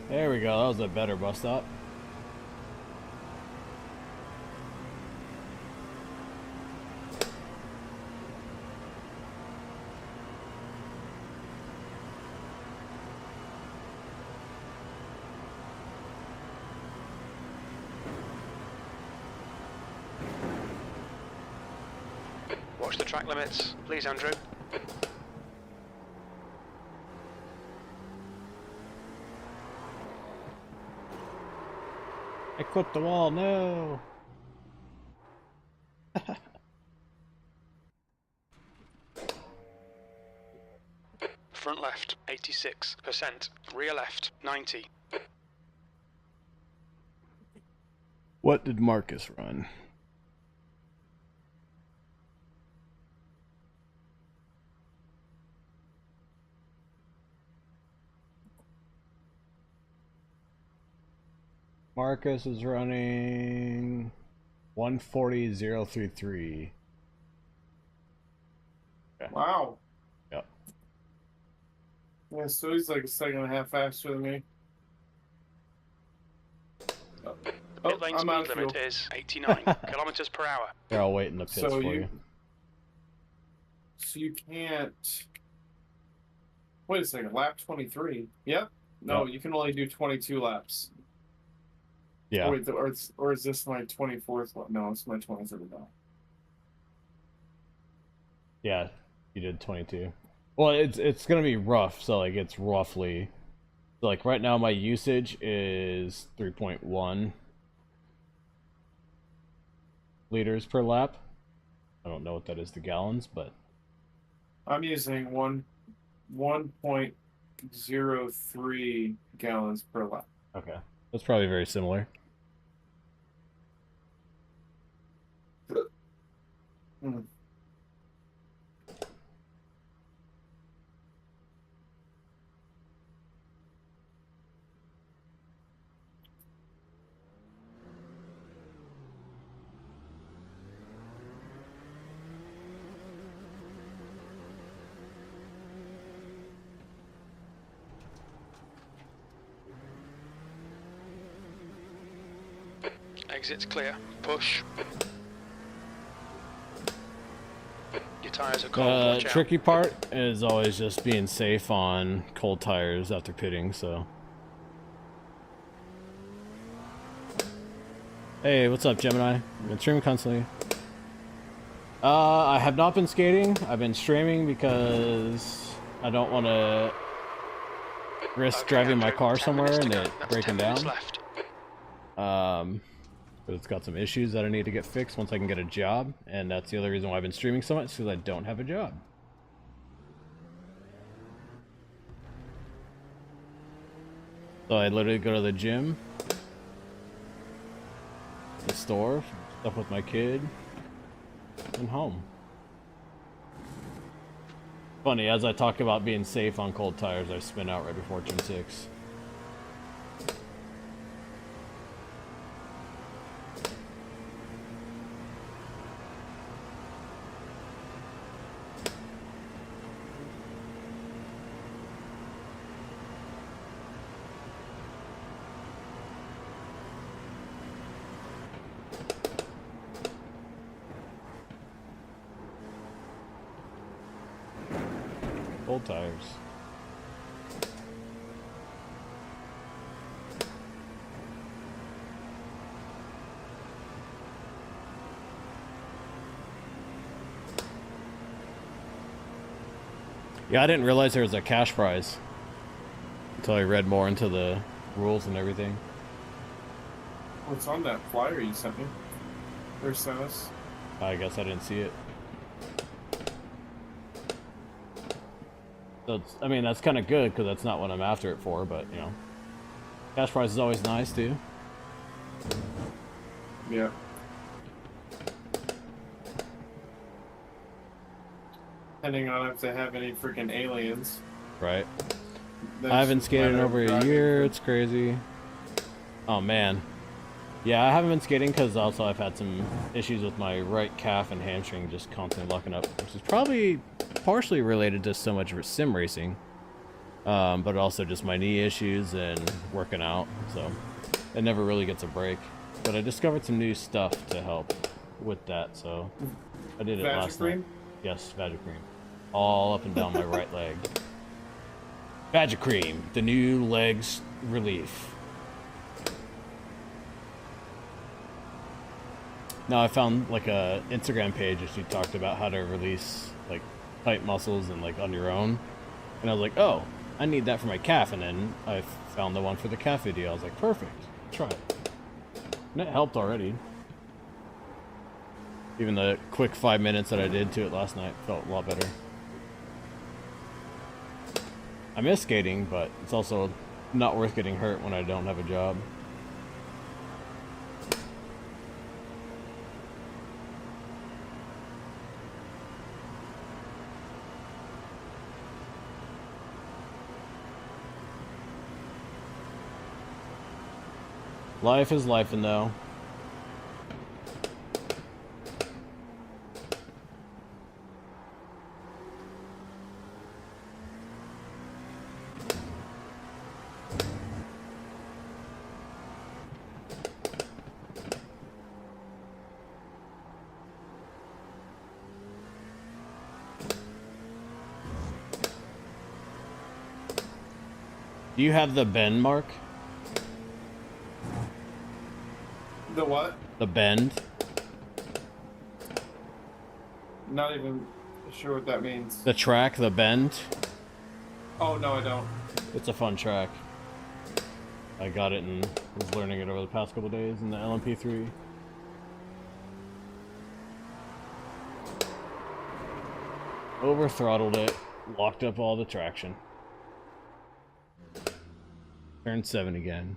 Speaker 1: There we go, that was a better bus stop.
Speaker 2: Watch the track limits, please, Andrew.
Speaker 1: I clipped the wall, no!
Speaker 2: Front left, 86%. Rear left, 90.
Speaker 1: What did Marcus run? Marcus is running 140.033.
Speaker 3: Wow.
Speaker 1: Yep.
Speaker 3: Yeah, so he's like a second and a half faster than me. Oh,
Speaker 2: Pit lane
Speaker 3: I'm out
Speaker 2: speed
Speaker 3: of
Speaker 2: limit
Speaker 3: fuel.
Speaker 2: is 89 kilometers per hour.
Speaker 1: Here, I'll wait in the pits
Speaker 3: So
Speaker 1: for
Speaker 3: you-
Speaker 1: you.
Speaker 3: So you can't. Wait a second, lap 23. Yep. No,
Speaker 1: Yep.
Speaker 3: you can only do 22 laps.
Speaker 1: Yeah,
Speaker 3: Oh, wait, or is this my 24th one? No, it's my 23rd now.
Speaker 1: yeah, you did 22. Well, it's gonna be rough, so like it's roughly, so like right now my usage is 3.1 liters per lap. I don't know what that is to gallons, but
Speaker 3: I'm using 1.03 gallons per lap.
Speaker 1: okay, that's probably very similar.
Speaker 3: Hmm.
Speaker 2: Exit's clear. Push. Your tyres are cold.
Speaker 1: The
Speaker 2: Watch out.
Speaker 1: tricky part is always just being safe on cold tires after pitting, so. Hey, what's up, Gemini? I've been streaming constantly. I have not been skating. I've been streaming because I don't want to risk
Speaker 2: Okay,
Speaker 1: driving my
Speaker 2: Andrew,
Speaker 1: car
Speaker 2: 10
Speaker 1: somewhere
Speaker 2: minutes to
Speaker 1: and
Speaker 2: go.
Speaker 1: it
Speaker 2: That's
Speaker 1: breaking
Speaker 2: 10 minutes
Speaker 1: down.
Speaker 2: left.
Speaker 1: But it's got some issues that I need to get fixed once I can get a job, and that's the other reason why I've been streaming so much, because I don't have a job. So I literally go to the gym, the store, stuff with my kid, and home. Funny, as I talk about being safe on cold tires, I spin out right before turn 6. Cold tires. Yeah, I didn't realize there was a cash prize until I read more into the rules and everything.
Speaker 3: What's on that flyer you sent me? Or sent us?
Speaker 1: I guess I didn't see it. So it's, I mean, that's kind of good because that's not what I'm after it for, but you know, cash prize is always nice too.
Speaker 3: Yeah. Depending on if they have any freaking aliens.
Speaker 1: Right.
Speaker 3: That's
Speaker 1: I haven't
Speaker 3: just
Speaker 1: skated in
Speaker 3: matter of
Speaker 1: over a
Speaker 3: driving
Speaker 1: year.
Speaker 3: for-
Speaker 1: It's crazy. Oh man. Yeah, I haven't been skating because also I've had some issues with my right calf and hamstring just constantly locking up, which is probably partially related to so much sim racing, but also just my knee issues and working out. So it never really gets a break. But I discovered some new stuff to help with that, so I did it last night.
Speaker 3: Vagicrine?
Speaker 1: Yes, Vagicrine. All up and down my right leg. Vagicrine, the new legs relief. Now I found like a Instagram page that she talked about how to release like tight muscles and like on your own, and I was like, oh, I need that for my calf, and then I found the one for the calf video. I was like, perfect, try it, and it helped already. Even the quick 5 minutes that I did to it last night felt a lot better. I miss skating, but it's also not worth getting hurt when I don't have a job. Life is life, and though. Do you have the bend mark?
Speaker 3: The what?
Speaker 1: The bend.
Speaker 3: Not even sure what that means.
Speaker 1: The track, the bend.
Speaker 3: Oh, no, I don't.
Speaker 1: It's a fun track. I got it and was learning it over the past couple days in the LMP3. Over throttled it, locked up all the traction. Turn 7 again.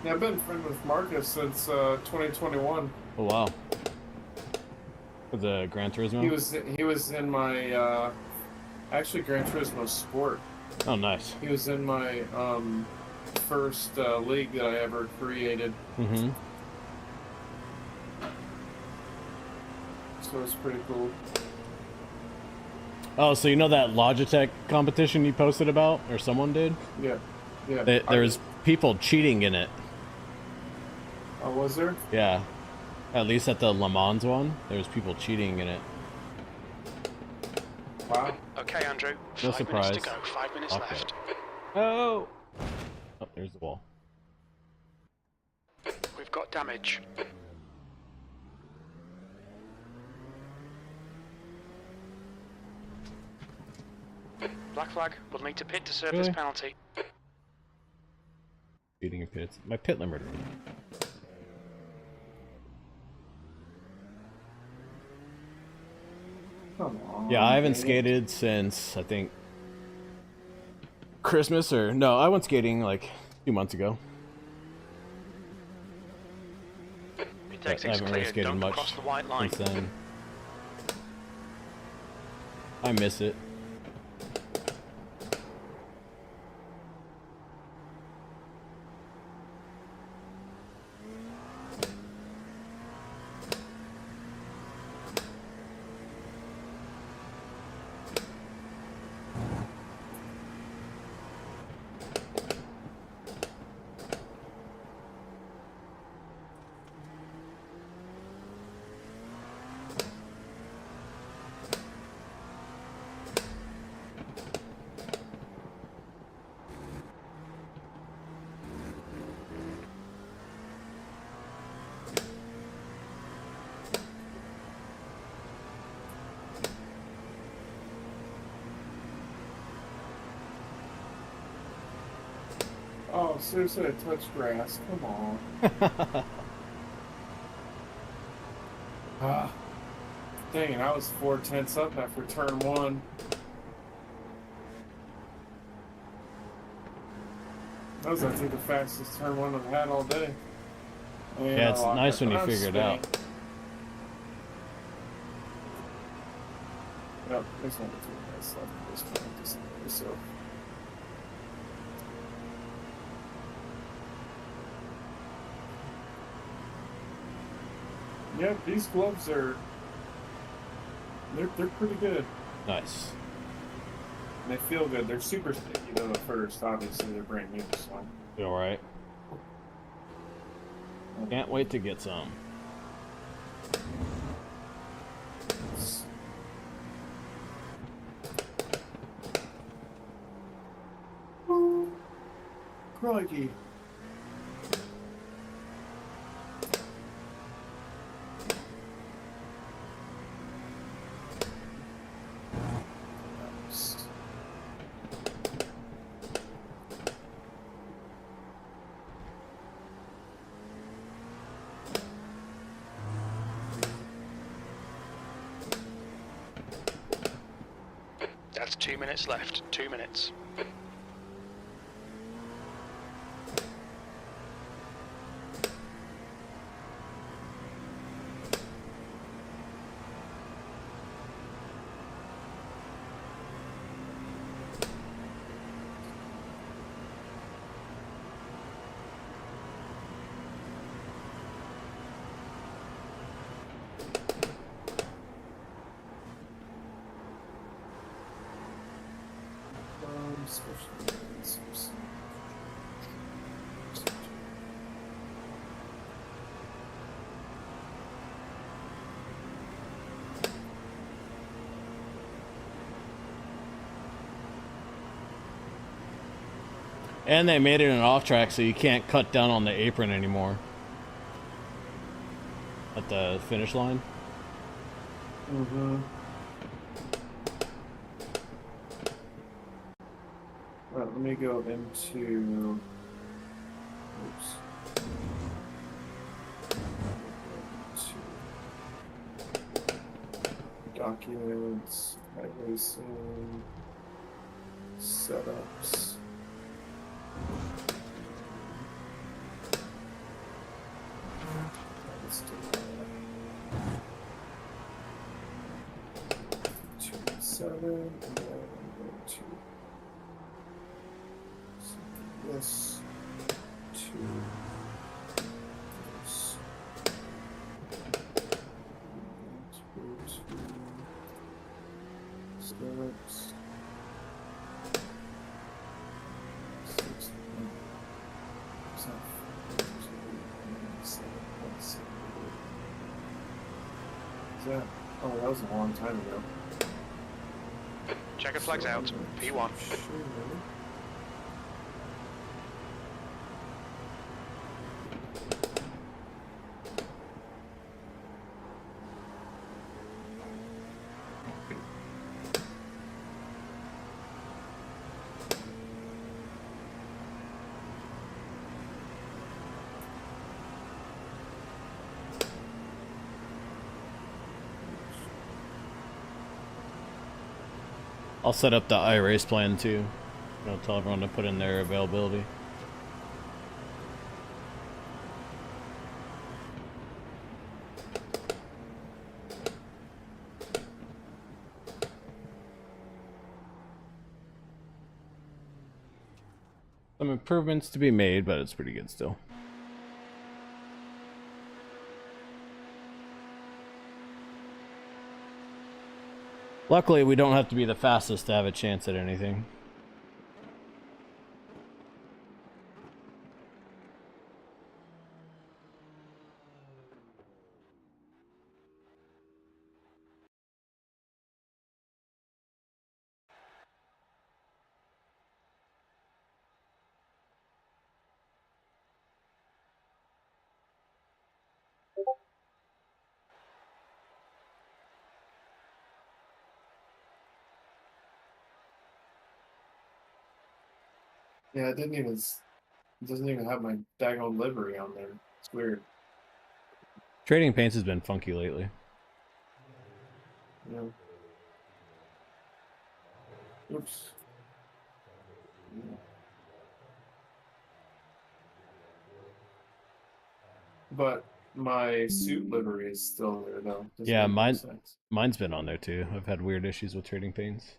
Speaker 3: Yeah, I've been friends with Marcus since 2021.
Speaker 1: Oh wow. For the Gran Turismo?
Speaker 3: He was in my actually Gran Turismo Sport.
Speaker 1: Oh nice.
Speaker 3: He was in my first league that I ever created.
Speaker 1: Mm-hmm.
Speaker 3: So it's pretty cool.
Speaker 1: Oh, so you know that Logitech competition you posted about, or someone did?
Speaker 3: Yeah, yeah.
Speaker 1: There was people cheating in it.
Speaker 3: Oh, was there?
Speaker 1: Yeah. At least at the Le Mans one, there was people cheating in it.
Speaker 3: Wow.
Speaker 2: Okay, Andrew.
Speaker 1: No
Speaker 2: 5 minutes to
Speaker 1: surprise.
Speaker 2: go. 5 minutes
Speaker 1: Okay.
Speaker 2: left.
Speaker 1: Oh! Oh, there's the wall.
Speaker 2: We've got damage. Black flag. We'll need to pit to serve this
Speaker 1: Really?
Speaker 2: penalty.
Speaker 1: Speeding in pits. My pit limiter.
Speaker 3: Come on.
Speaker 1: Yeah, I haven't
Speaker 3: man.
Speaker 1: skated since, I think, Christmas, or no, I went skating like 2 months ago.
Speaker 2: Pit
Speaker 1: I
Speaker 2: exit's
Speaker 1: haven't really
Speaker 2: cleared.
Speaker 1: skated
Speaker 2: Don't
Speaker 1: much
Speaker 2: cross the white line.
Speaker 1: since then. I miss it.
Speaker 3: Oh, seriously, I touched grass. Come on. Ah. Dang it, I was 4/10 up after turn 1. That was, I think, the fastest turn 1 I've had all day. And
Speaker 1: Yeah, it's
Speaker 3: I locked
Speaker 1: nice
Speaker 3: up,
Speaker 1: when you
Speaker 3: and I'm
Speaker 1: figure it out.
Speaker 3: spinning. Yep, there's only 2 minutes left at this point, so. Yeah, these gloves are they're pretty good.
Speaker 1: Nice.
Speaker 3: And they feel good. They're super sticky though at first. Obviously, they're brand new, so.
Speaker 1: You alright? Can't wait to get some.
Speaker 3: Crikey.
Speaker 2: That's 2 minutes left. 2 minutes.
Speaker 1: And they made it an off track, so you can't cut down on the apron anymore. At the finish line.
Speaker 3: Mm-hmm. All right, let me go into. Oops. Documents, iRacing, setups. Let's do that. 2-7, and then go to this, 2, this. Steps. 6, 7, is that? Oh, that was a long time ago.
Speaker 2: Checker flags out. P1.
Speaker 1: I'll set up the iRace plan too. I'll tell everyone to put in their availability. Some improvements to be made, but it's pretty good still. Luckily, we don't have to be the fastest to have a chance at anything.
Speaker 3: Yeah, it didn't even. It doesn't even have my daggone livery on there. It's weird.
Speaker 1: Trading paints has been funky lately.
Speaker 3: Yeah. Oops. Yeah. But my suit livery is still there though. Doesn't
Speaker 1: Yeah,
Speaker 3: make any sense.
Speaker 1: mine's been on there too. I've had weird issues with trading paints.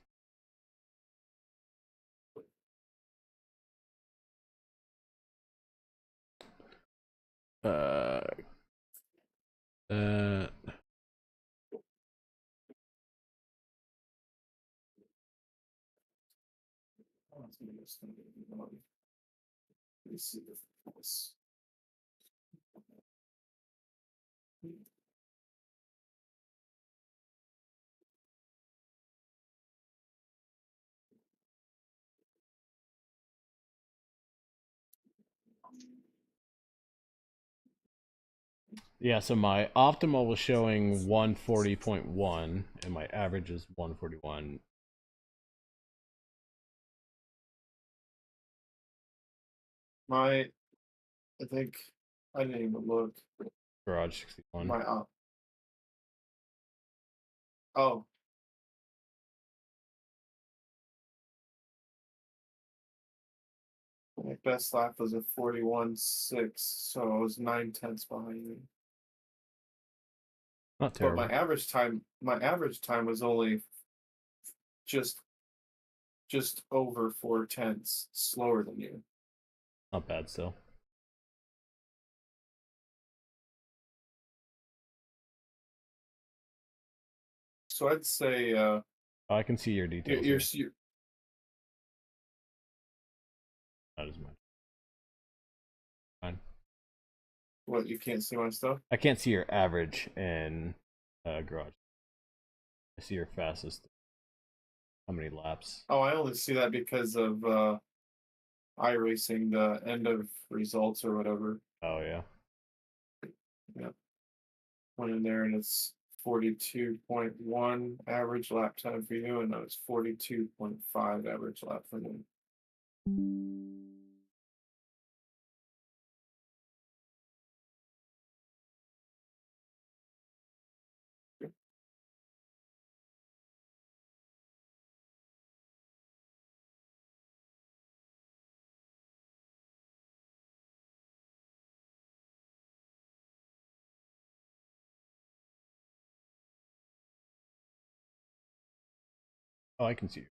Speaker 1: Uh, uh,
Speaker 3: Let's see this.
Speaker 1: yeah, so my optimal was showing 140.1, and my average is 141.
Speaker 3: I think I didn't even look.
Speaker 1: Garage 61.
Speaker 3: My oh. My best lap was a 41.6, so I was 9/10 behind you.
Speaker 1: Not
Speaker 3: But
Speaker 1: terrible.
Speaker 3: my average time was only just over 4/10 slower than you.
Speaker 1: Not bad still.
Speaker 3: So I'd say
Speaker 1: Oh, I can see your details.
Speaker 3: you're
Speaker 1: Not as much. Fine.
Speaker 3: what, you can't see my stuff?
Speaker 1: I can't see your average in garage. I see your fastest. How many laps?
Speaker 3: Oh, I only see that because of iRacing, the end of results or whatever.
Speaker 1: Oh yeah.
Speaker 3: Yep. Went in there and it's 42.1 average lap time for you, and then it's 42.5 average lap for me.
Speaker 1: Oh, I can see you.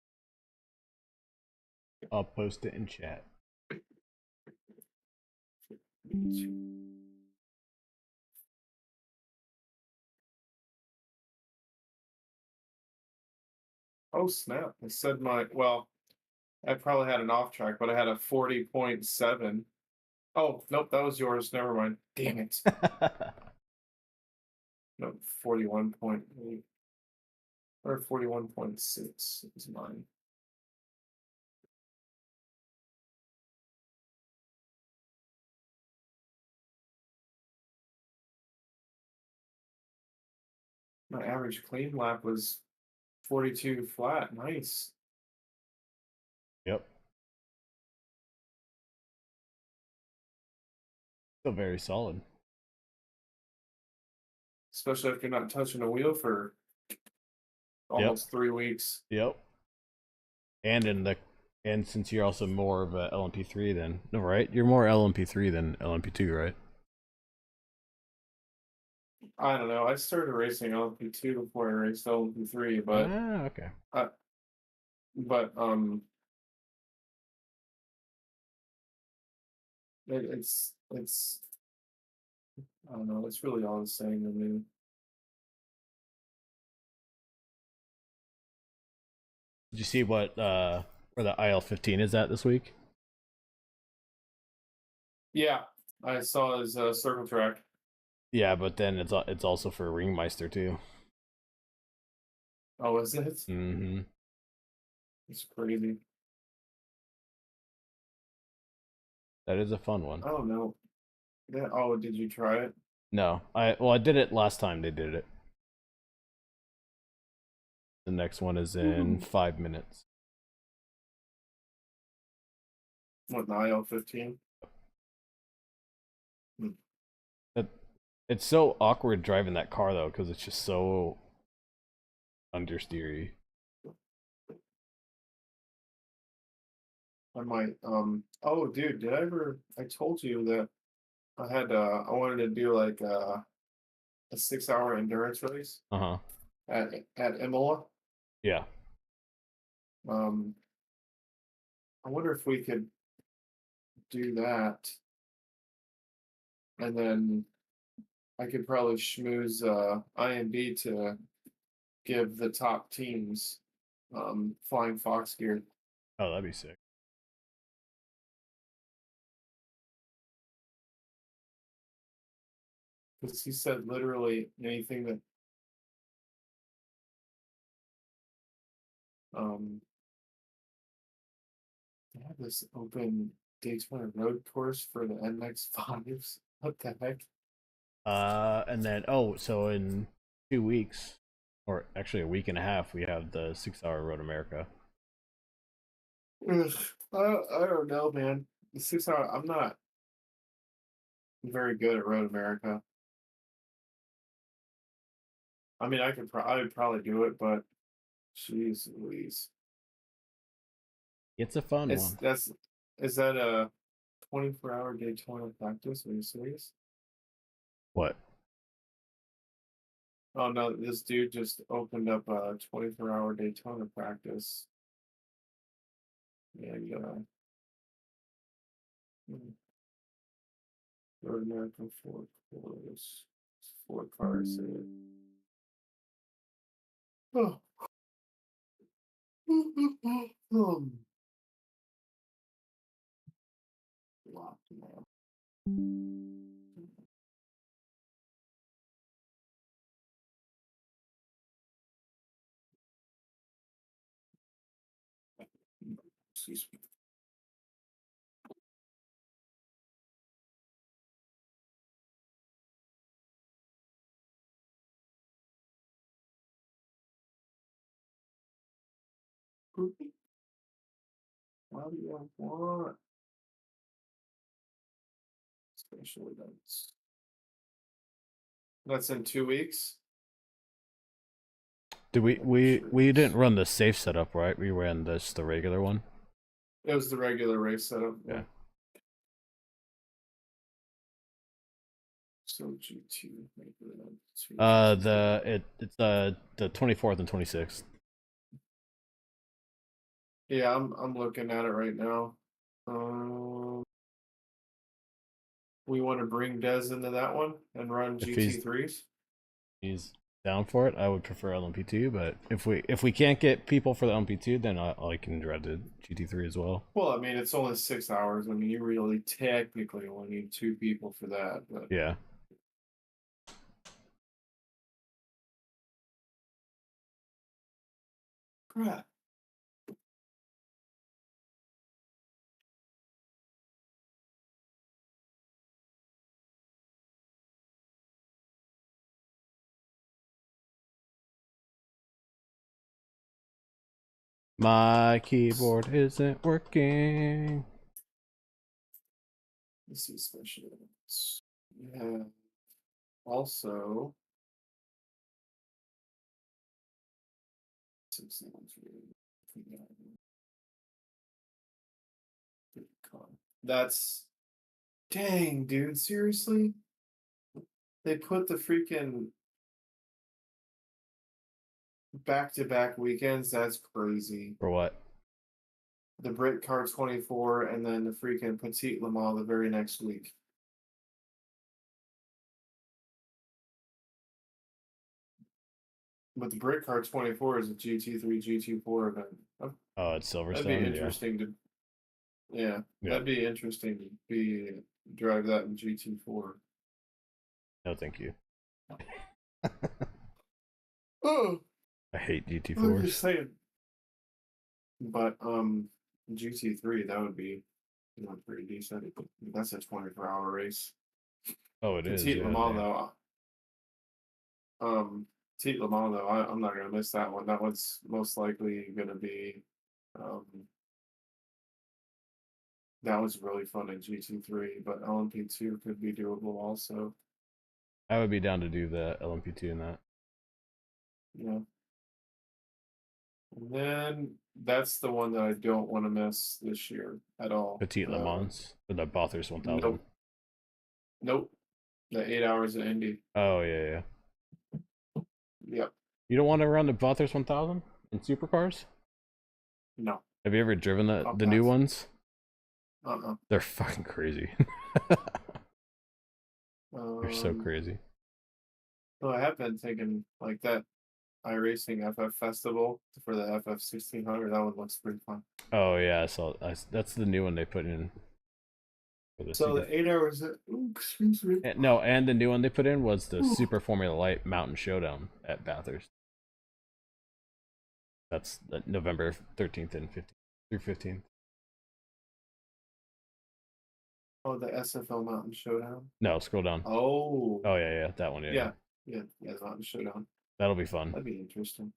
Speaker 1: I'll post it in chat.
Speaker 3: Oh snap! I said I probably had an off track, but I had a 40.7. Oh nope, that was yours. Never mind. Damn it. No, 41.8 or 41.6 is mine. My average clean lap was 42 flat. Nice.
Speaker 1: Yep. Still very solid.
Speaker 3: Especially if you're not touching a wheel for almost 3 weeks.
Speaker 1: Yep. And since you're also more of a LMP3 than no, right? You're more LMP3 than LMP2, right?
Speaker 3: I don't know. I started racing LMP2 before I raced LMP3, but
Speaker 1: Okay.
Speaker 3: but it's I don't know. It's really all the same to me.
Speaker 1: Did you see what where the IL-15 is at this week?
Speaker 3: Yeah, I saw his circle track.
Speaker 1: Yeah, but then it's also for Ringmeister too.
Speaker 3: Oh, is it?
Speaker 1: Mm-hmm.
Speaker 3: It's crazy.
Speaker 1: That is a fun one.
Speaker 3: Oh no. Yeah. Oh, did you try it?
Speaker 1: No, I did it last time they did it. The next one is in 5 minutes.
Speaker 3: What, the IL-15?
Speaker 1: It, it's so awkward driving that car though, because it's just so understeery.
Speaker 3: I might. Oh, dude, I told you that I wanted to do like a 6 hour endurance race
Speaker 1: Uh-huh.
Speaker 3: at Imola.
Speaker 1: Yeah.
Speaker 3: Um, I wonder if we could do that, and then I could probably schmooze IMB to give the top teams flying fox gear.
Speaker 1: Oh, that'd be sick.
Speaker 3: Because he said literally anything that they have this open Daytona road course for the NX5s. What the heck?
Speaker 1: And then so in 2 weeks, or actually a week and a half, we have the 6 hour Road America.
Speaker 3: Ugh, I don't know, man. The 6 hour. I'm not very good at Road America. I mean, I would probably do it, but jeez Louise.
Speaker 1: It's a fun
Speaker 3: It's
Speaker 1: one.
Speaker 3: that's is that a 24-hour Daytona practice? Are you serious?
Speaker 1: What?
Speaker 3: Oh no, this dude just opened up a 24-hour Daytona practice. And Road America 4 cars. 4 cars. Oh. Lock, man. Excuse me. Why do you want special events? That's in 2 weeks.
Speaker 1: Did we
Speaker 3: I'm
Speaker 1: we
Speaker 3: sure
Speaker 1: we
Speaker 3: it's-
Speaker 1: didn't run the safe setup, right? We ran the regular one.
Speaker 3: It was the regular race setup.
Speaker 1: Yeah.
Speaker 3: So GT.
Speaker 1: It's the 24th and 26th.
Speaker 3: Yeah, I'm looking at it right now. We want to bring Dez into that one and run
Speaker 1: If he's-
Speaker 3: GT3s.
Speaker 1: He's down for it. I would prefer LMP2, but if we can't get people for the LMP2, then I can drive the GT3 as well.
Speaker 3: Well, I mean, it's only 6 hours. I mean, you really technically only need 2 people for that, but
Speaker 1: Yeah.
Speaker 3: crap.
Speaker 1: My keyboard isn't working.
Speaker 3: Let's see special events. We have also 6 hours. That's dang, dude. Seriously? They put the freaking back-to-back weekends. That's crazy.
Speaker 1: For what?
Speaker 3: The Brit Car 24 and then the freaking Petite Le Mans the very next week. But the Brit Car 24 is a GT3, GT4 event.
Speaker 1: Oh, it's Silverstone.
Speaker 3: That'd be interesting to. Yeah, that'd be interesting to be drive that in GT4.
Speaker 1: No, thank you.
Speaker 3: Oh,
Speaker 1: I hate
Speaker 3: I'm just
Speaker 1: GT4s.
Speaker 3: saying. But GT3 that would be pretty decent. That's a 24-hour race.
Speaker 1: Oh, it is.
Speaker 3: Petite
Speaker 1: Yeah,
Speaker 3: Le Mans
Speaker 1: yeah.
Speaker 3: though. Petite Le Mans though, I'm not gonna miss that one. That one's most likely gonna be that was really fun in GT3, but LMP2 could be doable also.
Speaker 1: I would be down to do the LMP2 in that.
Speaker 3: Yeah. And then that's the one that I don't want to miss this year at all.
Speaker 1: Petite Le Mans or the Bathurst 1000.
Speaker 3: Nope. Nope. The 8 hours of Indy.
Speaker 1: Oh yeah, yeah.
Speaker 3: Yep.
Speaker 1: You don't want to run the Bathurst 1000 in supercars?
Speaker 3: No.
Speaker 1: Have you ever driven the
Speaker 3: I'll
Speaker 1: new
Speaker 3: pass.
Speaker 1: ones?
Speaker 3: Uh-uh.
Speaker 1: They're fucking crazy. They're so crazy.
Speaker 3: Well, I have been thinking like that iRacing FF Festival for the FF 1600. That one looks pretty fun.
Speaker 1: Oh yeah, that's the new one they put in. For the
Speaker 3: So
Speaker 1: super...
Speaker 3: the 8 hours. Excuse me.
Speaker 1: No, and the new one they put in was the Super Formula Light Mountain Showdown at Bathurst. That's November 13th and 15th through 15th.
Speaker 3: Oh, the SFL Mountain Showdown.
Speaker 1: No, scroll down.
Speaker 3: Oh.
Speaker 1: Oh yeah, that one. Yeah.
Speaker 3: Yeah, the Mountain Showdown.
Speaker 1: That'll be fun.
Speaker 3: That'd be interesting.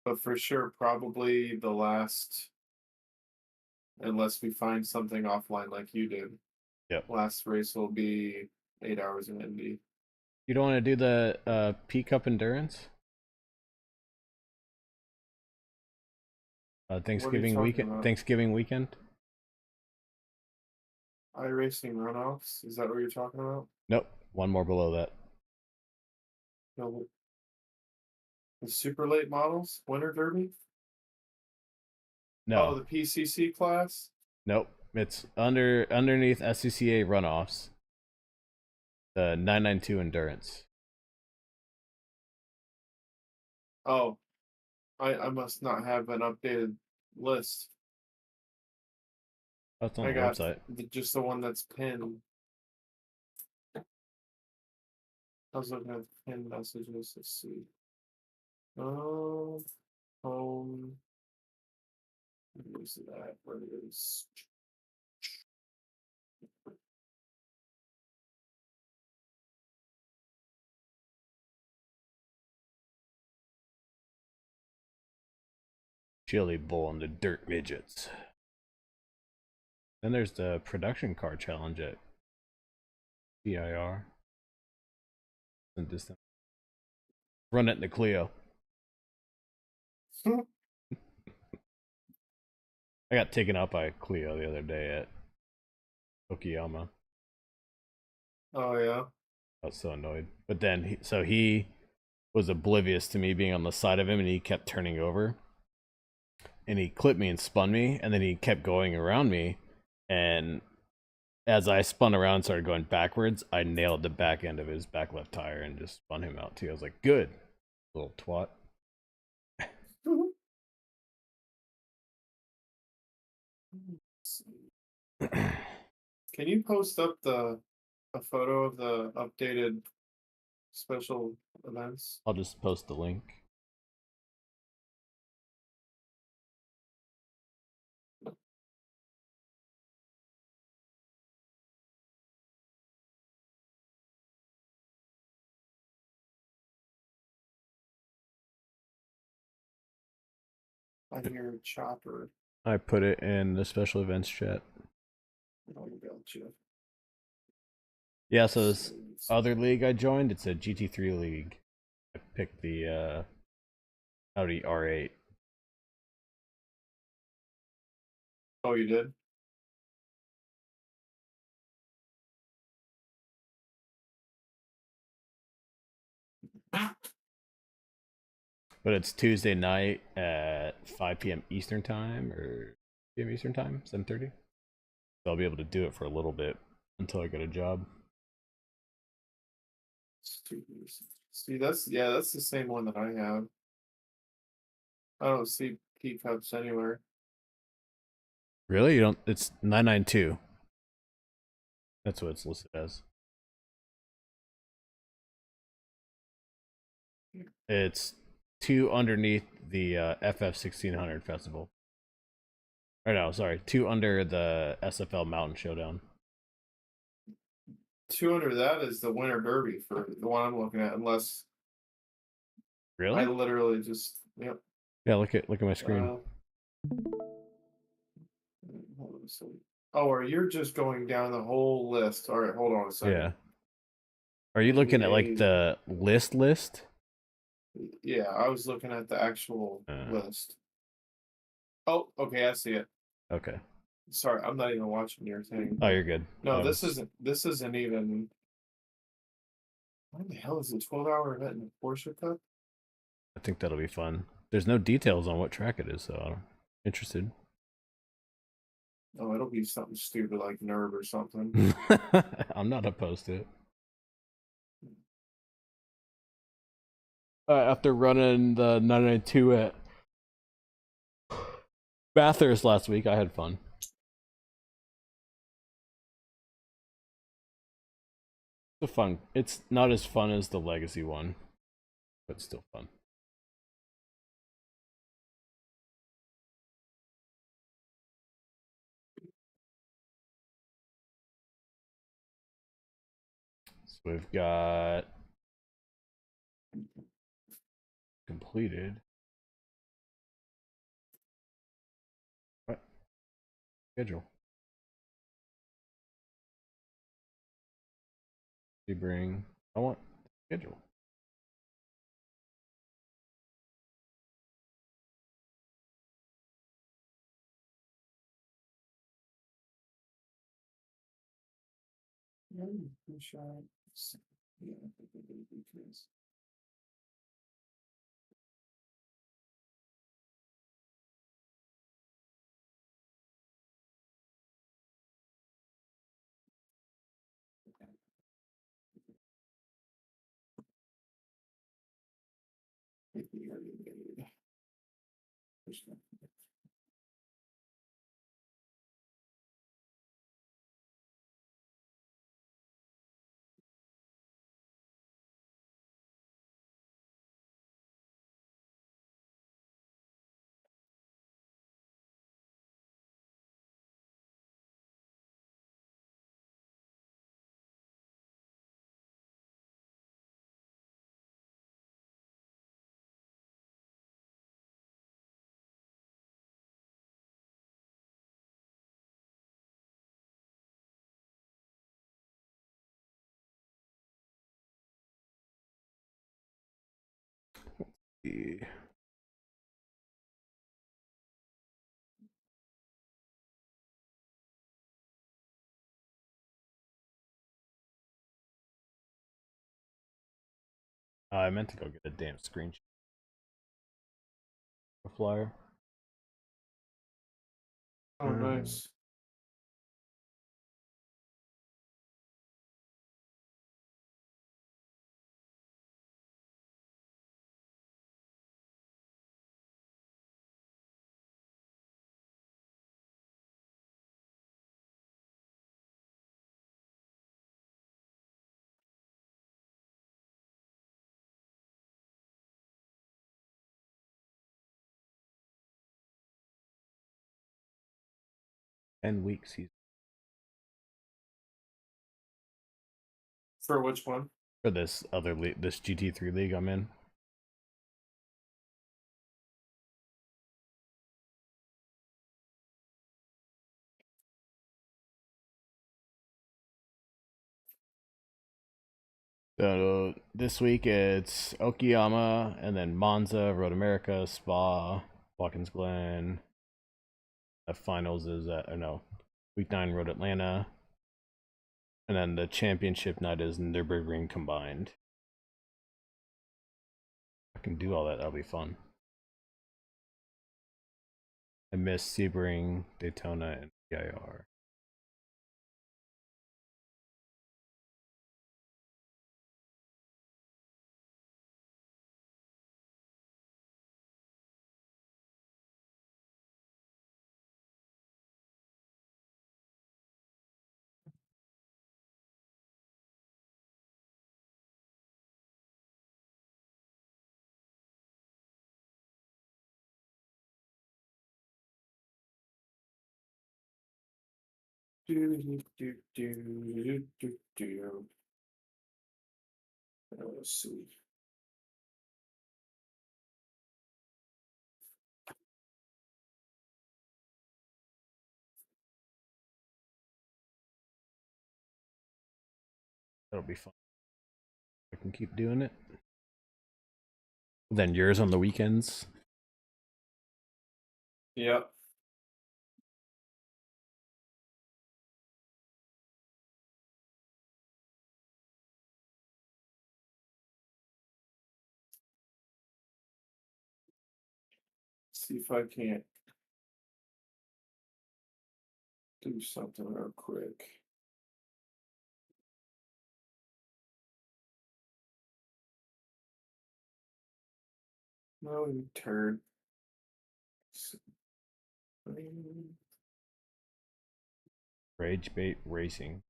Speaker 3: But for sure, probably the last, unless we find something offline like you did.
Speaker 1: Yep.
Speaker 3: Last race will be 8 hours in Indy.
Speaker 1: You don't want to do the P Cup Endurance? Thanksgiving weekend.
Speaker 3: About?
Speaker 1: Thanksgiving weekend.
Speaker 3: iRacing runoffs. Is that what you're talking about?
Speaker 1: Nope. One more below that.
Speaker 3: No. The super late models, Winter Derby.
Speaker 1: No.
Speaker 3: Oh, the PCC class.
Speaker 1: Nope. It's underneath SCCA runoffs. The 992 Endurance.
Speaker 3: Oh, I must not have an updated list.
Speaker 1: That's on
Speaker 3: I
Speaker 1: the
Speaker 3: got
Speaker 1: website.
Speaker 3: just the one that's pinned. I was looking at the pinned messages. Let's see. Home. Where's that? Where it is?
Speaker 1: Chili Bowl and the Dirt Midgets. Then there's the production car challenge at PIR. And this run it in the Clio. I got taken out by a Clio the other day at Okayama.
Speaker 3: Oh yeah.
Speaker 1: I was so annoyed. But then he was oblivious to me being on the side of him, and he kept turning over. And he clipped me and spun me, and then he kept going around me. And as I spun around and started going backwards, I nailed the back end of his back left tire and just spun him out too. I was like, good, little twat.
Speaker 3: Can you post up a photo of the updated special events?
Speaker 1: I'll just post the link.
Speaker 3: I hear Chopper.
Speaker 1: I put it in the special events chat.
Speaker 3: Oh, gotcha.
Speaker 1: Yeah, so this other league I joined, it's a GT3 league. I picked the Audi R8.
Speaker 3: Oh, you did?
Speaker 1: But it's Tuesday night at 5 p.m. Eastern time, or p.m. Eastern time, 7:30. So I'll be able to do it for a little bit until I get a job.
Speaker 3: See, that's the same one that I have. I don't see teacups anywhere.
Speaker 1: Really? You don't? It's 992. That's what it's listed as. It's two underneath the FF 1600 festival. Or no, sorry, two under the SFL Mountain Showdown.
Speaker 3: 200 that is the Winter Derby for the one I'm looking at, unless
Speaker 1: Really?
Speaker 3: I literally just yep.
Speaker 1: Yeah, look at my screen.
Speaker 3: Hold on a second. Oh, or you're just going down the whole list. All right, hold on a second.
Speaker 1: Yeah. Are you looking at like the list?
Speaker 3: Yeah, I was looking at the actual list. Oh, okay, I see it.
Speaker 1: Okay.
Speaker 3: Sorry, I'm not even watching your thing.
Speaker 1: Oh, you're good.
Speaker 3: No, this isn't even. What the hell is a 12-hour event in the Porsche Cup?
Speaker 1: I think that'll be fun. There's no details on what track it is, so I'm interested.
Speaker 3: Oh, it'll be something stupid like Nerve or something.
Speaker 1: I'm not opposed to it. After running the 992 at Bathurst last week, I had fun. It's not as fun as the Legacy one, but still fun. So we've got completed. What? Schedule. Sebring. I want schedule.
Speaker 3: Insurance. Yeah, I think it would be because.
Speaker 1: I meant to go get a damn screenshot. A flyer.
Speaker 3: Oh, nice.
Speaker 1: Weeks he's
Speaker 3: For which one?
Speaker 1: for this other league, this GT3 league I'm in. So this week it's Okayama and then Monza, Road America, Spa, Watkins Glen. The finals is no, week 9 Road Atlanta, and then the championship night is Nürburgring combined. I can do all that. That'll be fun. I miss Sebring, Daytona, and PIR.
Speaker 3: Let's see.
Speaker 1: That'll be fun. I can keep doing it. Then yours on the weekends.
Speaker 3: Yep. See if I can't do something real quick. No, you turd.
Speaker 1: Rage Bait Racing.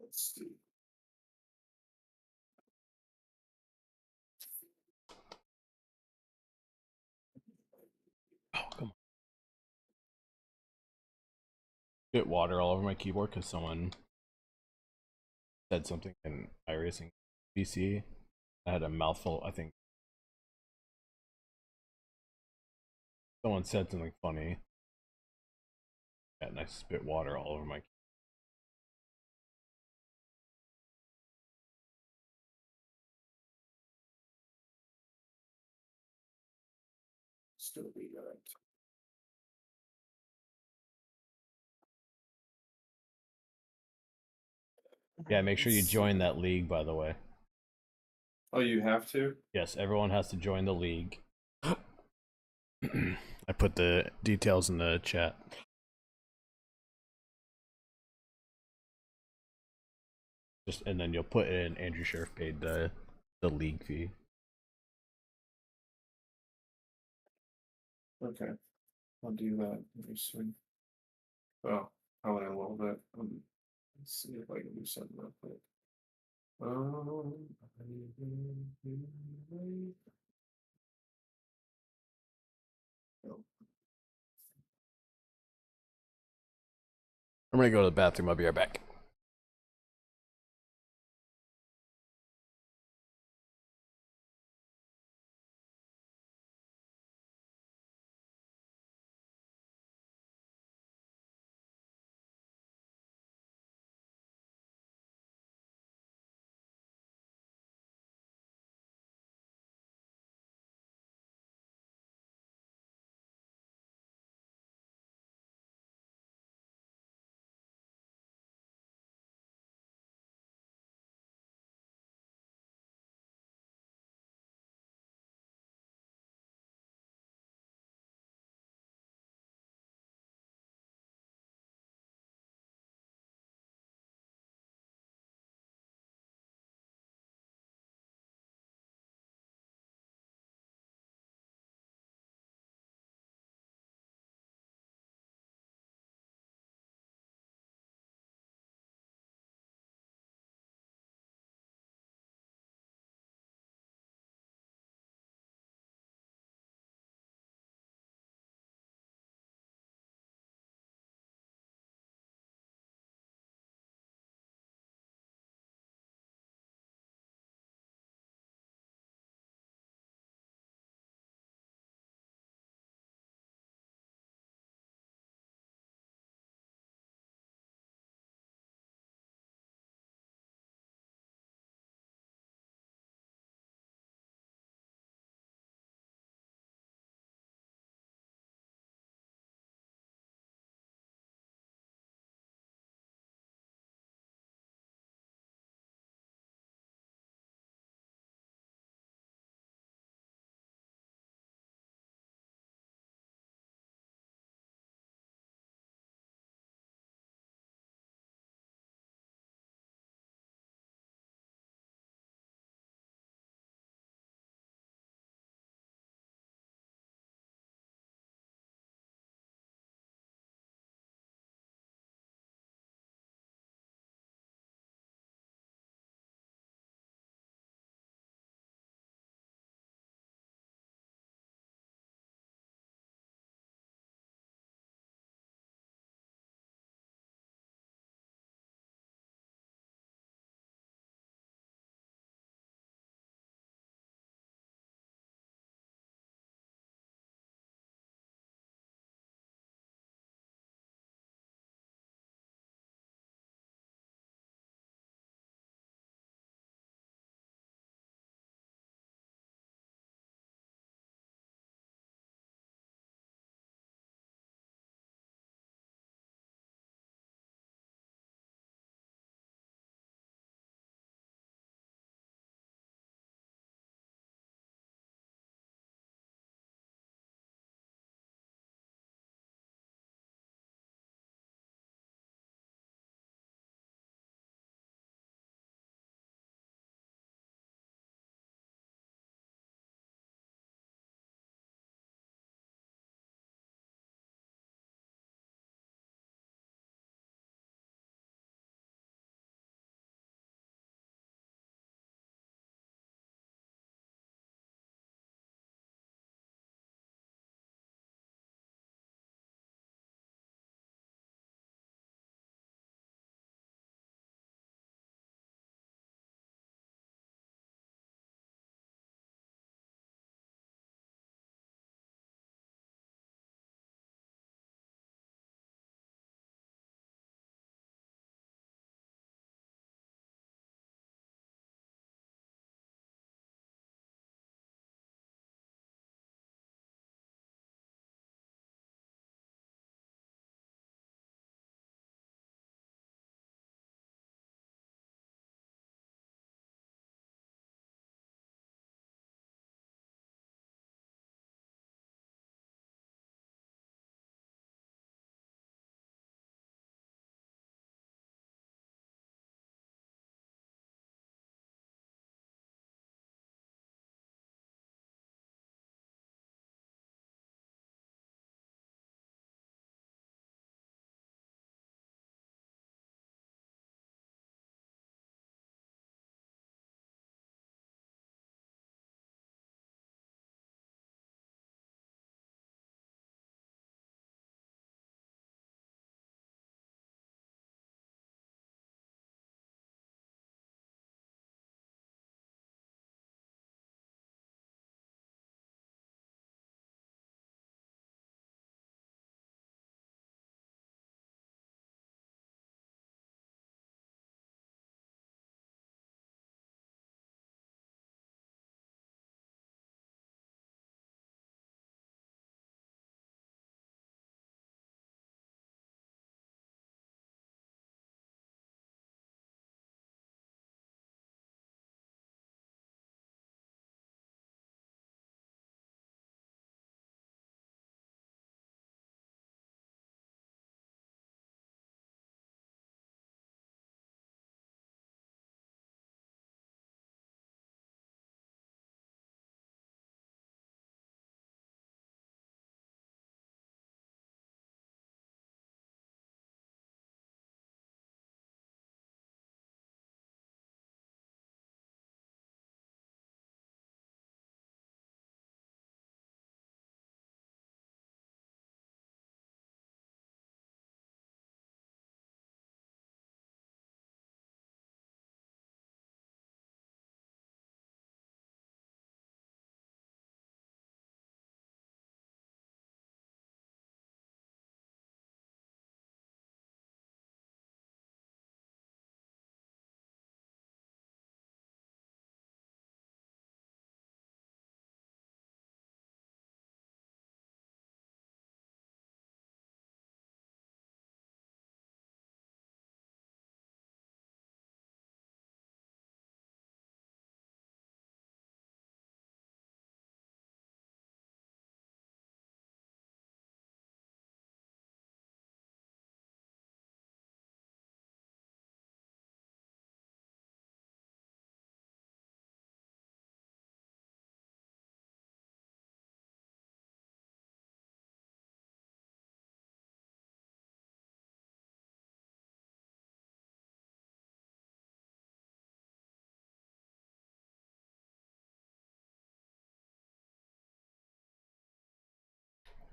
Speaker 3: Let's see.
Speaker 1: Oh, come on. Get water all over my keyboard because someone said something in iRacing PC. I had a mouthful. I think someone said something funny. Yeah, and I spit water all over my.
Speaker 3: Still be good.
Speaker 1: Yeah, make sure you join that league, by the way.
Speaker 3: Oh, you have to?
Speaker 1: Yes, everyone has to join the league. I put the details in the chat. Just and then you'll put in Andrew Sheriff paid the league fee.
Speaker 3: Okay. I'll do that. Let me see. Well, probably a little bit. Let's see if I can do something real quick. Um,
Speaker 1: I'm gonna go to the bathroom. I'll be right back.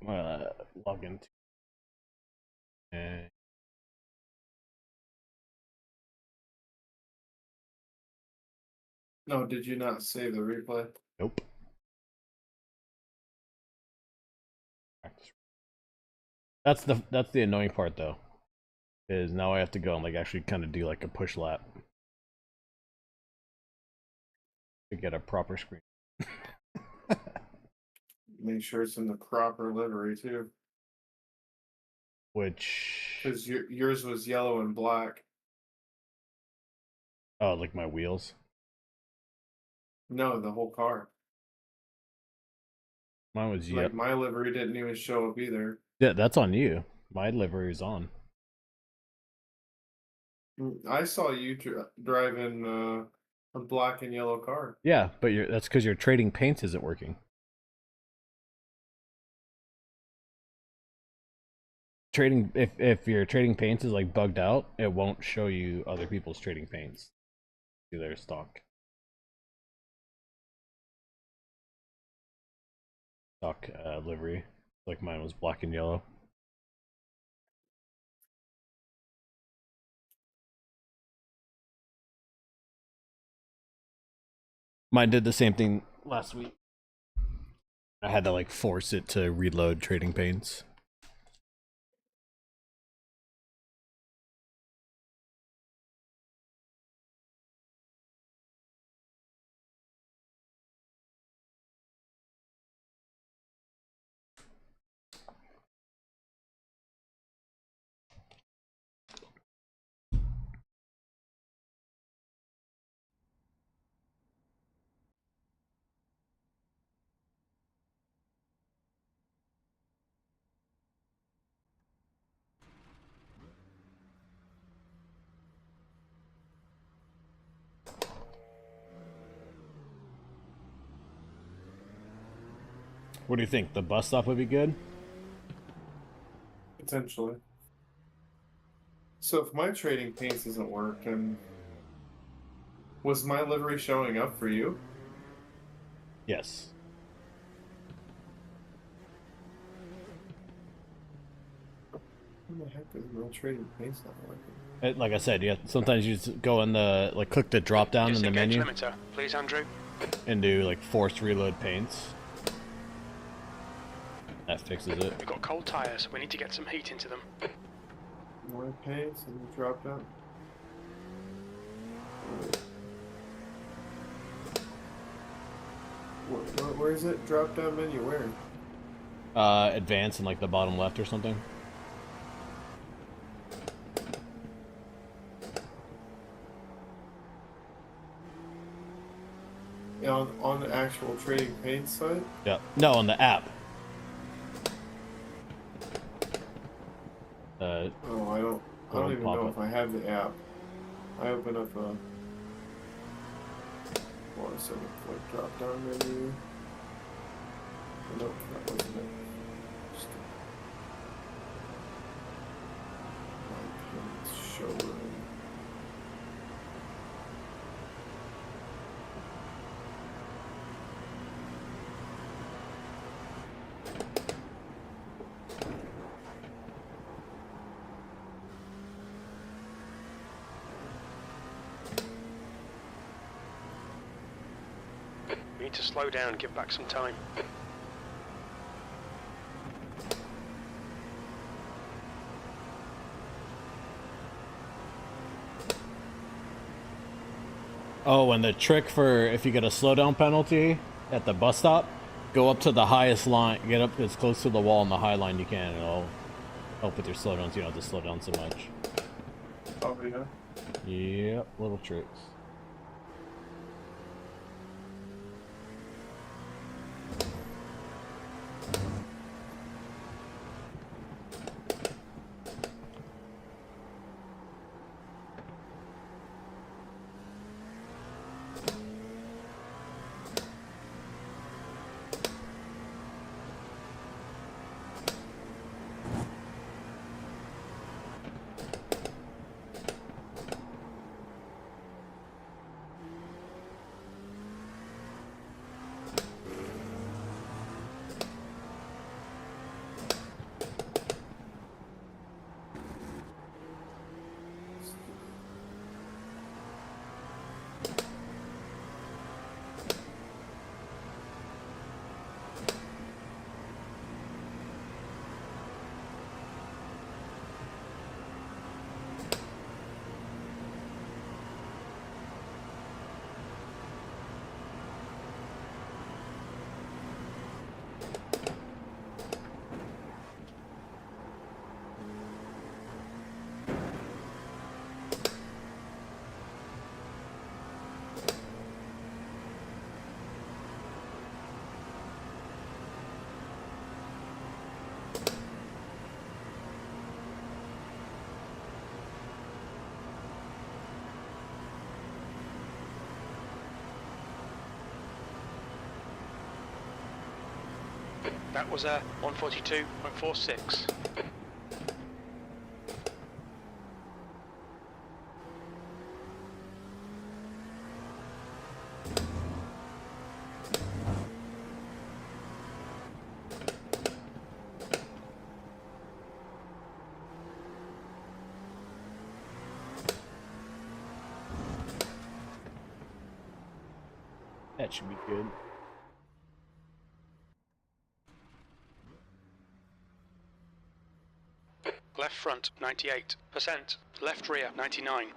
Speaker 1: Log into. And
Speaker 3: No, did you not save the replay?
Speaker 1: nope. Practice. That's the annoying part though. Is now I have to go and like actually kind of do like a push lap to get a proper screen.
Speaker 3: Make sure it's in the proper livery too,
Speaker 1: Which
Speaker 3: because yours was yellow and black.
Speaker 1: oh, like my wheels.
Speaker 3: No, the whole car.
Speaker 1: Mine was
Speaker 3: Like my livery didn't even show up either.
Speaker 1: Yeah, that's on you. My livery is on.
Speaker 3: I saw you driving a black and yellow car.
Speaker 1: Yeah, but that's because your trading paints isn't working. Trading if your trading paints is like bugged out, it won't show you other people's trading paints to their stock livery. Like mine was black and yellow. Mine did the same thing last week. I had to like force it to reload trading paints. What do you think? The bus stop would be good?
Speaker 3: Potentially. So if my trading paints isn't working, was my livery showing up for you?
Speaker 1: Yes.
Speaker 3: What the heck is my trading paints not working?
Speaker 1: Like I said, yeah. Sometimes you just go in the like click the drop down in the menu
Speaker 2: limiter, please, Andrew.
Speaker 1: and do like force reload paints. That fixes it.
Speaker 2: We've got cold tires. We need to get some heat into them.
Speaker 3: More paints and the drop down. Where is it? Drop down menu, where?
Speaker 1: Advance in like the bottom left or something.
Speaker 3: Yeah, on the actual trading paint site?
Speaker 1: Yeah. No, on the app.
Speaker 3: Oh, I don't even know if I have the app. I open up a second, like drop down menu. Nope, that wasn't it. Just my paints showroom.
Speaker 2: We need to slow down, give back some time.
Speaker 1: Oh, and the trick for if you get a slowdown penalty at the bus stop, go up to the highest line, get up as close to the wall on the high line you can, and it'll help with your slowdowns. You don't have to slow down so much.
Speaker 3: Oh, yeah.
Speaker 1: Yep, little tricks.
Speaker 2: That was a 142.46.
Speaker 1: That should be good.
Speaker 2: Left front 98%, left rear 99.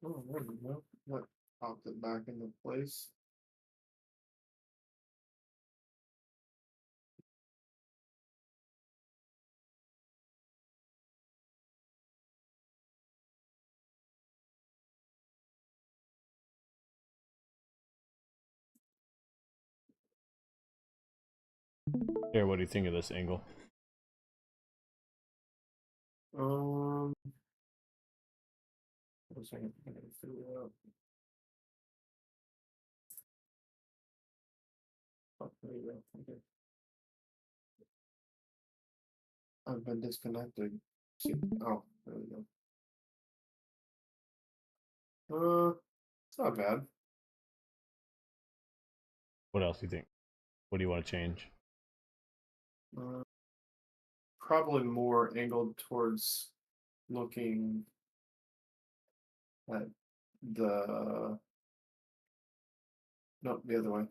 Speaker 3: Oh, there we go. That popped it back into place.
Speaker 1: Here, what do you think of this angle?
Speaker 3: Um, one second, I gotta figure it out. Oh, there you go. Okay. I've been disconnected. See, oh, there we go. It's not bad.
Speaker 1: What else do you think? What do you want to change?
Speaker 3: Uh, Probably more angled towards looking at the no, the other way.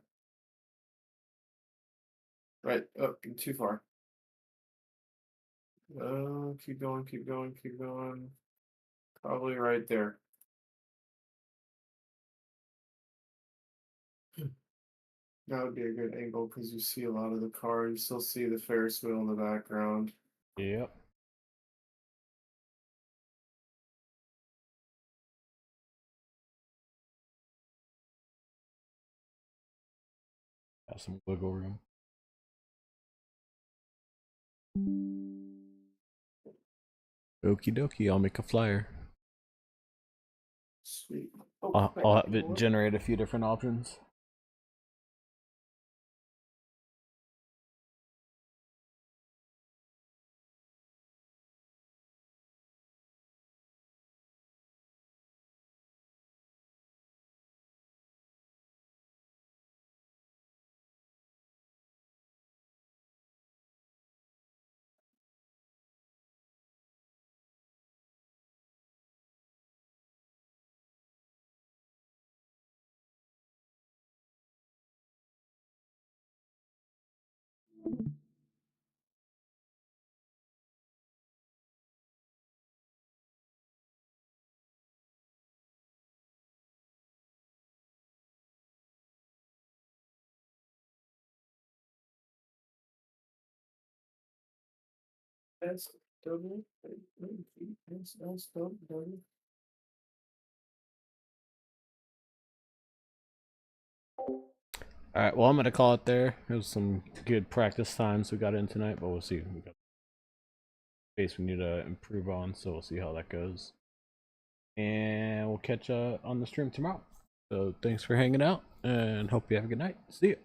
Speaker 3: Right, oh, too far. Keep going, keep going, keep going. Probably right there. That would be a good angle because you see a lot of the car. You still see the Ferris wheel in the background.
Speaker 1: Yep. Have some wiggle room. Okie dokie, I'll make a flyer.
Speaker 3: Sweet. Oh,
Speaker 1: I'll have it generate a few different options.
Speaker 3: SW, SW.
Speaker 1: All right, well, I'm gonna call it there. It was some good practice times we got in tonight, but we'll see. We got space we need to improve on, so we'll see how that goes. And we'll catch on the stream tomorrow. So thanks for hanging out, and hope you have a good night. See ya.